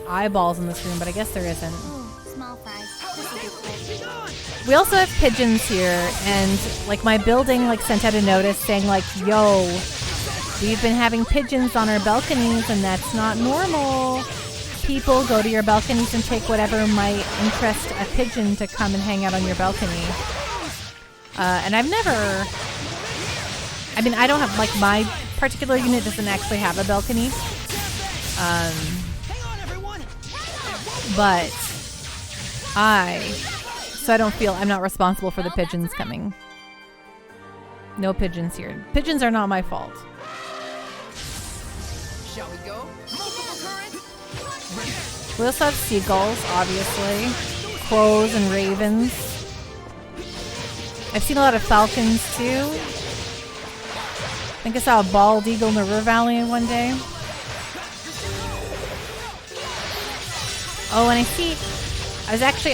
eyeballs in this room, but I guess there isn't. Ooh, small fries. This will be quick. We also have pigeons here, and like my building like sent out a notice saying like, yo, we've been having pigeons on our balconies and that's not normal. People, go to your balconies and take whatever might interest a pigeon to come and hang out on your balcony. And I've never, I mean, I don't have, like, my particular unit doesn't actually have a balcony. But so I don't feel, I'm not responsible for the pigeons coming. No pigeons here. Pigeons are not my fault. Shall we go? We also have seagulls, obviously. Crows and ravens. I've seen a lot of falcons, too. I think I saw a bald eagle in the river valley one day. Oh, and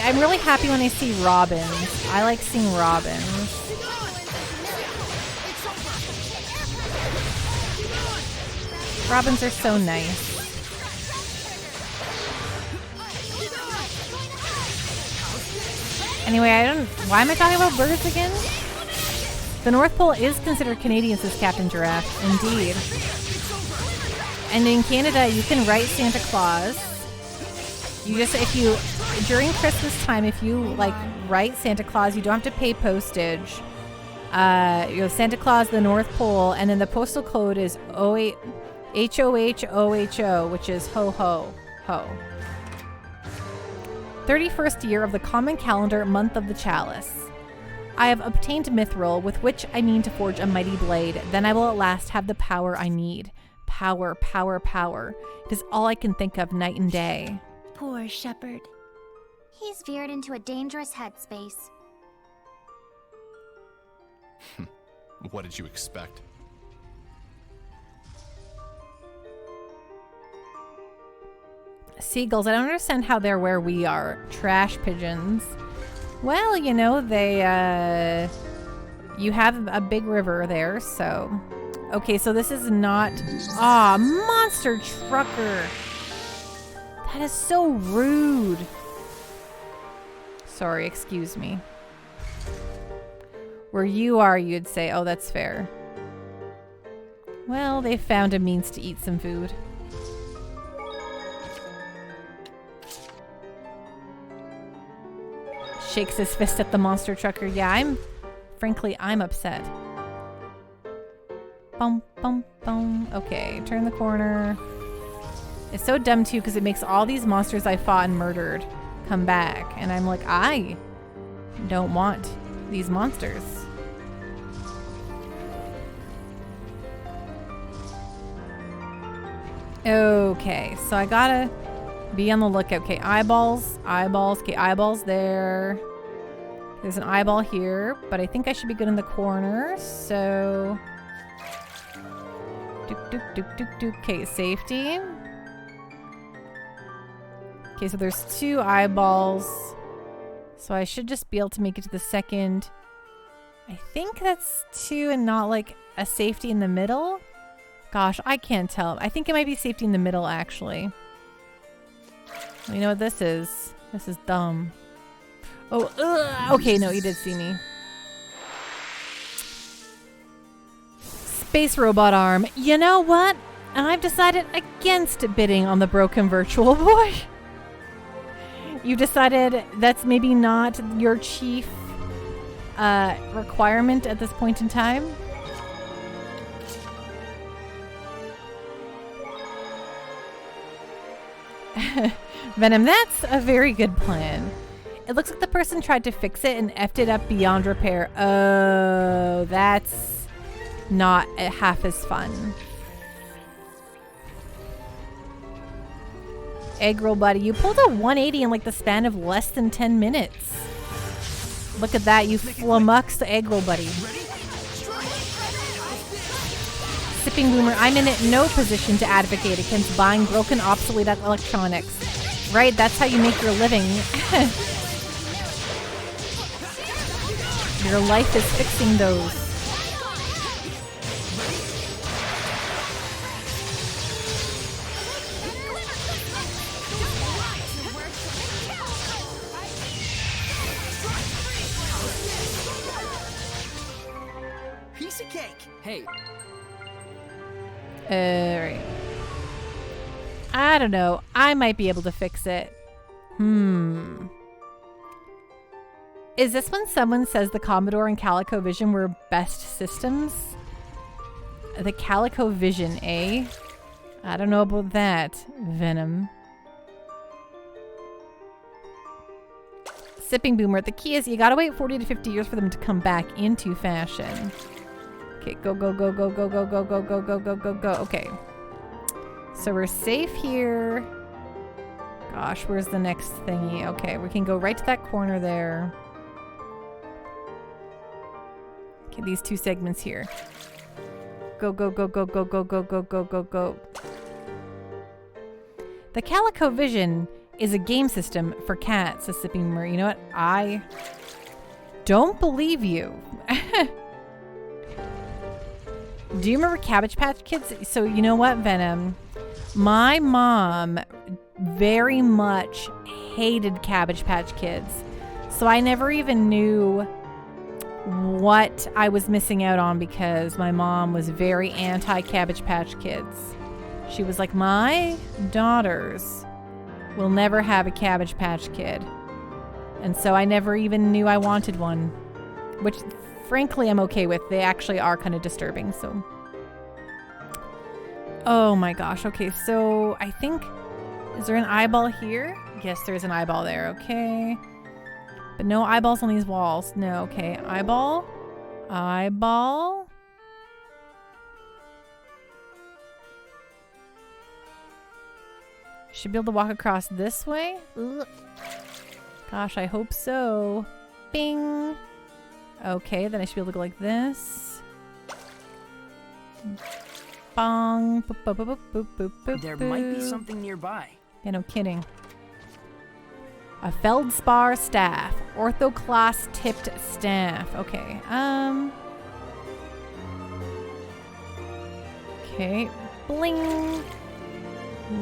I'm really happy when I see robins. I like seeing robins. Robins are so nice. Anyway, why am I talking about birds again? The North Pole is considered Canadian, says Captain Giraffe. Indeed. And in Canada, you can write Santa Claus. During Christmas time, if you like write Santa Claus, you don't have to pay postage. Santa Claus, the North Pole, and then the postal code is HOHOHO, which is ho ho ho. 31st year of the common calendar, month of the chalice. I have obtained mithril, with which I mean to forge a mighty blade. Then I will at last have the power I need. Power, power, power. It is all I can think of night and day. Poor shepherd. He's veered into a dangerous headspace. What did you expect? Seagulls, I don't understand how they're where we are. Trash pigeons. Well, they, you have a big river there, so. Okay, so this is not, monster trucker. That is so rude. Sorry, excuse me. Where you are, you'd say, oh, that's fair. Well, they found a means to eat some food. Shakes his fist at the monster trucker. Yeah, frankly, I'm upset. Bum, bum, bum. Okay, turn the corner. It's so dumb, too, because it makes all these monsters I fought and murdered come back. And I'm like, I don't want these monsters. Okay, so I gotta be on the lookout. Okay, eyeballs. Okay, eyeballs there. There's an eyeball here, but I think I should be good in the corner, so... Okay, safety. Okay, so there's 2 eyeballs. So I should just be able to make it to the second. I think that's 2 and not like a safety in the middle. Gosh, I can't tell. I think it might be safety in the middle, actually. You know what this is? This is dumb. Oh, okay, no, he did see me. Space robot arm. You know what? I've decided against bidding on the broken virtual boy. You decided that's maybe not your chief requirement at this point in time. Venom, that's a very good plan. It looks like the person tried to fix it and effed it up beyond repair. Oh, that's not half as fun. Egg roll buddy, you pulled a 180 in like the span of less than 10 minutes. Look at that, you flummoxed the egg roll buddy. Sipping Boomer, I'm in no position to advocate against buying broken, obsolete electronics. Right, that's how you make your living. Your life is fixing those. Piece of cake. Hey. Right. I don't know. I might be able to fix it. Is this when someone says the Commodore and ColecoVision were best systems? The ColecoVision, eh? I don't know about that, Venom. Sipping Boomer. The key is you gotta wait 40 to 50 years for them to come back into fashion. Okay, go, go, go, go, go, go, go, go, go, go, go, go, go. Okay. So we're safe here. Gosh, where's the next thingy? Okay, we can go right to that corner there. Okay, these two segments here. Go, go, go, go, go, go, go, go, go, go, go. The ColecoVision is a game system for cats, says Sipping Boomer. You know what? I don't believe you. Do you remember Cabbage Patch Kids? So you know what, Venom? My mom very much hated Cabbage Patch Kids. So I never even knew what I was missing out on because my mom was very anti-Cabbage Patch Kids. She was like, my daughters will never have a Cabbage Patch Kid. And so I never even knew I wanted one. Which, frankly, I'm okay with. They actually are kind of disturbing, so. Oh my gosh. Okay, so I think... Is there an eyeball here? Yes, there's an eyeball there. Okay. But no eyeballs on these walls. No, okay. Eyeball. Eyeball. Should be able to walk across this way. Ugh. Gosh, I hope so. Bing. Okay, then I should be able to go like this. Bong. Boop, boop, boop, boop, boop, boop, There might be something nearby. Yeah, no kidding. A feldspar staff. Orthoclast tipped staff. Okay. Okay. Bling.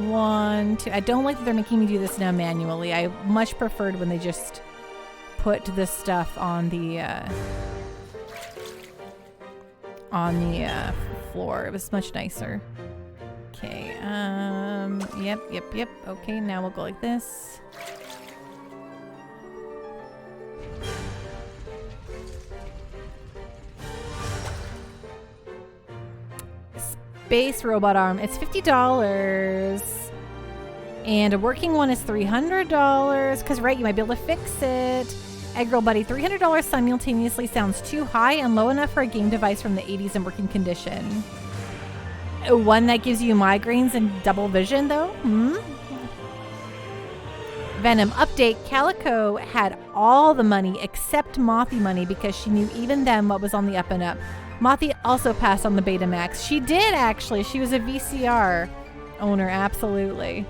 1, 2. I don't like that they're making me do this now manually. I much preferred when they just put this stuff on the floor. It was much nicer. Okay. Yep. Okay, now we'll go like this. Space robot arm. It's $50. And a working one is $300. Because, right, you might be able to fix it. Egg Roll Buddy, $300 simultaneously sounds too high and low enough for a game device from the 80s in working condition. One that gives you migraines and double vision, though? Venom, update. Calico had all the money except Mothy money because she knew even then what was on the up and up. Mothy also passed on the Betamax. She did, actually. She was a VCR owner, absolutely.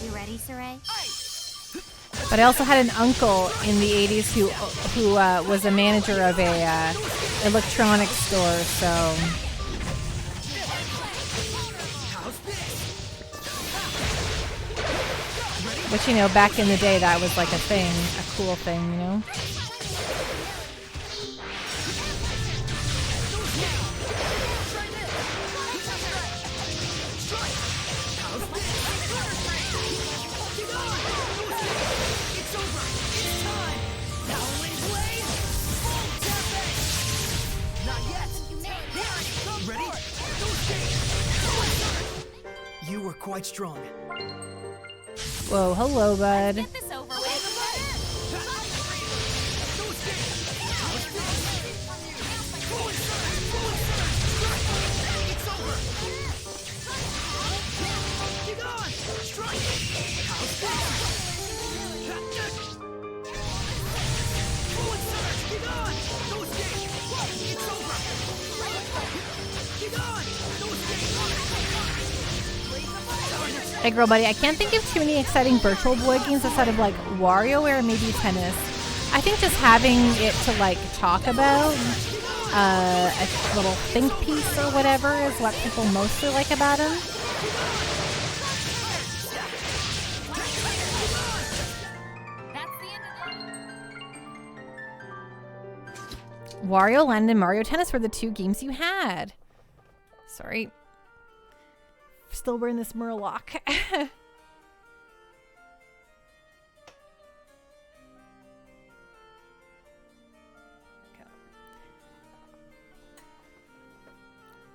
You ready, Sarai? But I also had an uncle in the 80s who was a manager of a electronics store, so... Which, you know, back in the day, that was like a thing, a cool thing, you know? You were quite strong. Whoa, hello, bud. Get this over with. Hey girl buddy, I can't think of too many exciting Virtual Boy games outside of like WarioWare and maybe tennis. I think just having it to like talk about, a little think piece or whatever is what people mostly like about him. Wario Land and Mario Tennis were the two games you had. Sorry. Still wearing this Murloc.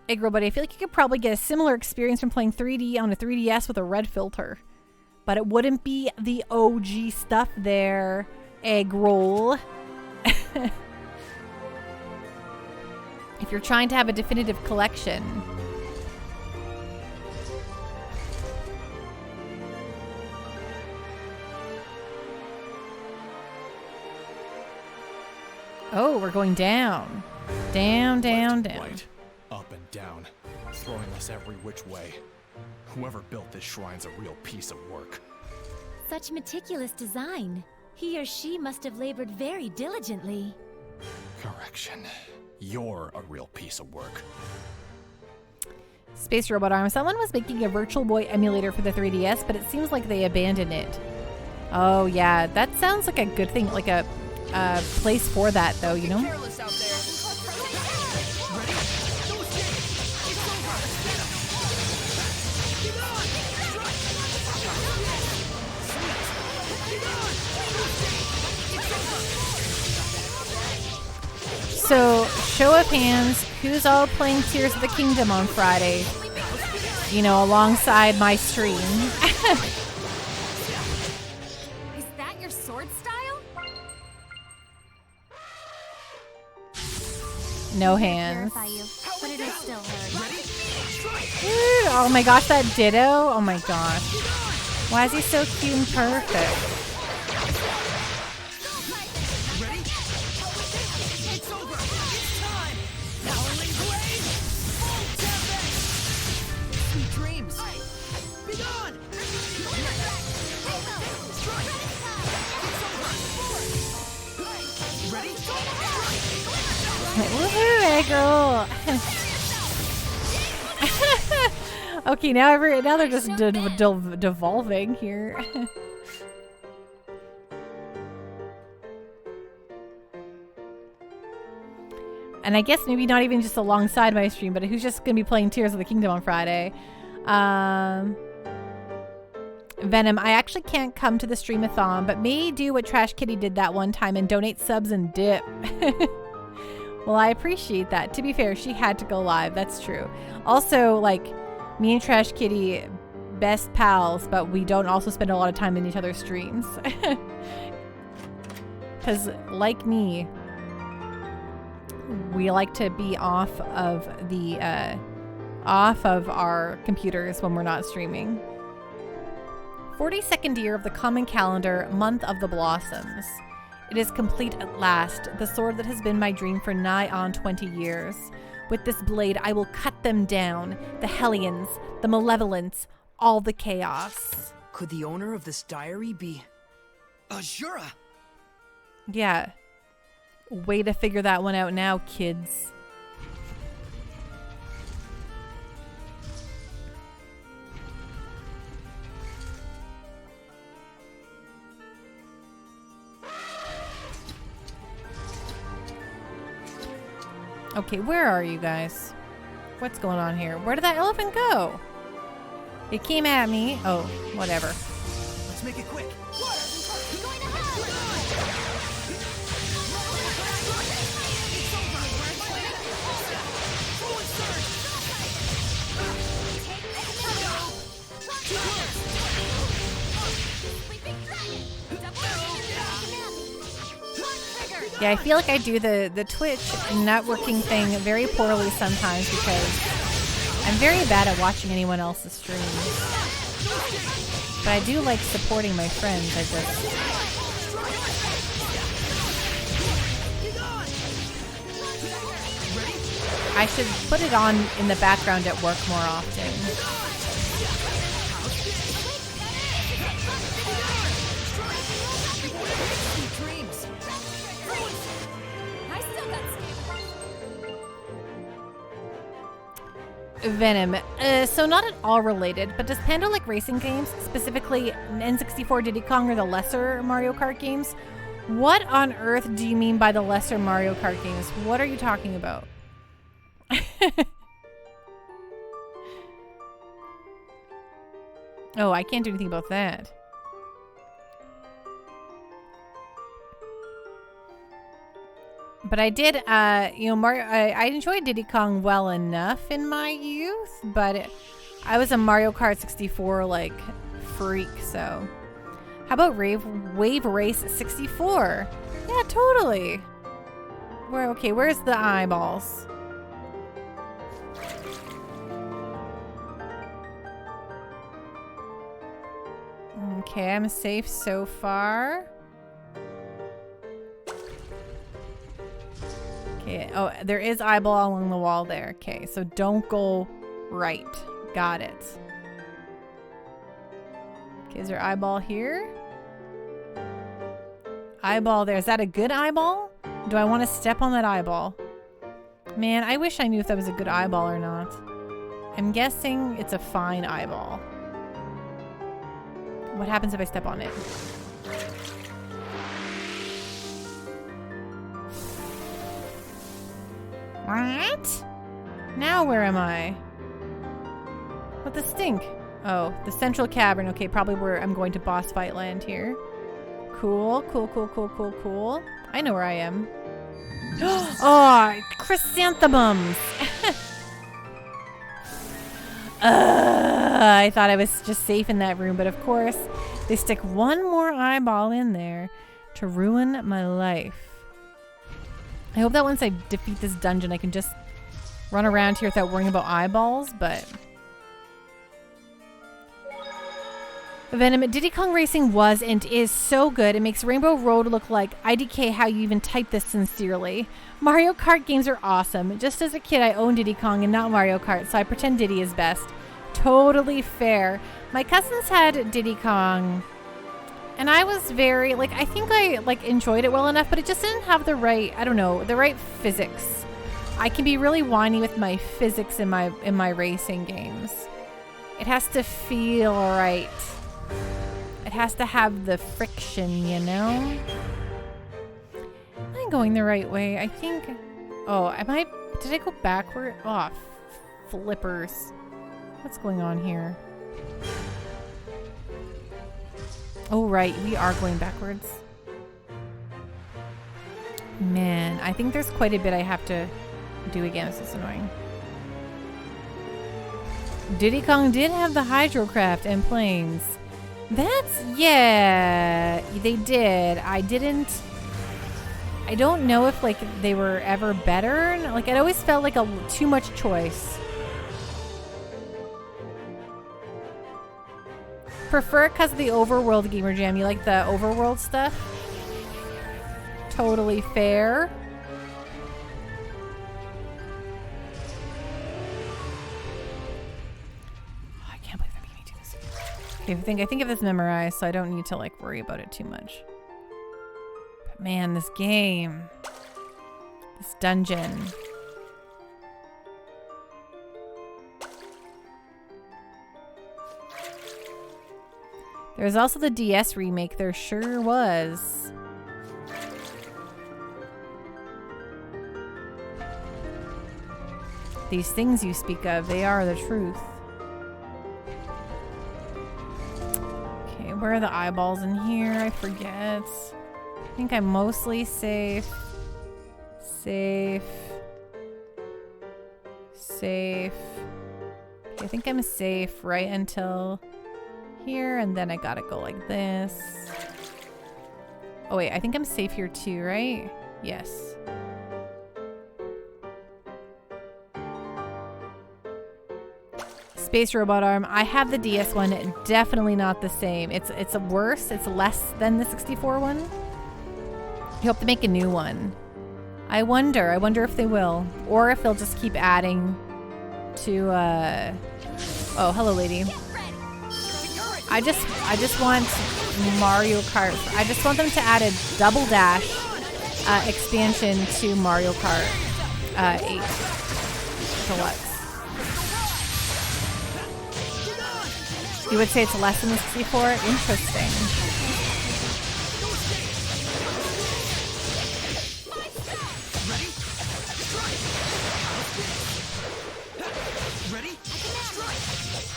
Hey girl buddy, I feel like you could probably get a similar experience from playing 3D on a 3DS with a red filter. But it wouldn't be the OG stuff there, egg roll. If you're trying to have a definitive collection. Oh, we're going down. Down, down, down. Right, up and down, throwing us every which way. Whoever built this shrine's a real piece of work. Such meticulous design. He or she must have labored very diligently. Correction. You're a real piece of work. Space Robot Arm. Someone was making a Virtual Boy emulator for the 3DS, but it seems like they abandoned it. Oh yeah, that sounds like a good thing, like a place for that though, you know? So, show of hands, who's all playing Tears of the Kingdom on Friday? You know, alongside my stream. Is that your sword style? No hands. You, but it is still hurt. Dude, oh my gosh, that Ditto. Oh my gosh. Why is he so cute and perfect? Woohoo, hey girl. Okay, now they're just devolving here. And I guess maybe not even just alongside my stream, but who's just gonna be playing Tears of the Kingdom on Friday? Venom, I actually can't come to the streamathon, but may do what Trash Kitty did that one time and donate subs and dip. Well, I appreciate that. To be fair, she had to go live. That's true. Also, like, me and Trash Kitty, best pals, but we don't also spend a lot of time in each other's streams. Because, like me, we like to be off of our computers when we're not streaming. 42nd year of the common calendar, month of the blossoms. It is complete at last, the sword that has been my dream for nigh on 20 years. With this blade, I will cut them down, the Hellions, the Malevolence, all the chaos. Could the owner of this diary be... Azura? Yeah. Way to figure that one out now, kids. Okay, where are you guys? What's going on here? Where did that elephant go? It came at me. Oh, whatever. Let's make it quick. Yeah, I feel like I do the Twitch networking thing very poorly sometimes because I'm very bad at watching anyone else's streams. But I do like supporting my friends. I should put it on in the background at work more often. Venom. So not at all related, but does Panda like racing games, specifically N64, Diddy Kong, or the lesser Mario Kart games? What on earth do you mean by the lesser Mario Kart games? What are you talking about? Oh, I can't do anything about that. But I did, you know, Mario. I enjoyed Diddy Kong well enough in my youth, but I was a Mario Kart 64 like freak. So, how about Wave Race 64? Yeah, totally. Where's the eyeballs? Okay, I'm safe so far. Okay, oh, there is eyeball along the wall there. Okay, so don't go right. Got it. Okay, is there eyeball here? Eyeball there. Is that a good eyeball? Do I want to step on that eyeball? Man, I wish I knew if that was a good eyeball or not. I'm guessing it's a fine eyeball. What happens if I step on it? What? Now where am I? What the stink? Oh, the central cavern. Okay, probably where I'm going to boss fight land here. Cool, cool, cool, cool, cool, cool. I know where I am. Oh, chrysanthemums! I thought I was just safe in that room, but of course, they stick one more eyeball in there to ruin my life. I hope that once I defeat this dungeon, I can just run around here without worrying about eyeballs, but... Venom, Diddy Kong Racing was and is so good. It makes Rainbow Road look like IDK how you even type this sincerely. Mario Kart games are awesome. Just as a kid, I own Diddy Kong and not Mario Kart, so I pretend Diddy is best. Totally fair. My cousins had Diddy Kong, and I was very, like, I think I, like, enjoyed it well enough, but it just didn't have the right, I don't know, the right physics. I can be really whiny with my physics in my racing games. It has to feel right. It has to have the friction, you know? Am I going the right way? I think... Oh, did I go backward? Oh, flippers. What's going on here? Oh, right. We are going backwards. Man, I think there's quite a bit I have to do again. This is annoying. Diddy Kong did have the hydrocraft and planes. Yeah, they did. I don't know if, like, they were ever better. Like, it always felt like too much choice. Prefer it because of the overworld gamer jam. You like the overworld stuff? Totally fair. Oh, I can't believe they're making me do this again. Okay, I think of this memorized, so I don't need to, like, worry about it too much. But man, this game, this dungeon. There's also the DS remake. There sure was. These things you speak of, they are the truth. Okay, where are the eyeballs in here? I forget. I think I'm mostly safe. Safe. Safe. Okay, I think I'm safe right until... here, and then I gotta go like this. Oh wait, I think I'm safe here too, right? Yes. Space Robot Arm. I have the DS one. Definitely not the same. It's worse. It's less than the 64 one. You hope to make a new one. I wonder if they will, or if they'll just keep adding to. Oh, hello, lady. I just want Mario Kart. I just want them to add a Double Dash expansion to Mario Kart 8 Deluxe. You would say it's less than the 64? Interesting.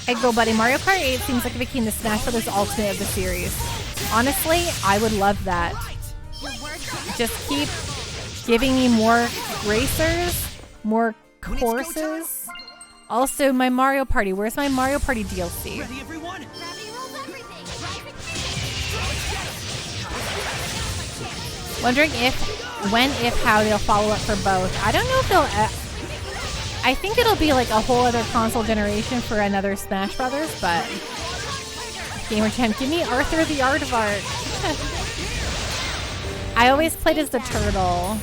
I'd go, buddy. Mario Kart 8 seems like it became the Smash Bros. Ultimate of the series. Honestly, I would love that. Just keep giving me more racers, more courses. Also, my Mario Party. Where's my Mario Party DLC? Ready, everyone? Wondering if, when, if, how they'll follow up for both. I don't know if they'll... I think it'll be like a whole other console generation for another Smash Brothers, but... Gamer Jam, give me Arthur the Aardvark. I always played as the turtle.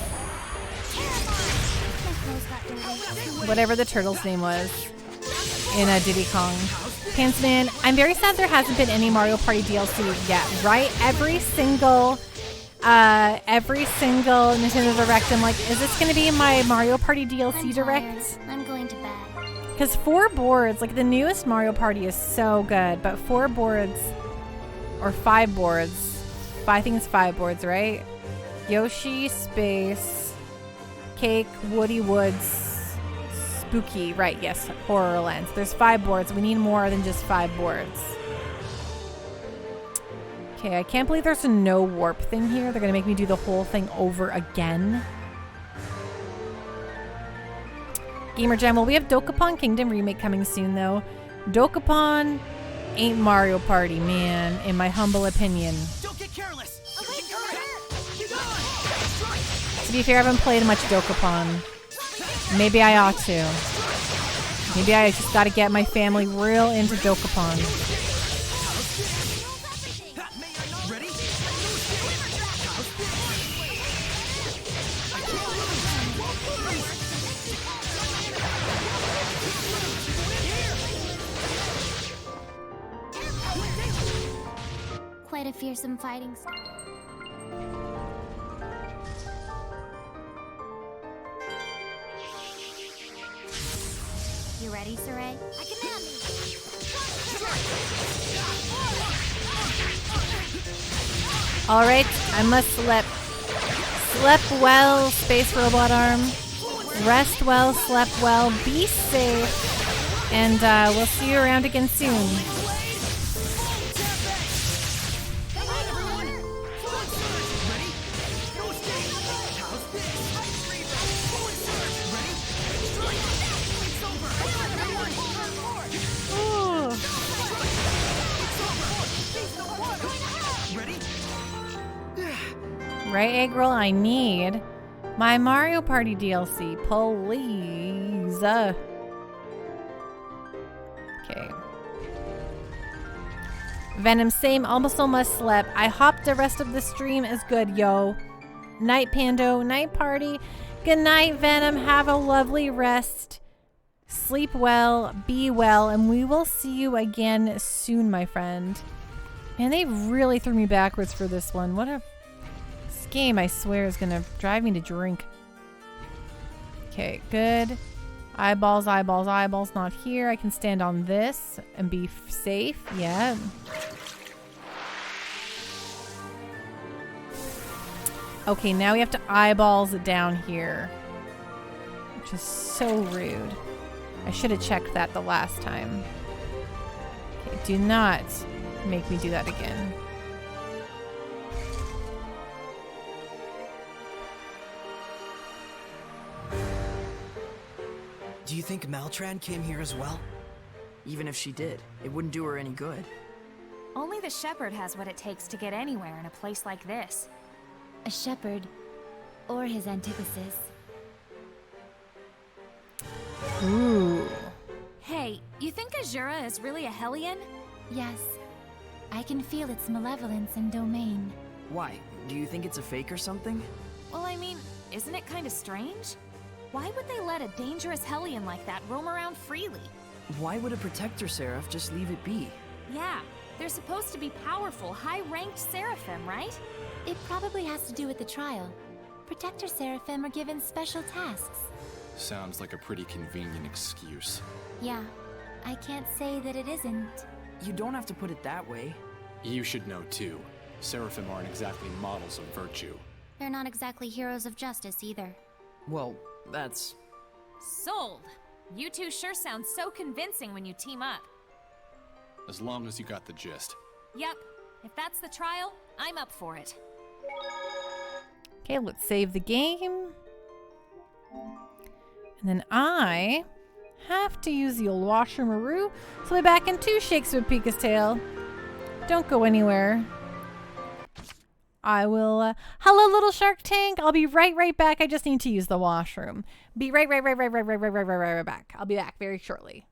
Whatever the turtle's name was in Diddy Kong. Pansman, I'm very sad there hasn't been any Mario Party DLC yet, right? Every single Nintendo Direct, I'm like, is this going to be my Mario Party DLC Direct? I'm going to bed. Because 4 boards, like the newest Mario Party is so good, but 4 boards, or 5 boards, I think it's 5 boards, right? Yoshi, Space, Cake, Woody Woods, Spooky, right, yes, Horrorlands. There's 5 boards. We need more than just 5 boards. Okay, I can't believe there's a no warp thing here. They're going to make me do the whole thing over again. Gamer Jam, well, we have Dokapon Kingdom Remake coming soon, though. Dokapon ain't Mario Party, man, in my humble opinion. Don't get careless. To be fair, I haven't played much Dokapon. Maybe I ought to. Maybe I just got to get my family real into Dokapon. Quite a fearsome fighting style. You ready, Saray? I command you. All right, I must slip. Slip well, Space Robot Arm. Rest well, slept well, be safe, and we'll see you around again soon. Right, Egg Roll? I need my Mario Party DLC, please. Okay. Venom, same, almost slept. I hopped the rest of the stream is good, yo. Night Pando, night party. Good night, Venom. Have a lovely rest. Sleep well, be well, and we will see you again soon, my friend. Man, they really threw me backwards for this one. What a... This game, I swear, is gonna drive me to drink. Okay, good. Eyeballs, eyeballs, eyeballs, not here. I can stand on this and be safe. Yeah. Okay, now we have to eyeballs it down here. Which is so rude. I should have checked that the last time. Okay, do not make me do that again. Do you think Maltran came here as well? Even if she did, it wouldn't do her any good. Only the shepherd has what it takes to get anywhere in a place like this. A shepherd, or his antithesis. Ooh. Hey, you think Azura is really a Hellion? Yes. I can feel its malevolence and domain. Why? Do you think it's a fake or something? Well, I mean, isn't it kind of strange? Why would they let a dangerous Hellion like that roam around freely? Why would a protector seraph just leave it be? Yeah, they're supposed to be powerful, high-ranked seraphim, right? It probably has to do with the trial. Protector Seraphim are given special tasks. Sounds like a pretty convenient excuse. Yeah, I can't say that it isn't. You don't have to put it that way. You should know too. Seraphim aren't exactly models of virtue. They're not exactly heroes of justice either. Well, that's... Sold! You two sure sound so convincing when you team up. As long as you got the gist. Yep. If that's the trial, I'm up for it. Okay, let's save the game. And then I have to use the old washer-maroo, so we're back into Shakes with Pika's tail. Don't go anywhere. I will, hello little Shark Tank. I'll be right back. I just need to use the washroom. Be right back. I'll be back very shortly.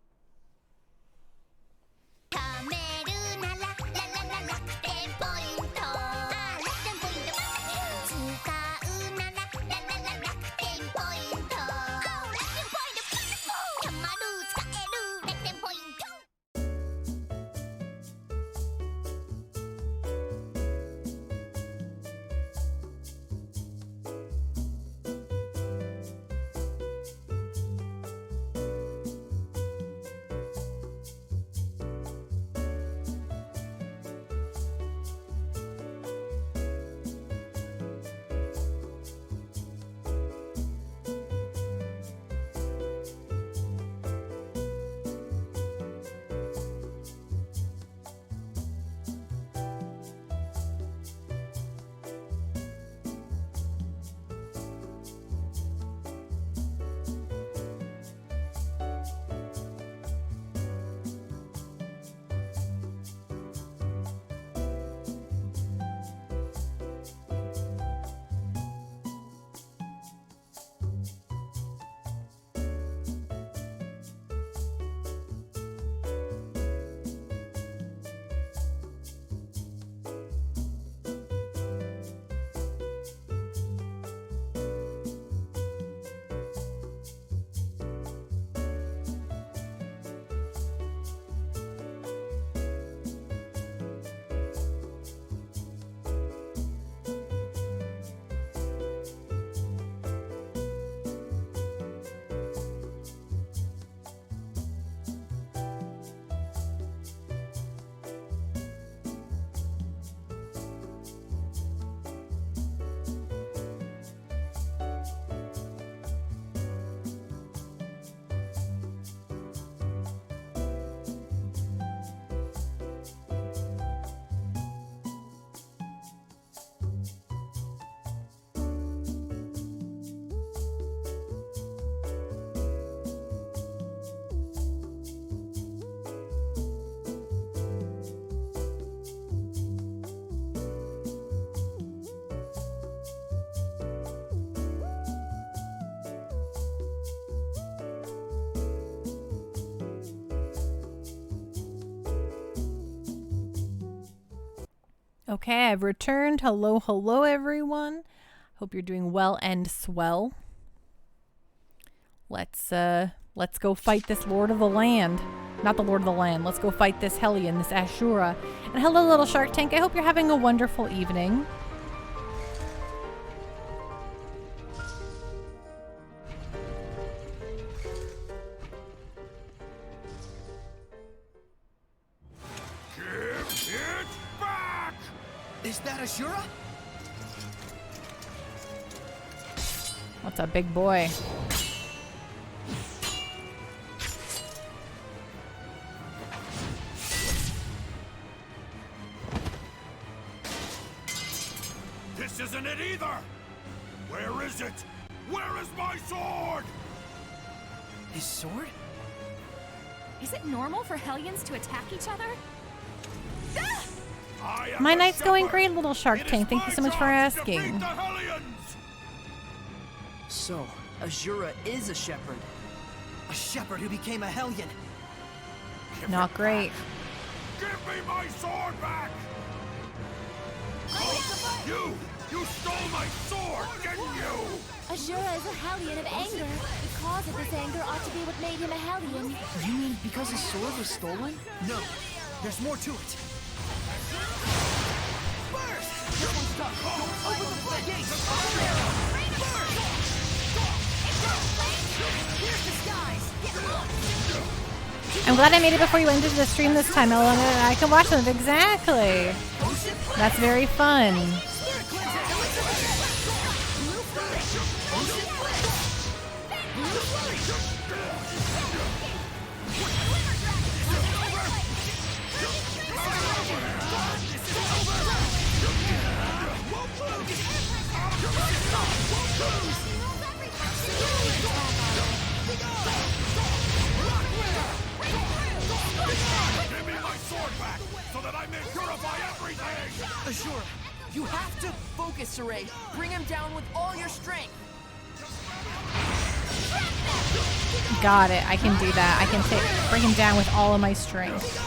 Okay, I've returned. Hello, everyone. Hope you're doing well and swell. Let's go fight this Lord of the Land. Not the Lord of the Land. Let's go fight this Hellion, this Ashura. And hello, little Shark Tank. I hope you're having a wonderful evening. Give it back! Is that Ashura? What's a big boy? This isn't it either! Where is it? Where is my sword? His sword? Is it normal for Hellions to attack each other? My night's going great, little Shark Tank. Thank you so much for asking. So, Azura is a shepherd. A shepherd who became a Hellion. Not great. Give me my sword back! You! You stole my sword, didn't you? Azura is a Hellion of anger. The cause of this anger ought to be what made him a Hellion. You mean because his sword was stolen? No, there's more to it. Burst! Open the floodgates! Burst! Here's the skies! I'm glad I made it before you ended the stream this time, Ellen. I can watch them. Exactly. That's very fun. Give me my sword back, so that I may purify everything! Azura, you have to focus, Saray. Bring him down with all your strength. Got it. I can do that. I can bring him down with all of my strength.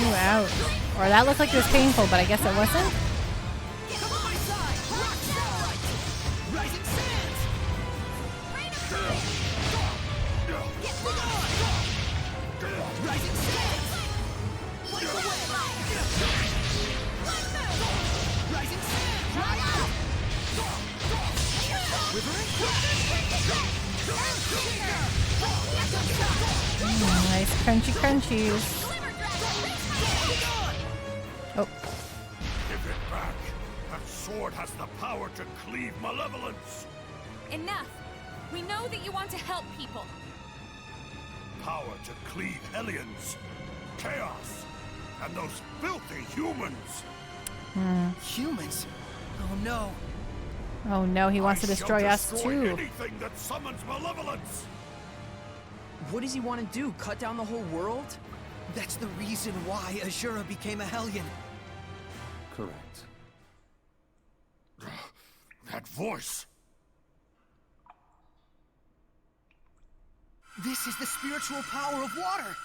Ooh, ouch. Or that looked like it was painful, but I guess it wasn't. Nice crunchy crunchies. Oh. Give it back. That sword has the power to cleave malevolence. Enough. We know that you want to help people. Power to cleave Hellions. Chaos. And those filthy humans. Humans? Oh no. Oh no, he wants to destroy us too. Anything that summons malevolence. What does he want to do? Cut down the whole world? That's the reason why Azura became a Hellion. Correct. That voice. This is the spiritual power of water.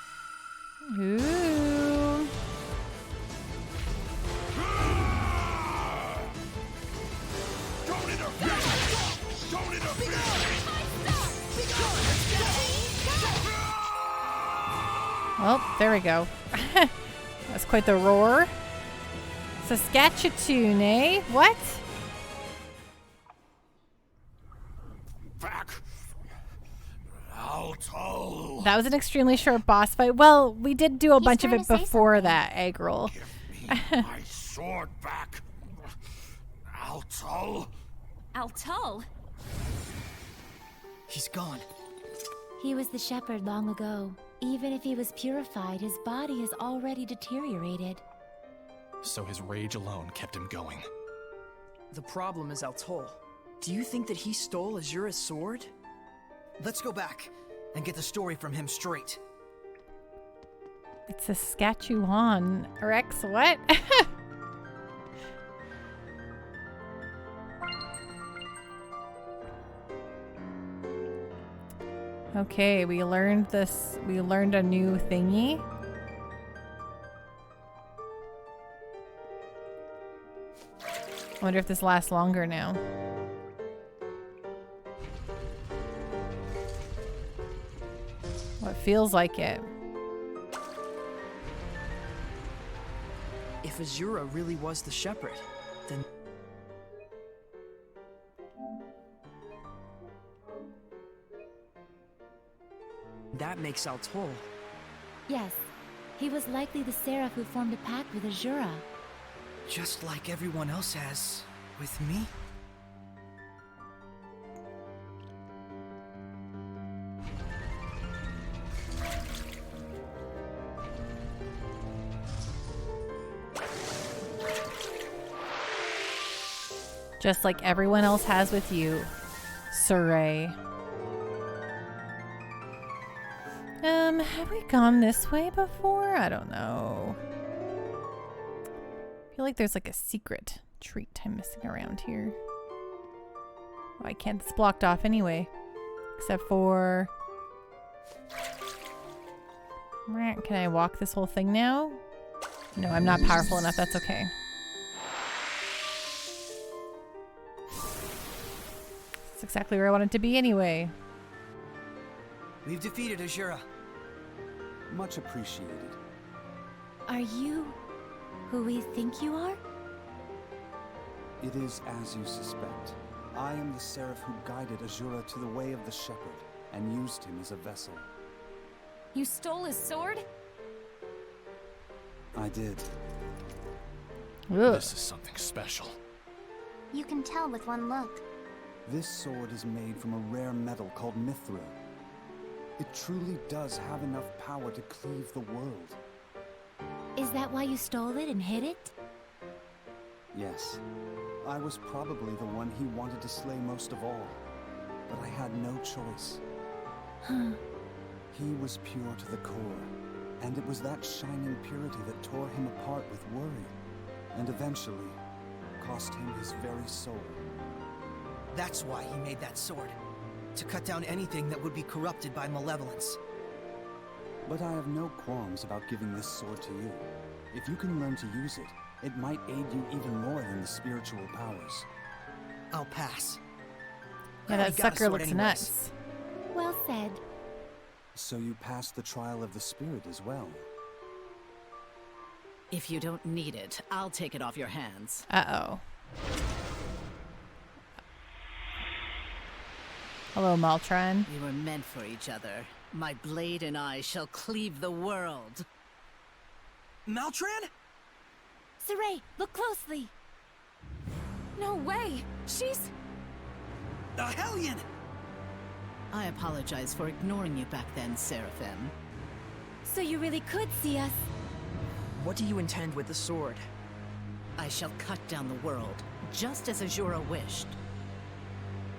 Ooh. Don't interfere! Don't interfere! Well, there we go. That's quite the roar. Saskatchewan, eh? What? Back. Alto. That was an extremely short boss fight. Well, we did do a bunch of trying it to say before that, egg roll. My sword back. Alto. Altul? He's gone. He was the shepherd long ago. Even if he was purified, his body has already deteriorated. So his rage alone kept him going. The problem is Altul. Do you think that he stole Azura's sword? Let's go back and get the story from him straight. It's Saskatchewan. Rex, what? Okay, we learned this. We learned a new thingy. I wonder if this lasts longer now. Well, it feels like it. If Azura really was the shepherd, then... that makes Altul. Yes, he was likely the seraph who formed a pact with Azura. Just like everyone else has with me. Just like everyone else has with you, Saray. Have we gone this way before? I don't know. I feel like there's like a secret treat I'm missing around here. Why can't this blocked off anyway? Except for... Can I walk this whole thing now? No, I'm not powerful enough. That's okay. That's exactly where I wanted to be anyway. We've defeated Azura. Much appreciated. Are you who we think you are? It is as you suspect. I am the seraph who guided Azura to the way of the shepherd and used him as a vessel. You stole his sword? I did. Ugh. This is something special. You can tell with one look. This sword is made from a rare metal called mithril. It truly does have enough power to cleave the world. Is that why you stole it and hid it? Yes. I was probably the one he wanted to slay most of all. But I had no choice. He was pure to the core. And it was that shining purity that tore him apart with worry. And eventually, cost him his very soul. That's why he made that sword. To cut down anything that would be corrupted by malevolence. But I have no qualms about giving this sword to you. If you can learn to use it, it might aid you even more than the spiritual powers. I'll pass. Yeah, that sucker looks nuts. Well said. So you passed the trial of the spirit as well. If you don't need it, I'll take it off your hands. Uh-oh. Hello, Maltran. We were meant for each other. My blade and I shall cleave the world. Maltran? Saray, look closely. No way! She's... A Hellion! I apologize for ignoring you back then, Seraphim. So you really could see us. What do you intend with the sword? I shall cut down the world, just as Azura wished.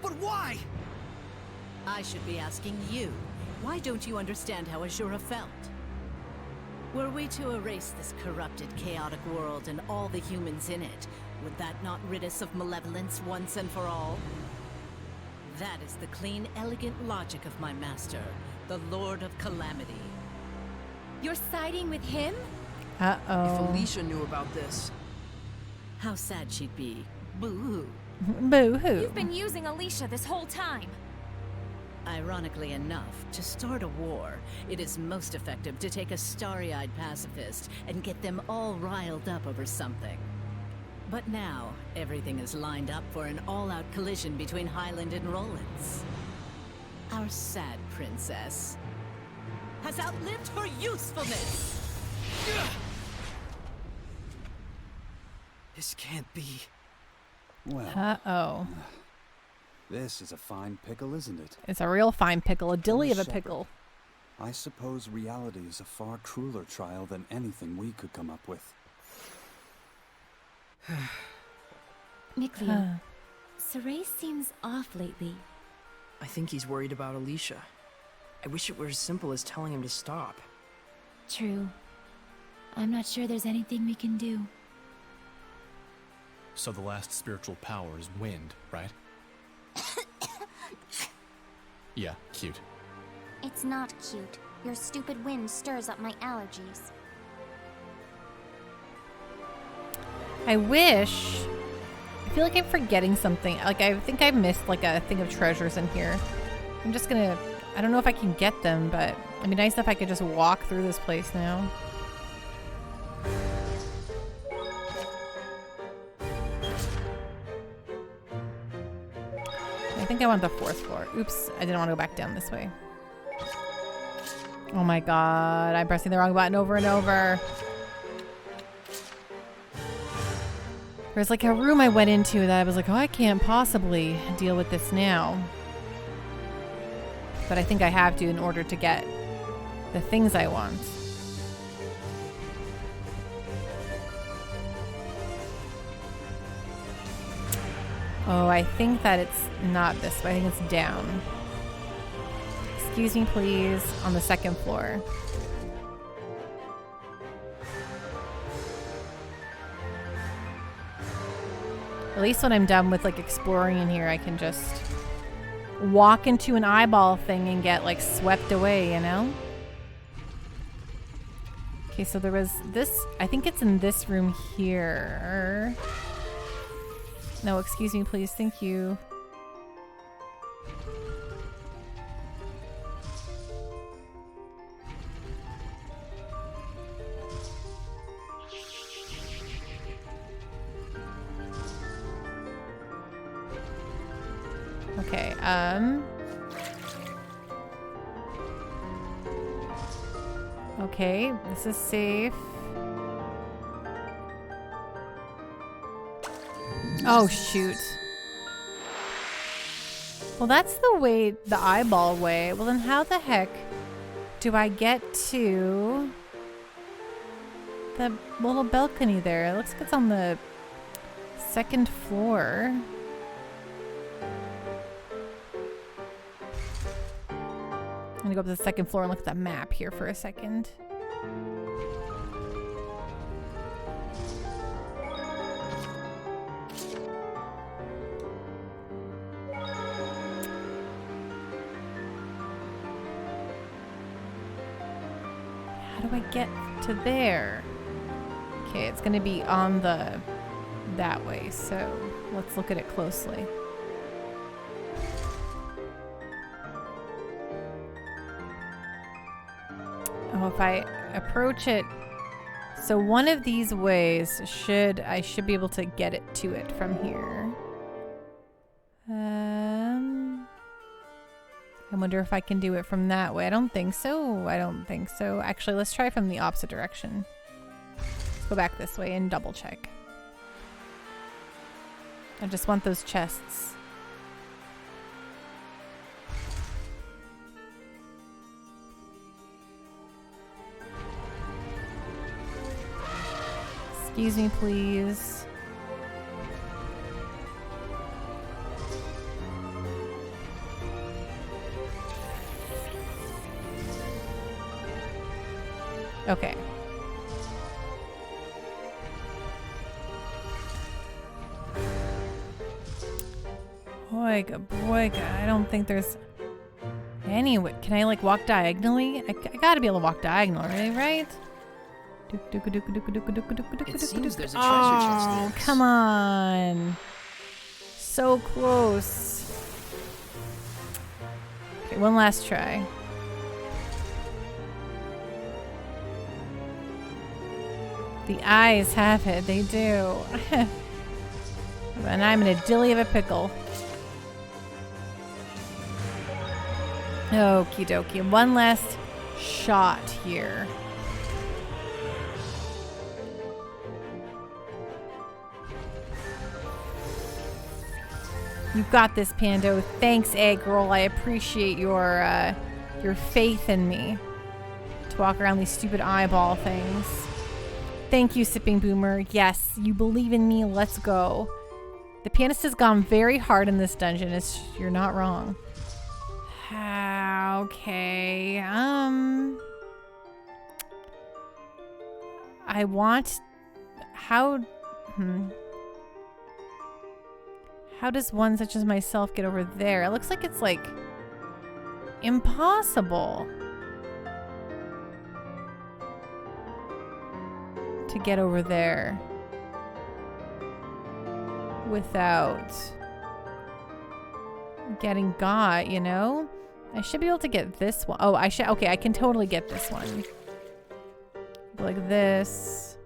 But why? I should be asking you. Why don't you understand how Azura felt? Were we to erase this corrupted, chaotic world and all the humans in it, would that not rid us of malevolence once and for all? That is the clean, elegant logic of my master, the Lord of Calamity. You're siding with him? Uh-oh. If Alicia knew about this... How sad she'd be. Boo-hoo. Boo-hoo. You've been using Alicia this whole time. Ironically enough, to start a war, it is most effective to take a starry-eyed pacifist and get them all riled up over something. But now, everything is lined up for an all-out collision between Highland and Rollins. Our sad princess has outlived her usefulness! This can't be. Well. Uh-oh. This is a fine pickle, isn't it? It's a real fine pickle, a dilly of a pickle. I suppose reality is a far crueler trial than anything we could come up with. Mikleo, Saray seems off lately. I think he's worried about Alicia. I wish it were as simple as telling him to stop. True. I'm not sure there's anything we can do. So the last spiritual power is wind, right? Yeah, cute. It's not cute. Your stupid wind stirs up my allergies. I wish... I feel like I'm forgetting something. Like, I think I missed, like, a thing of treasures in here. I'm just gonna... I don't know if I can get them, but it'd be nice if I could just walk through this place now. I think I want the 4th floor. Oops, I didn't want to go back down this way. Oh my god, I'm pressing the wrong button over and over. There's like a room I went into that I was like, oh, I can't possibly deal with this now. But I think I have to in order to get the things I want. Oh, I think that it's not this way. I think it's down. Excuse me, please. On the second floor. At least when I'm done with like exploring in here, I can just walk into an eyeball thing and get like swept away, you know? Okay, so there was this, I think it's in this room here. No, excuse me, please. Thank you. Okay, okay, this is safe. Oh, shoot. Well, that's the way, the eyeball way. Well, then how the heck do I get to the little balcony there? It looks like it's on the second floor. I'm gonna go up to the second floor and look at the map here for a second. How do I get to there? Okay, it's gonna be on the that way, so let's look at it closely. Oh, if I approach it, so one of these ways I should be able to get it to it from here. I wonder if I can do it from that way. I don't think so. I don't think so. Actually, let's try from the opposite direction. Let's go back this way and double check. I just want those chests. Excuse me, please. Okay. Boyga. I don't think there's any way. Can I like walk diagonally? I gotta be able to walk diagonally, right? It seems there's a treasure chest. Oh, come on. So close. Okay, one last try. The eyes have it. They do. And I'm in a dilly of a pickle. Okie dokie. One last shot here. You've got this, Pando. Thanks, Egg Girl. I appreciate your faith in me to walk around these stupid eyeball things. Thank you, Sipping Boomer. Yes, you believe in me. Let's go. The pianist has gone very hard in this dungeon. You're not wrong. Okay. I want... How does one such as myself get over there? It looks like it's like impossible to get over there without getting got, you know? I should be able to get this one. Oh, I should. Okay, I can totally get this one. Like this.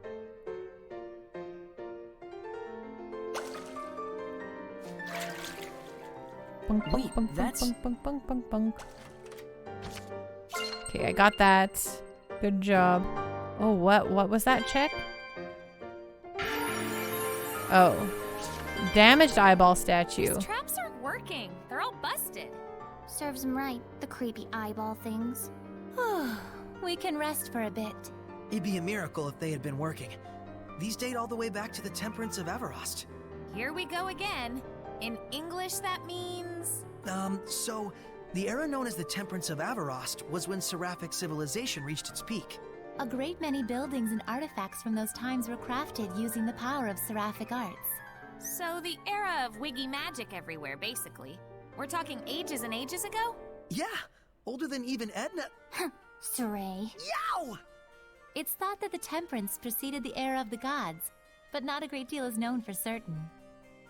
Bunk, bunk, Wait, bunk, that's... bunk, bunk, bunk, bunk, bunk. Okay, I got that. Good job. Oh, what was that check? Oh. Damaged eyeball statue. These traps aren't working. They're all busted. Serves him right, the creepy eyeball things. We can rest for a bit. It'd be a miracle if they had been working. These date all the way back to the temperance of Everost. Here we go again. In English, that means... So, the era known as the Temperance of Avarost was when Seraphic civilization reached its peak. A great many buildings and artifacts from those times were crafted using the power of seraphic arts. So the era of wiggy magic everywhere, basically. We're talking ages and ages ago? Yeah, older than even Edna. Saray. Yow! It's thought that the Temperance preceded the era of the gods, but not a great deal is known for certain.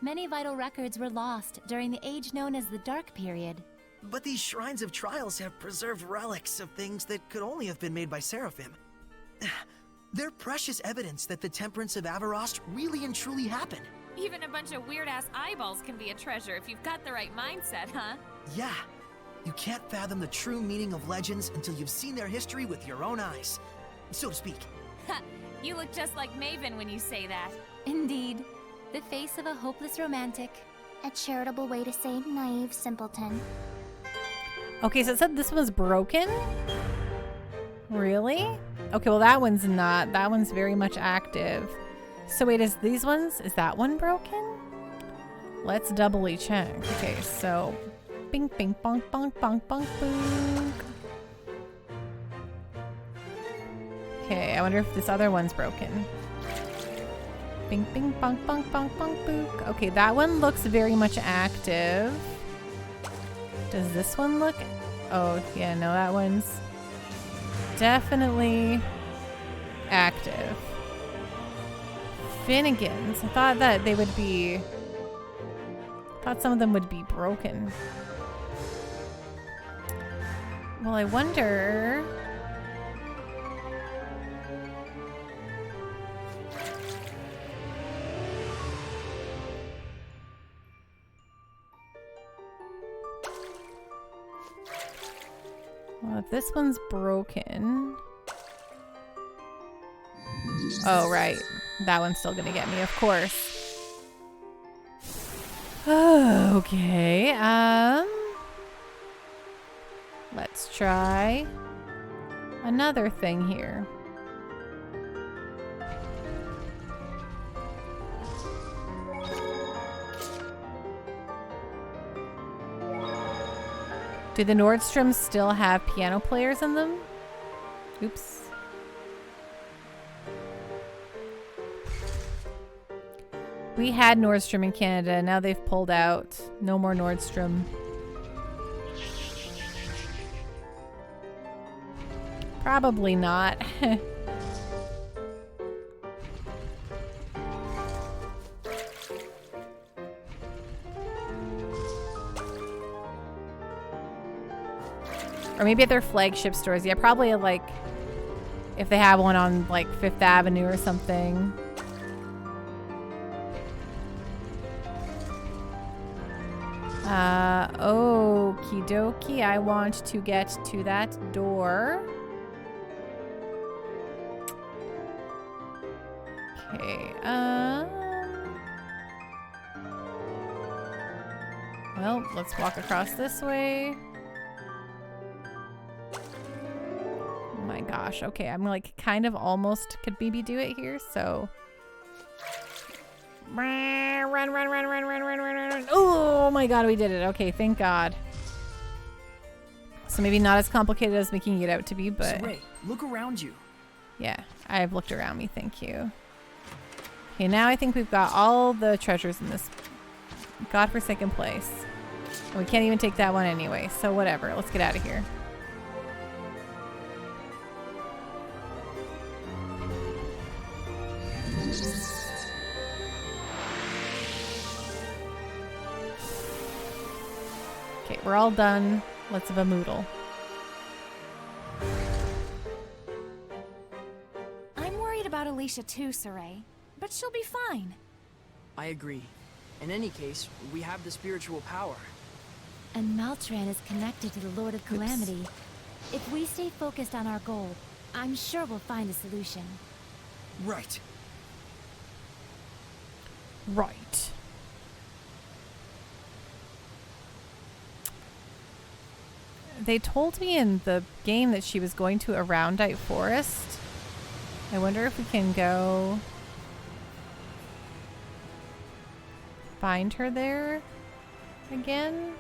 Many vital records were lost during the age known as the Dark Period. But these Shrines of Trials have preserved relics of things that could only have been made by Seraphim. They're precious evidence that the Temperance of Avarost really and truly happened. Even a bunch of weird-ass eyeballs can be a treasure if you've got the right mindset, huh? Yeah. You can't fathom the true meaning of legends until you've seen their history with your own eyes, so to speak. Ha! You look just like Maven when you say that. Indeed. The face of a hopeless romantic. A charitable way to say naive simpleton. Okay, so it said this was broken? Really? Okay, well that one's not. That one's very much active. So wait, is that one broken? Let's doubly check. Okay, so bing bing bonk bonk bonk bonk bonk. Okay, I wonder if this other one's broken. Bing bing bonk bonk bonk bonk book. Okay, that one looks very much active. Does this one look? Oh, yeah, no, that one's definitely active. Finnegan's. I thought that they would be... I thought some of them would be broken. Well, I wonder... Well, if this one's broken... Oh, right. That one's still gonna get me, of course. Okay, let's try another thing here. Do the Nordstroms still have piano players in them? Oops. We had Nordstrom in Canada. Now they've pulled out. No more Nordstrom. Probably not. Or maybe at their flagship stores. Yeah, probably like if they have one on like 5th Avenue or something. Okie dokie. I want to get to that door. Okay, well, let's walk across this way. Oh my gosh. Okay, I'm like kind of almost could maybe do it here, so... Run. Oh my god, we did it. Okay, thank god. So maybe not as complicated as making it out to be, but... So Ray, look around you. Yeah, I've looked around me, thank you. Okay, now I think we've got all the treasures in this godforsaken place. And we can't even take that one anyway, so whatever. Let's get out of here. Okay, we're all done. Let's have a moodle. I'm worried about Alicia too, Saray. But she'll be fine. I agree. In any case, we have the spiritual power. And Maltran is connected to the Lord of Calamity. If we stay focused on our goal, I'm sure we'll find a solution. Right. Right. They told me in the game that she was going to Aroundite Forest. I wonder if we can go find her there. again?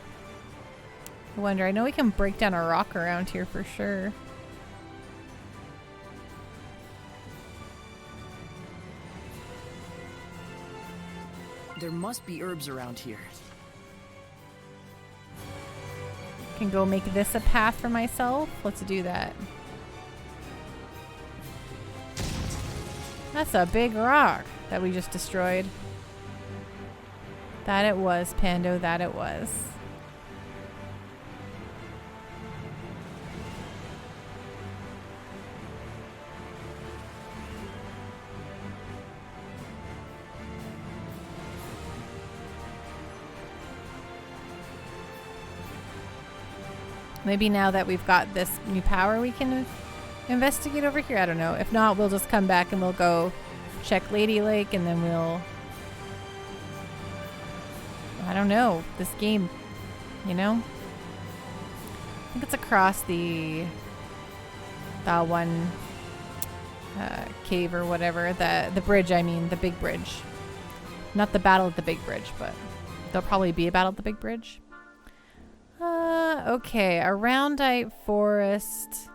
I wonder. I know we can break down a rock around here for sure. There must be herbs around here. Can go make this a path for myself. Let's do that. That's a big rock that we just destroyed. That it was, Pando, that it was. Maybe now that we've got this new power, we can investigate over here. I don't know. If not, we'll just come back and we'll go check Lady Lake, and then we'll... I don't know. This game, you know? I think it's across that one cave or whatever. The bridge, I mean. The big bridge. Not the battle at the big bridge, but there'll probably be a battle at the big bridge. Okay, Aroundite Forest.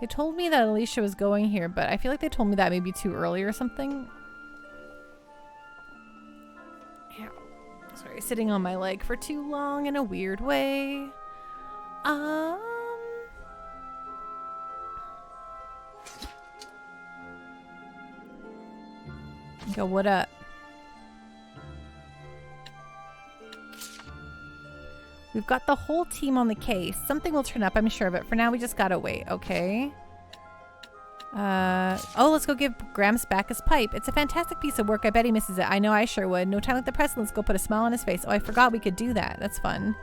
They told me that Alicia was going here, but I feel like they told me that maybe too early or something. Yeah. Sorry, sitting on my leg for too long in a weird way. Go, what up? We've got the whole team on the case. Something will turn up, I'm sure, but for now we just gotta wait, okay? Oh, let's go give Gramps back his pipe. It's a fantastic piece of work. I bet he misses it. I know I sure would. No time like the present. Let's go put a smile on his face. Oh, I forgot we could do that. That's fun.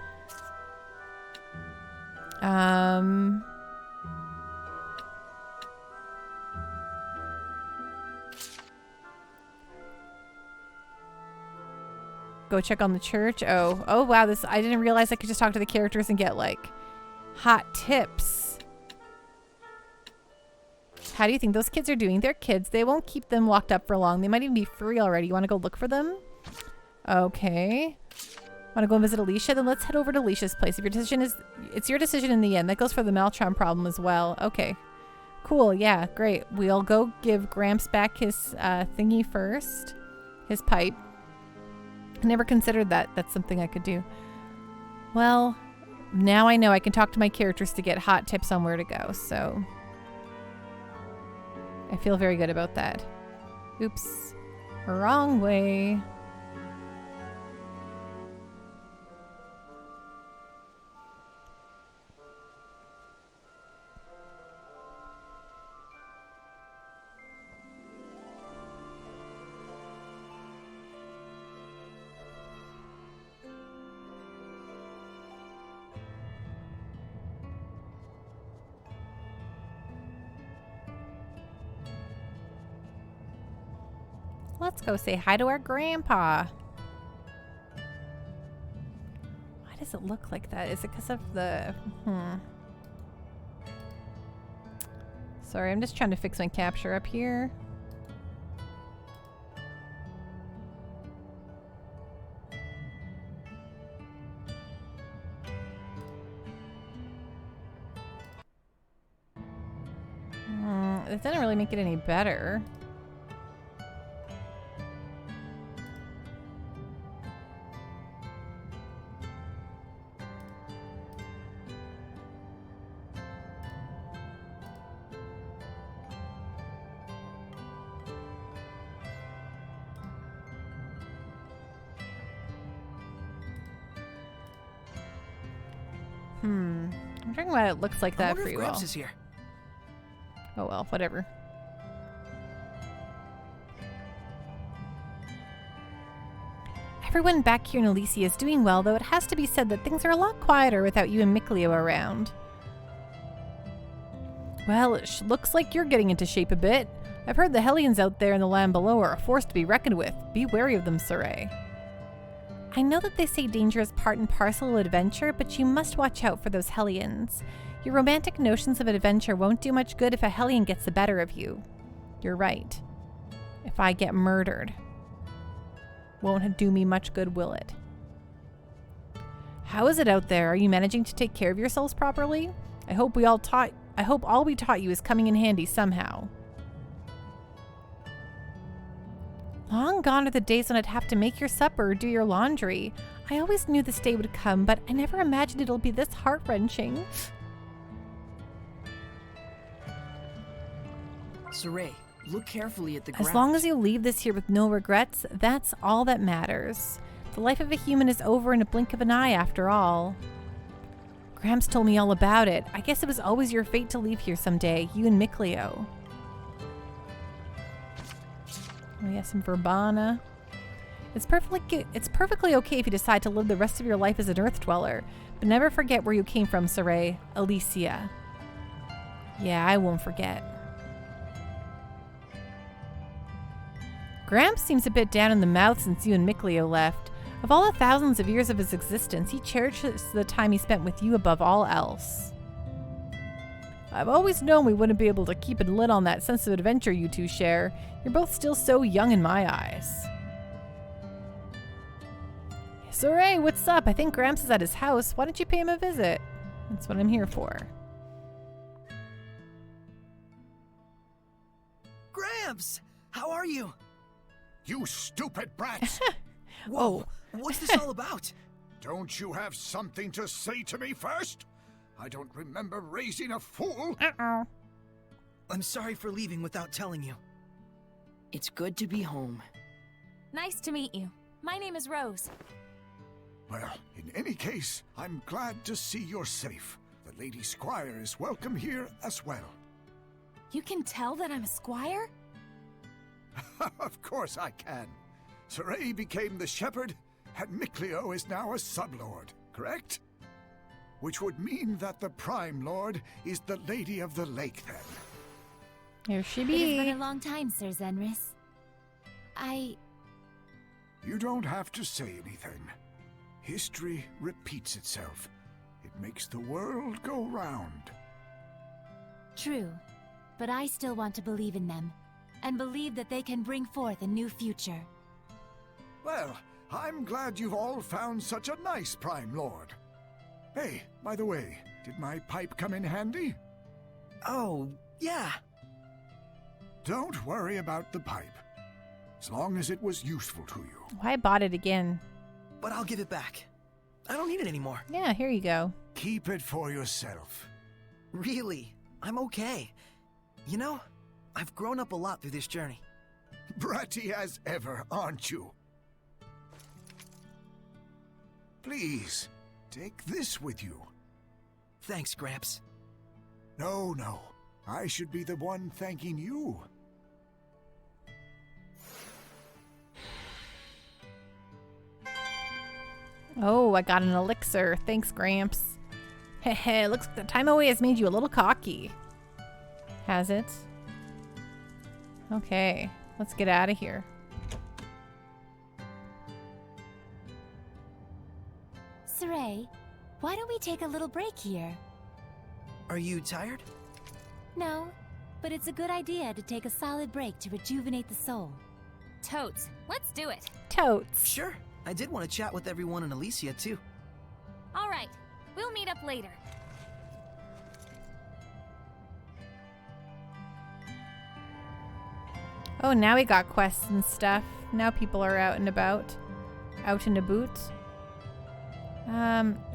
Go check on the church. Oh wow, this, I didn't realize I could just talk to the characters and get like hot tips. How do you think those kids are doing? They're kids. They won't keep them locked up for long. They might even be free already. You want to go look for them? Okay. Want to go and visit Alicia? Then let's head over to Alicia's place. If your decision is, it's your decision in the end. That goes for the Maltron problem as well. Okay. Cool. Yeah, great. We'll go give Gramps back his thingy first. His pipe. I never considered that. That's something I could do. Well, now I know I can talk to my characters to get hot tips on where to go, so I feel very good about that. Oops. Wrong way. Let's go say hi to our grandpa. Why does it look like that? Is it because of the... Sorry, I'm just trying to fix my capture up here. It didn't really make it any better. I'm wondering why it looks like that for you all. Is here. Oh well, whatever. Everyone back here in Elysia is doing well, though it has to be said that things are a lot quieter without you and Mikleo around. Well, it looks like you're getting into shape a bit. I've heard the Hellions out there in the land below are a force to be reckoned with. Be wary of them, Saray. I know that they say danger is part and parcel of adventure, but you must watch out for those Hellions. Your romantic notions of adventure won't do much good if a Hellion gets the better of you. You're right. If I get murdered, won't do me much good, will it? How is it out there? Are you managing to take care of yourselves properly? I hope all we taught you is coming in handy somehow. Long gone are the days when I'd have to make your supper or do your laundry. I always knew this day would come, but I never imagined it'll be this heart-wrenching. Saray, look carefully at the ground. As long as you leave this here with no regrets, that's all that matters. The life of a human is over in a blink of an eye, after all. Gramps told me all about it. I guess it was always your fate to leave here someday, you and Mikleo. Oh yeah, some verbena. It's perfectly okay if you decide to live the rest of your life as an Earth Dweller, but never forget where you came from, Saray. Alicia. Yeah, I won't forget. Gramps seems a bit down in the mouth since you and Mikleo left. Of all the thousands of years of his existence, he cherishes the time he spent with you above all else. I've always known we wouldn't be able to keep a lid on that sense of adventure you two share. You're both still so young in my eyes. Saray, what's up? I think Gramps is at his house. Why don't you pay him a visit? That's what I'm here for. Gramps! How are you? You stupid brats! Whoa, what's this all about? Don't you have something to say to me first? I don't remember raising a fool. I'm sorry for leaving without telling you. It's good to be home. Nice to meet you. My name is Rose. Well, in any case, I'm glad to see you're safe. The Lady Squire is welcome here as well. You can tell that I'm a squire? Of course I can. Saray became the shepherd, and Mikleo is now a sublord, correct? Which would mean that the Prime Lord is the Lady of the Lake, then. Here she It be. has been a long time, Sir Zenris. You don't have to say anything. History repeats itself. It makes the world go round. True, but I still want to believe in them, and believe that they can bring forth a new future. Well, I'm glad you've all found such a nice Prime Lord. Hey, by the way, did my pipe come in handy? Oh, yeah. Don't worry about the pipe, as long as it was useful to you. I bought it again. But I'll give it back. I don't need it anymore. Yeah, here you go. Keep it for yourself. Really, I'm okay. You know, I've grown up a lot through this journey. Bratty as ever, aren't you? Please, take this with you. Thanks, Gramps. No. I should be the one thanking you. Oh, I got an elixir. Thanks, Gramps. Heh, looks like the time away has made you a little cocky. Has it? Okay, let's get out of here. Saray, why don't we take a little break here? Are you tired? No, but it's a good idea to take a solid break to rejuvenate the soul. Totes, let's do it. Totes. Sure. I did want to chat with everyone in Alicia, too. All right, we'll meet up later. Oh, now we got quests and stuff. Now people are out and about. Out and about.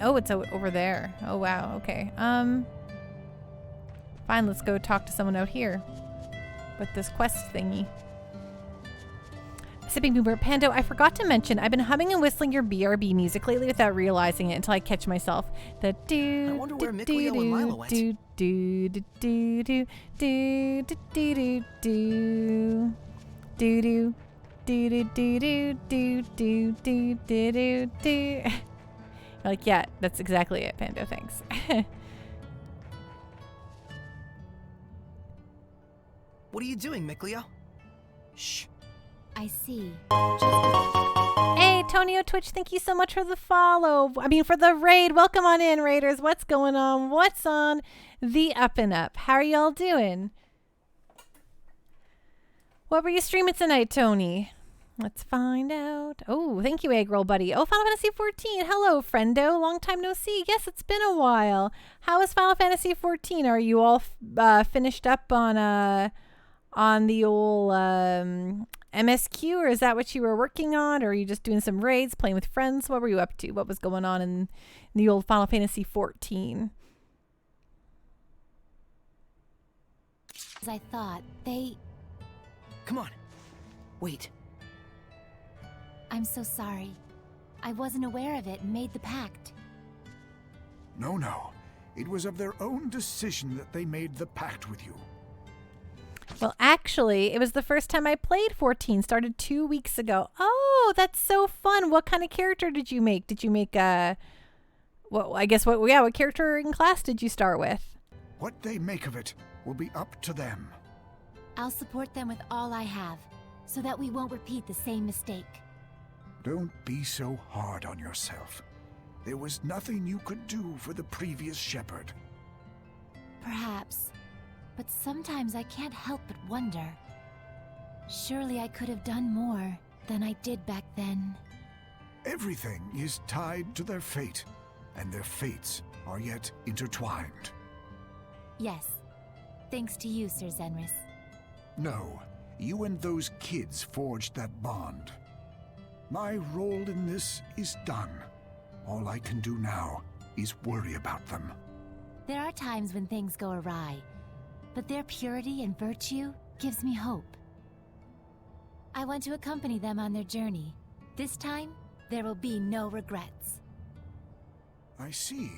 Oh, it's over there. Oh, wow. Okay. Fine, let's go talk to someone out here with this quest thingy. Sipping Boomer. Pando, I forgot to mention, I've been humming and whistling your BRB music lately without realizing it until I catch myself. The do. I wonder where Mikleo and Milo went. Do do do do do do do do do do do do do do do do do do do. Like, yeah, that's exactly it, Pando. Thanks. What are you doing, Mikleo? Shh. I see. Hey, Tonio Twitch, thank you so much for the follow. For the raid. Welcome on in, raiders. What's going on? What's on the up and up? How are y'all doing? What were you streaming tonight, Tony? Let's find out. Oh, thank you, Egg Roll Buddy. Oh, Final Fantasy 14. Hello, friendo. Long time no see. Yes, it's been a while. How is Final Fantasy 14? Are you all finished up on the old MSQ, or is that what you were working on? Or are you just doing some raids, playing with friends? What were you up to? What was going on in the old Final Fantasy 14? As I thought, they... Come on. Wait. I'm so sorry. I wasn't aware of it and made the pact. No. It was of their own decision that they made the pact with you. Well, actually, it was the first time I played 14. Started 2 weeks ago. Oh, that's so fun. What kind of character did you make? Did you make what character in class did you start with? What they make of it will be up to them. I'll support them with all I have, so that we won't repeat the same mistake. Don't be so hard on yourself. There was nothing you could do for the previous shepherd. Perhaps. But sometimes I can't help but wonder. Surely I could have done more than I did back then. Everything is tied to their fate, and their fates are yet intertwined. Yes. Thanks to you, Sir Zenris. No, you and those kids forged that bond. My role in this is done. All I can do now is worry about them. There are times when things go awry, but their purity and virtue gives me hope. I want to accompany them on their journey. This time, there will be no regrets. I see.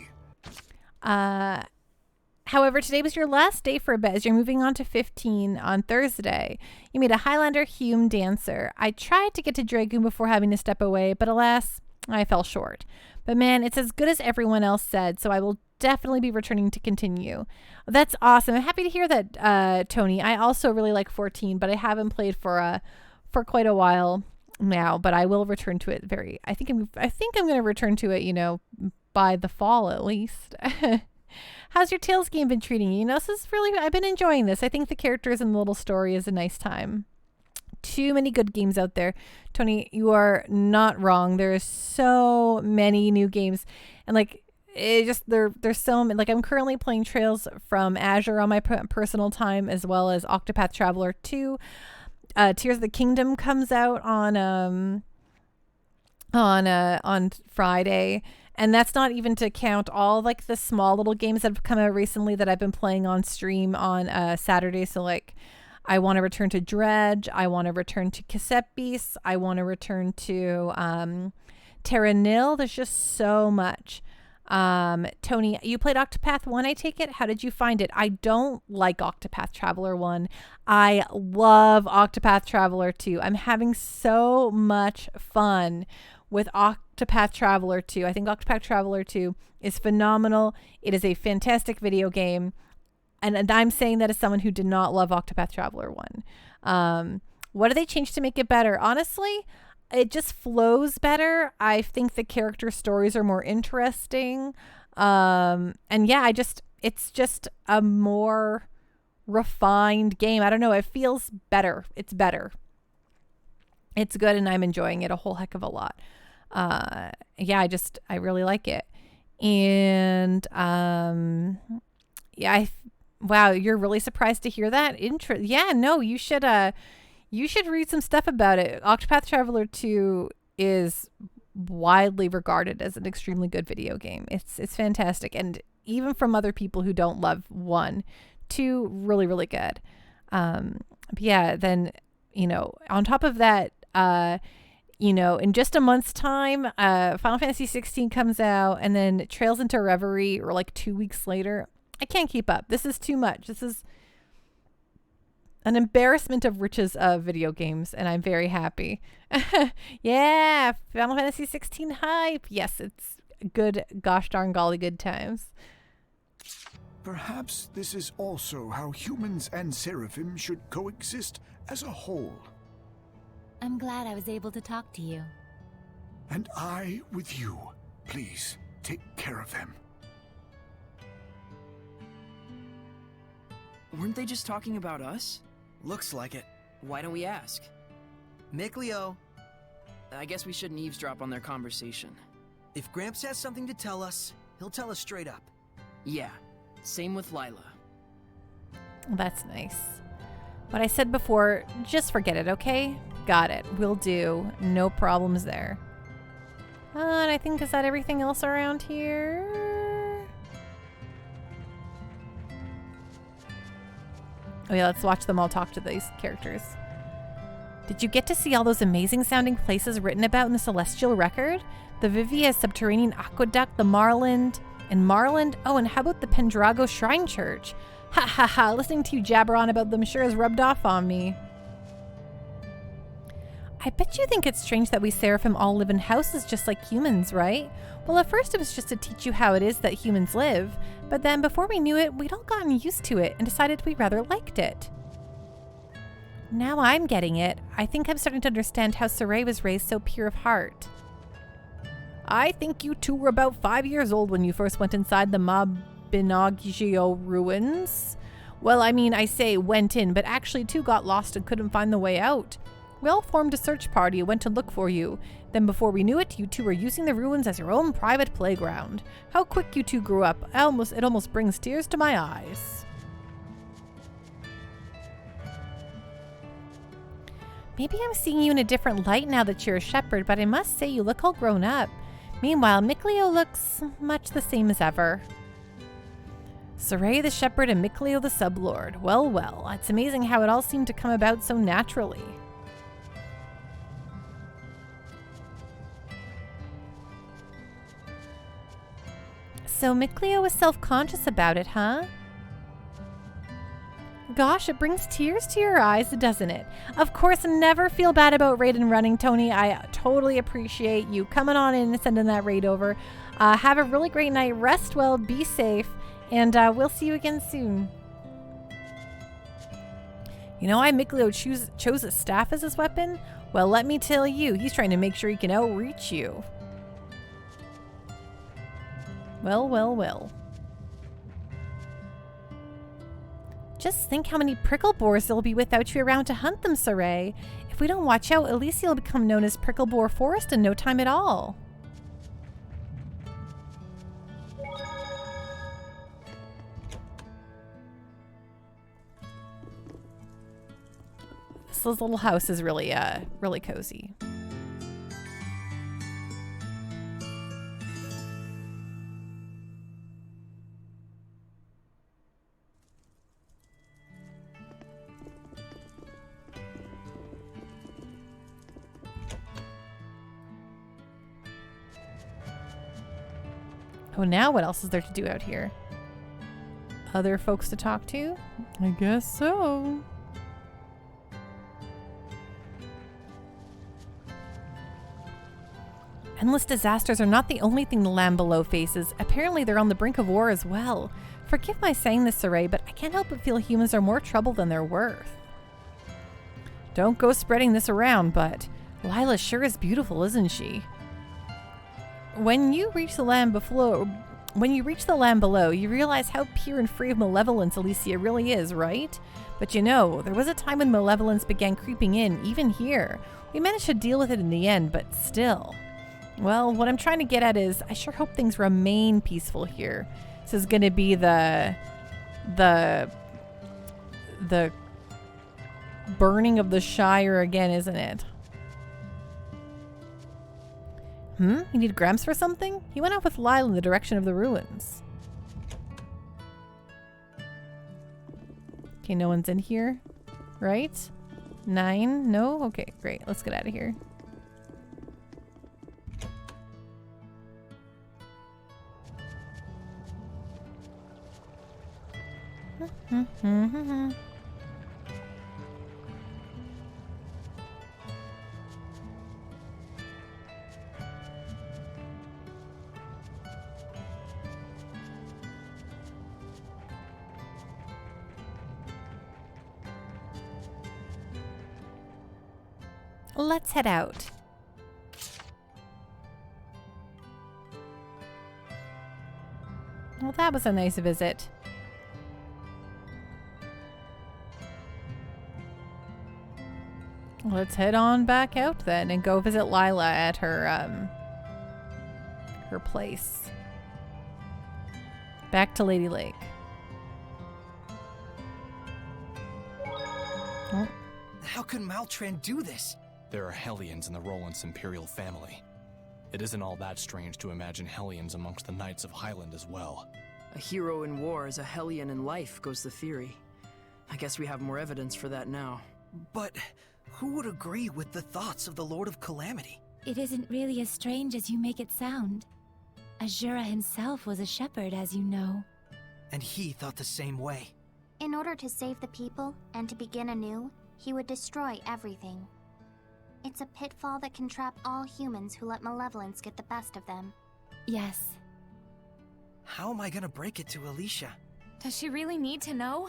However, today was your last day for a bit as you're moving on to 15 on Thursday. You made a Highlander Hume dancer. I tried to get to Dragoon before having to step away, but alas, I fell short. But man, it's as good as everyone else said, so I will definitely be returning to continue. That's awesome. I'm happy to hear that, Tony. I also really like 14, but I haven't played for quite a while now, but I will return to it I think I'm going to return to it, by the fall at least. How's your Tales game been treating you? This is really, I've been enjoying this. I think the characters and the little story is a nice time. Too many good games out there. Tony, you are not wrong. There is so many new games. And there's so many. I'm currently playing Trails from Azure on my personal time, as well as Octopath Traveler 2. Tears of the Kingdom comes out on Friday. And that's not even to count all the small little games that have come out recently that I've been playing on stream on Saturday. So I want to return to Dredge. I want to return to Cassette Beasts. I want to return to Terra Nil. There's just so much. Tony, you played Octopath 1, I take it? How did you find it? I don't like Octopath Traveler 1. I love Octopath Traveler 2. I'm having so much fun with Octopath Traveler 2. I think Octopath Traveler 2 is phenomenal. It is a fantastic video game. And I'm saying that as someone who did not love Octopath Traveler 1. What do they change to make it better? Honestly, it just flows better. I think the character stories are more interesting. And yeah, it's just a more refined game. I don't know. It feels better. It's better. It's good, and I'm enjoying it a whole heck of a lot. Yeah, I really like it. And yeah, wow, you're really surprised to hear that? Yeah, no, you should read some stuff about it. Octopath Traveler 2 is widely regarded as an extremely good video game. It's fantastic, and even from other people who don't love 1, 2 really, really good. But yeah, then on top of that, in just a month's time, Final Fantasy 16 comes out, and then Trails into Reverie, or 2 weeks later. I can't keep up. This is too much. This is an embarrassment of riches of video games, and I'm very happy. Yeah, Final Fantasy 16 hype. Yes, it's good, gosh darn golly good times. Perhaps this is also how humans and Seraphim should coexist as a whole. I'm glad I was able to talk to you. And I with you. Please, take care of them. Weren't they just talking about us? Looks like it. Why don't we ask? Mikleo, I guess we shouldn't eavesdrop on their conversation. If Gramps has something to tell us, he'll tell us straight up. Yeah, same with Lila. That's nice. What I said before, just forget it, okay? Got it. Will do. No problems there. And I think, is that everything else around here? Oh yeah, let's watch them all talk to these characters. Did you get to see all those amazing sounding places written about in the Celestial Record? The Vivia Subterranean Aqueduct, the Marland, and Marland? Oh, and how about the Pendrago Shrine Church? Ha ha ha, listening to you jabber on about them sure has rubbed off on me. I bet you think it's strange that we Seraphim all live in houses just like humans, right? Well, at first it was just to teach you how it is that humans live, but then before we knew it, we'd all gotten used to it and decided we rather liked it. Now I'm getting it. I think I'm starting to understand how Saray was raised so pure of heart. I think you two were about 5 years old when you first went inside the Mabinoggio ruins. Well, I mean, I say went in, but actually two got lost and couldn't find the way out. We all formed a search party and went to look for you. Then before we knew it, you two were using the ruins as your own private playground. How quick you two grew up. It almost brings tears to my eyes. Maybe I'm seeing you in a different light now that you're a shepherd, but I must say you look all grown up. Meanwhile, Micleo looks much the same as ever. Saray the shepherd and Micleo the sublord. Well, well, it's amazing how it all seemed to come about so naturally. So Micleo was self-conscious about it, huh? Gosh, it brings tears to your eyes, doesn't it? Of course, never feel bad about Raiden running, Tony. I totally appreciate you coming on in and sending that raid over. Have a really great night. Rest well, be safe, and we'll see you again soon. You know why Micleo chose a staff as his weapon? Well, let me tell you, he's trying to make sure he can outreach you. Well, well, well. Just think how many prickle boars there'll be without you around to hunt them, Saray. If we don't watch out, Elysia will become known as Prickle Boar Forest in no time at all. This little house is really, really cozy. Oh, now what else is there to do out here? Other folks to talk to? I guess so. Endless disasters are not the only thing the land below faces. Apparently they're on the brink of war as well. Forgive my saying this, Saray, but I can't help but feel humans are more trouble than they're worth. Don't go spreading this around, but Lila sure is beautiful, isn't she? When you reach the land below, you realize how pure and free of malevolence Elysia really is, right? But you know, there was a time when malevolence began creeping in, even here. We managed to deal with it in the end, but still. Well, what I'm trying to get at is, I sure hope things remain peaceful here. This is going to be the burning of the Shire again, isn't it? You need Gramps for something? He went off with Lyle in the direction of the ruins. Okay, no one's in here, right? 9? No? Okay, great. Let's get out of here. Let's head out. Well, that was a nice visit. Let's head on back out then and go visit Lila at her place. Back to Lady Lake. Oh. How could Maltran do this? There are Hellions in the Roland's Imperial family. It isn't all that strange to imagine Hellions amongst the Knights of Highland as well. A hero in war is a Hellion in life, goes the theory. I guess we have more evidence for that now. But who would agree with the thoughts of the Lord of Calamity? It isn't really as strange as you make it sound. Azura himself was a shepherd, as you know. And he thought the same way. In order to save the people and to begin anew, he would destroy everything. It's a pitfall that can trap all humans who let malevolence get the best of them. Yes. How am I gonna break it to Alicia? Does she really need to know?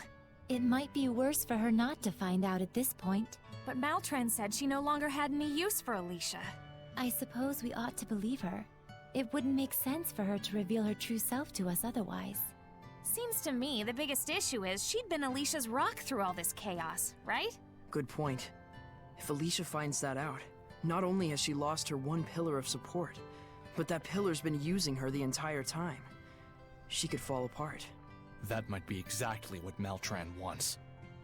It might be worse for her not to find out at this point. But Maltran said she no longer had any use for Alicia. I suppose we ought to believe her. It wouldn't make sense for her to reveal her true self to us otherwise. Seems to me the biggest issue is she'd been Alicia's rock through all this chaos, right? Good point. If Alicia finds that out, not only has she lost her one pillar of support, but that pillar's been using her the entire time. She could fall apart. That might be exactly what Maltran wants.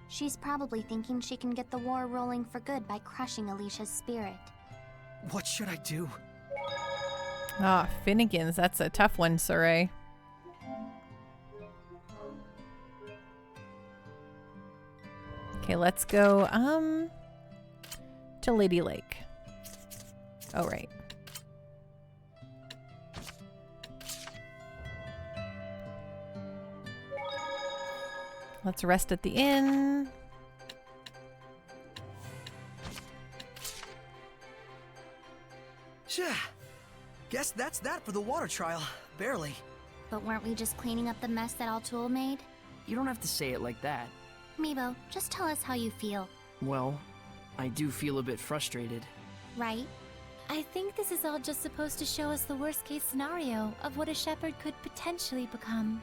She's probably thinking she can get the war rolling for good by crushing Alicia's spirit. What should I do? Ah, Finnegan's. That's a tough one, Saray. Okay, let's go, to Lady Lake. Oh, right. Let's rest at the inn. Sure. Guess that's that for the water trial. Barely. But weren't we just cleaning up the mess that Altul made? You don't have to say it like that. Meebo, just tell us how you feel. Well, I do feel a bit frustrated. Right? I think this is all just supposed to show us the worst-case scenario of what a shepherd could potentially become.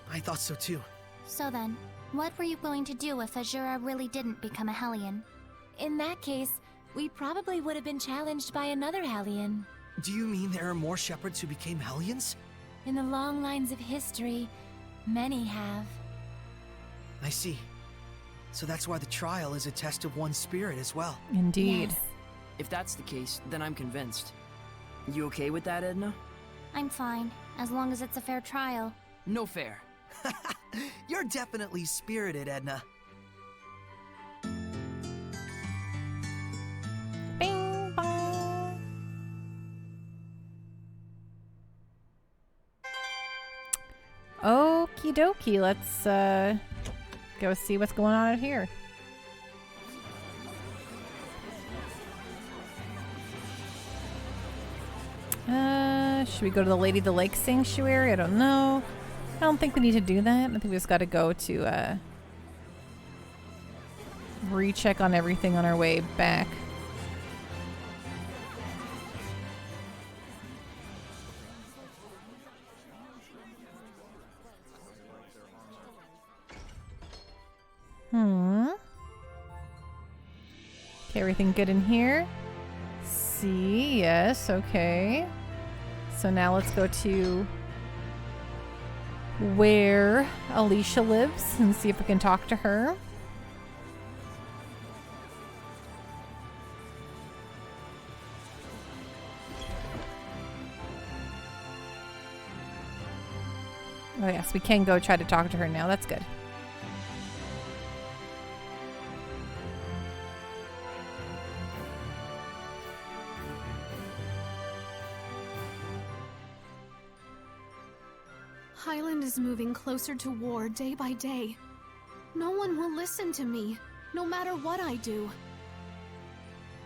I thought so too. So then, what were you going to do if Azura really didn't become a Hellion? In that case, we probably would have been challenged by another Hellion. Do you mean there are more shepherds who became Hellions? In the long lines of history, many have. I see. So that's why the trial is a test of one's spirit as well. Indeed. Yes. If that's the case, then I'm convinced. You okay with that, Edna? I'm fine, as long as it's a fair trial. No fair. You're definitely spirited, Edna. Bing bong. Okie dokie, let's go see what's going on out here. Should we go to the Lady of the Lake Sanctuary? I don't know. I don't think we need to do that. I think we just got to go to recheck on everything on our way back. Okay, everything good in here? See, yes, okay. So now let's go to where Alicia lives and see if we can talk to her. Oh yes, we can go try to talk to her now. That's good. Highland is moving closer to war day by day. No one will listen to me, no matter what I do.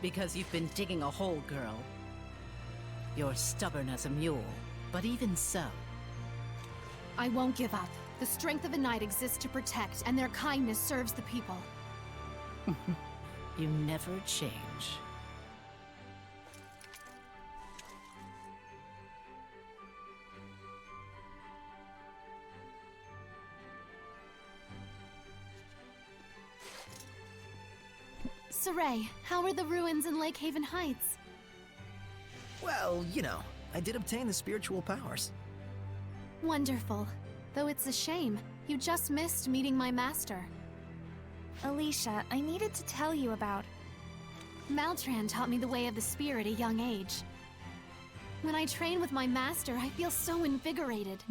Because you've been digging a hole, girl. You're stubborn as a mule, but even so. I won't give up. The strength of a knight exists to protect, and their kindness serves the people. You never change. Saray, how are the ruins in Lake Haven Heights? Well, you know, I did obtain the spiritual powers. Wonderful. Though it's a shame, you just missed meeting my master. Alicia, I needed to tell you about... Maltran taught me the way of the spear at a young age. When I train with my master, I feel so invigorated.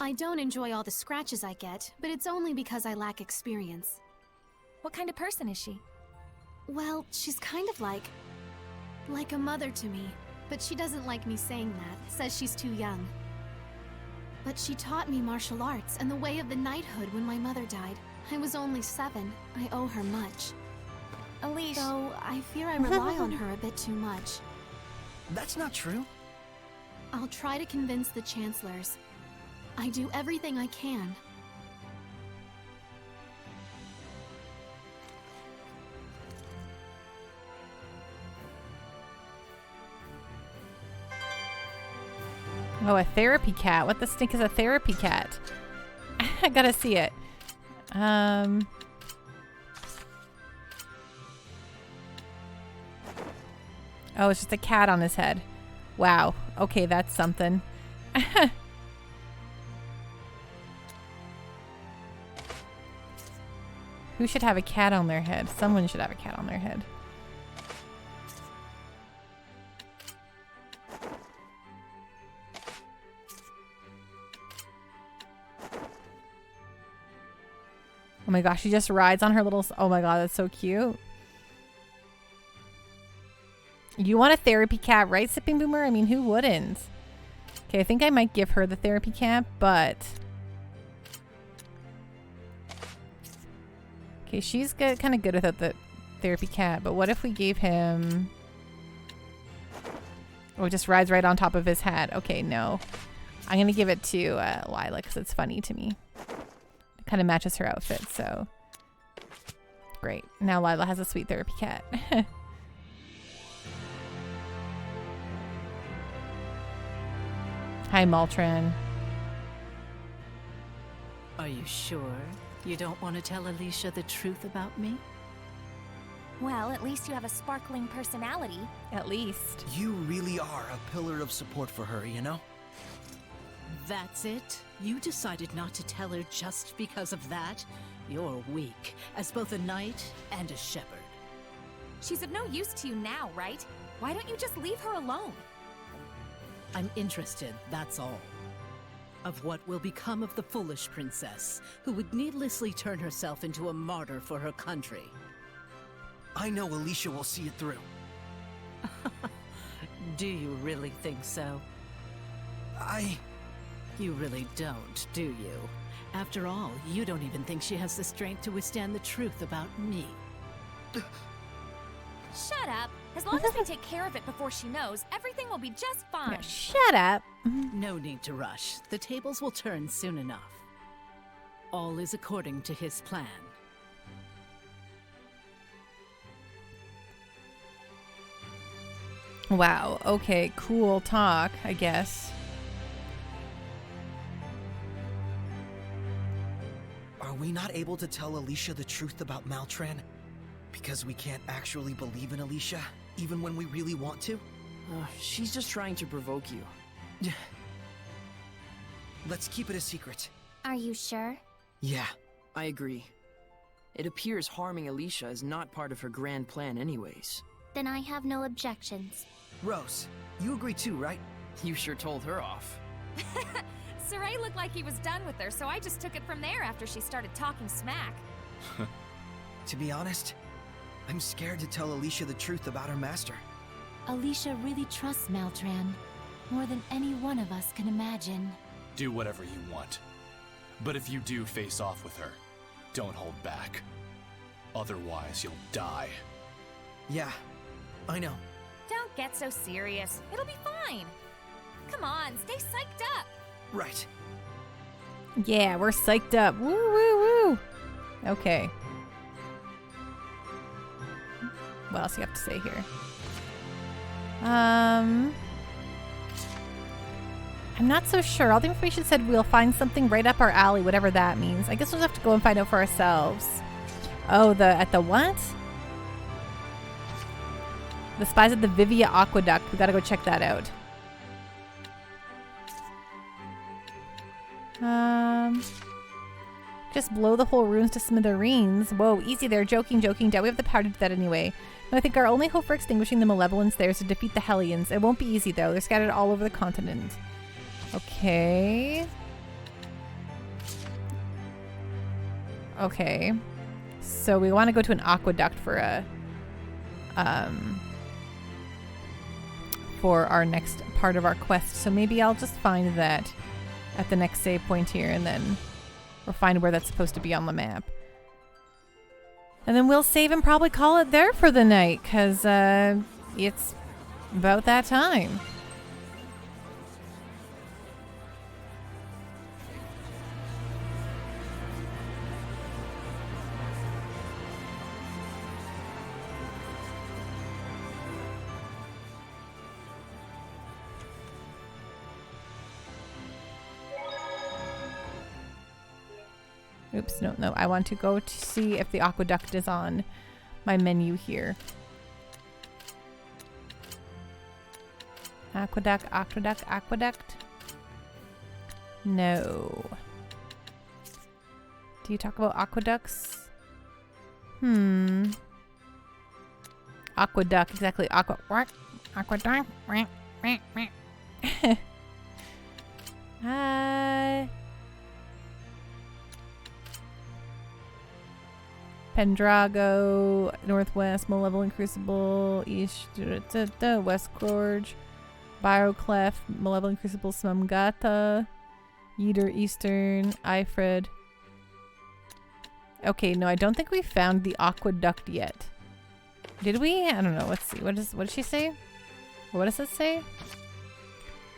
I don't enjoy all the scratches I get, but it's only because I lack experience. What kind of person is she? Well, she's kind of like a mother to me, but she doesn't like me saying that, says she's too young. But she taught me martial arts and the way of the knighthood when my mother died. I was only 7. I owe her much. Alicia... Though I fear I rely on her a bit too much. That's not true. I'll try to convince the chancellors. I do everything I can. Oh, a therapy cat. What the stink is a therapy cat? I gotta see it. Oh, it's just a cat on his head. Wow. Okay, that's something. Who should have a cat on their head? Someone should have a cat on their head. Oh my gosh, she just rides on her little... Oh my god, that's so cute. You want a therapy cat, right, Sipping Boomer? I mean, who wouldn't? Okay, I think I might give her the therapy cat, but... Okay, she's kind of good without the therapy cat, but what if we gave him... Oh, it just rides right on top of his head. Okay, no. I'm going to give it to Lila because it's funny to me. It kind of matches her outfit, so... Great. Now Lila has a sweet therapy cat. Hi, Maltran. Are you sure you don't want to tell Alicia the truth about me? Well, at least you have a sparkling personality. At least. You really are a pillar of support for her, you know? That's it? You decided not to tell her just because of that? You're weak, as both a knight and a shepherd. She's of no use to you now, right? Why don't you just leave her alone? I'm interested, that's all. Of what will become of the foolish princess, who would needlessly turn herself into a martyr for her country. I know Alicia will see it through. Do you really think so? You really don't, do you? After all, you don't even think she has the strength to withstand the truth about me. Shut up! As long as we take care of it before she knows, everything will be just fine. Yeah, shut up. No need to rush. The tables will turn soon enough. All is according to his plan. Wow. Okay, cool talk, I guess. Are we not able to tell Alicia the truth about Maltran? Because we can't actually believe in Alicia, even when we really want to? She's just trying to provoke you. Let's keep it a secret. Are you sure? Yeah, I agree. It appears harming Alicia is not part of her grand plan anyways. Then I have no objections. Rose, you agree too, right? You sure told her off. Saray looked like he was done with her, so I just took it from there after she started talking smack. To be honest, I'm scared to tell Alicia the truth about her master. Alicia really trusts Maltran, more than any one of us can imagine. Do whatever you want. But if you do face off with her, don't hold back. Otherwise, you'll die. Yeah, I know. Don't get so serious. It'll be fine. Come on, stay psyched up. Right. Yeah, we're psyched up. Woo, woo, woo. Okay. What else do you have to say here? I'm not so sure. All the information said we'll find something right up our alley, whatever that means. I guess we'll have to go and find out for ourselves. Oh, at the what? The spies at the Vivia Aqueduct. We gotta go check that out. Just blow the whole ruins to smithereens. Whoa, easy there. Joking. Doubt we have the power to do that anyway. But I think our only hope for extinguishing the malevolence there is to defeat the Hellions. It won't be easy though. They're scattered all over the continent. Okay. Okay. So we want to go to an aqueduct for a for our next part of our quest. So maybe I'll just find that at the next save point here, and then we'll find where that's supposed to be on the map. And then we'll save and probably call it there for the night, because it's about that time. Oops, no. I want to go to see if the aqueduct is on my menu here. Aqueduct. No. Do you talk about aqueducts? Aqueduct, exactly. Aqueduct. Pendrago, Northwest, Malevolent Crucible, East, West Gorge, Bioclef, Malevolent Crucible, Smumgata, Yeater, Eastern, Ifred. Okay, no, I don't think we found the aqueduct yet. Did we? I don't know. Let's see. What did she say? What does it say?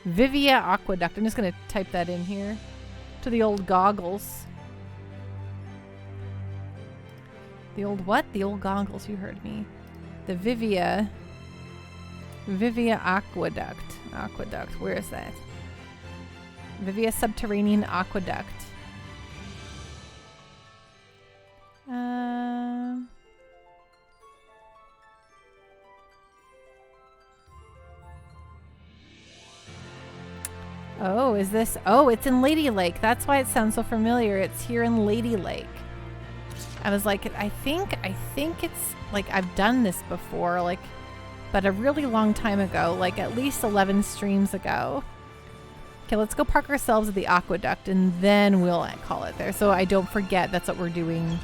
Vivia Aqueduct. I'm just gonna type that in here to the old goggles. The old what? The old goggles, you heard me. The Vivia Aqueduct. Where is that? Vivia Subterranean Aqueduct. Oh, is this? Oh, it's in Lady Lake. That's why it sounds so familiar. It's here in Lady Lake. I was like, I think it's like I've done this before, like, but a really long time ago, like at least 11 streams ago. Okay, let's go park ourselves at the aqueduct and then we'll call it there. So I don't forget that's what we're doing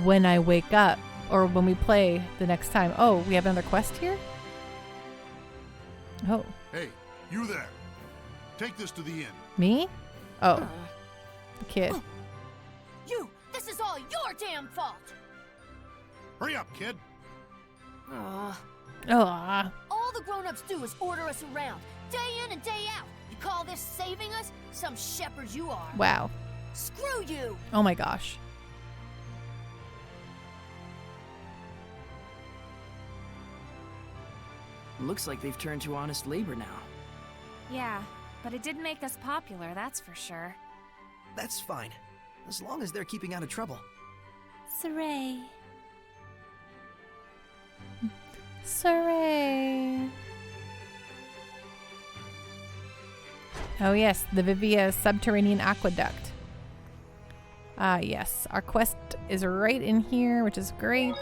when I wake up or when we play the next time. Oh, we have another quest here? Oh. Hey, you there. Take this to the inn. Me? Oh. The kid. You! This is all your damn fault! Hurry up, kid. All the grown-ups do is order us around, day in and day out. You call this saving us? Some shepherd you are. Wow. Screw you! Oh my gosh. Looks like they've turned to honest labor now. Yeah, but it did make us popular, that's for sure. That's fine. As long as they're keeping out of trouble. Saray. Oh yes, the Vivia Subterranean Aqueduct. Yes, our quest is right in here, which is great.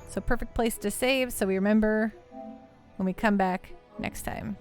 So perfect place to save so we remember when we come back next time.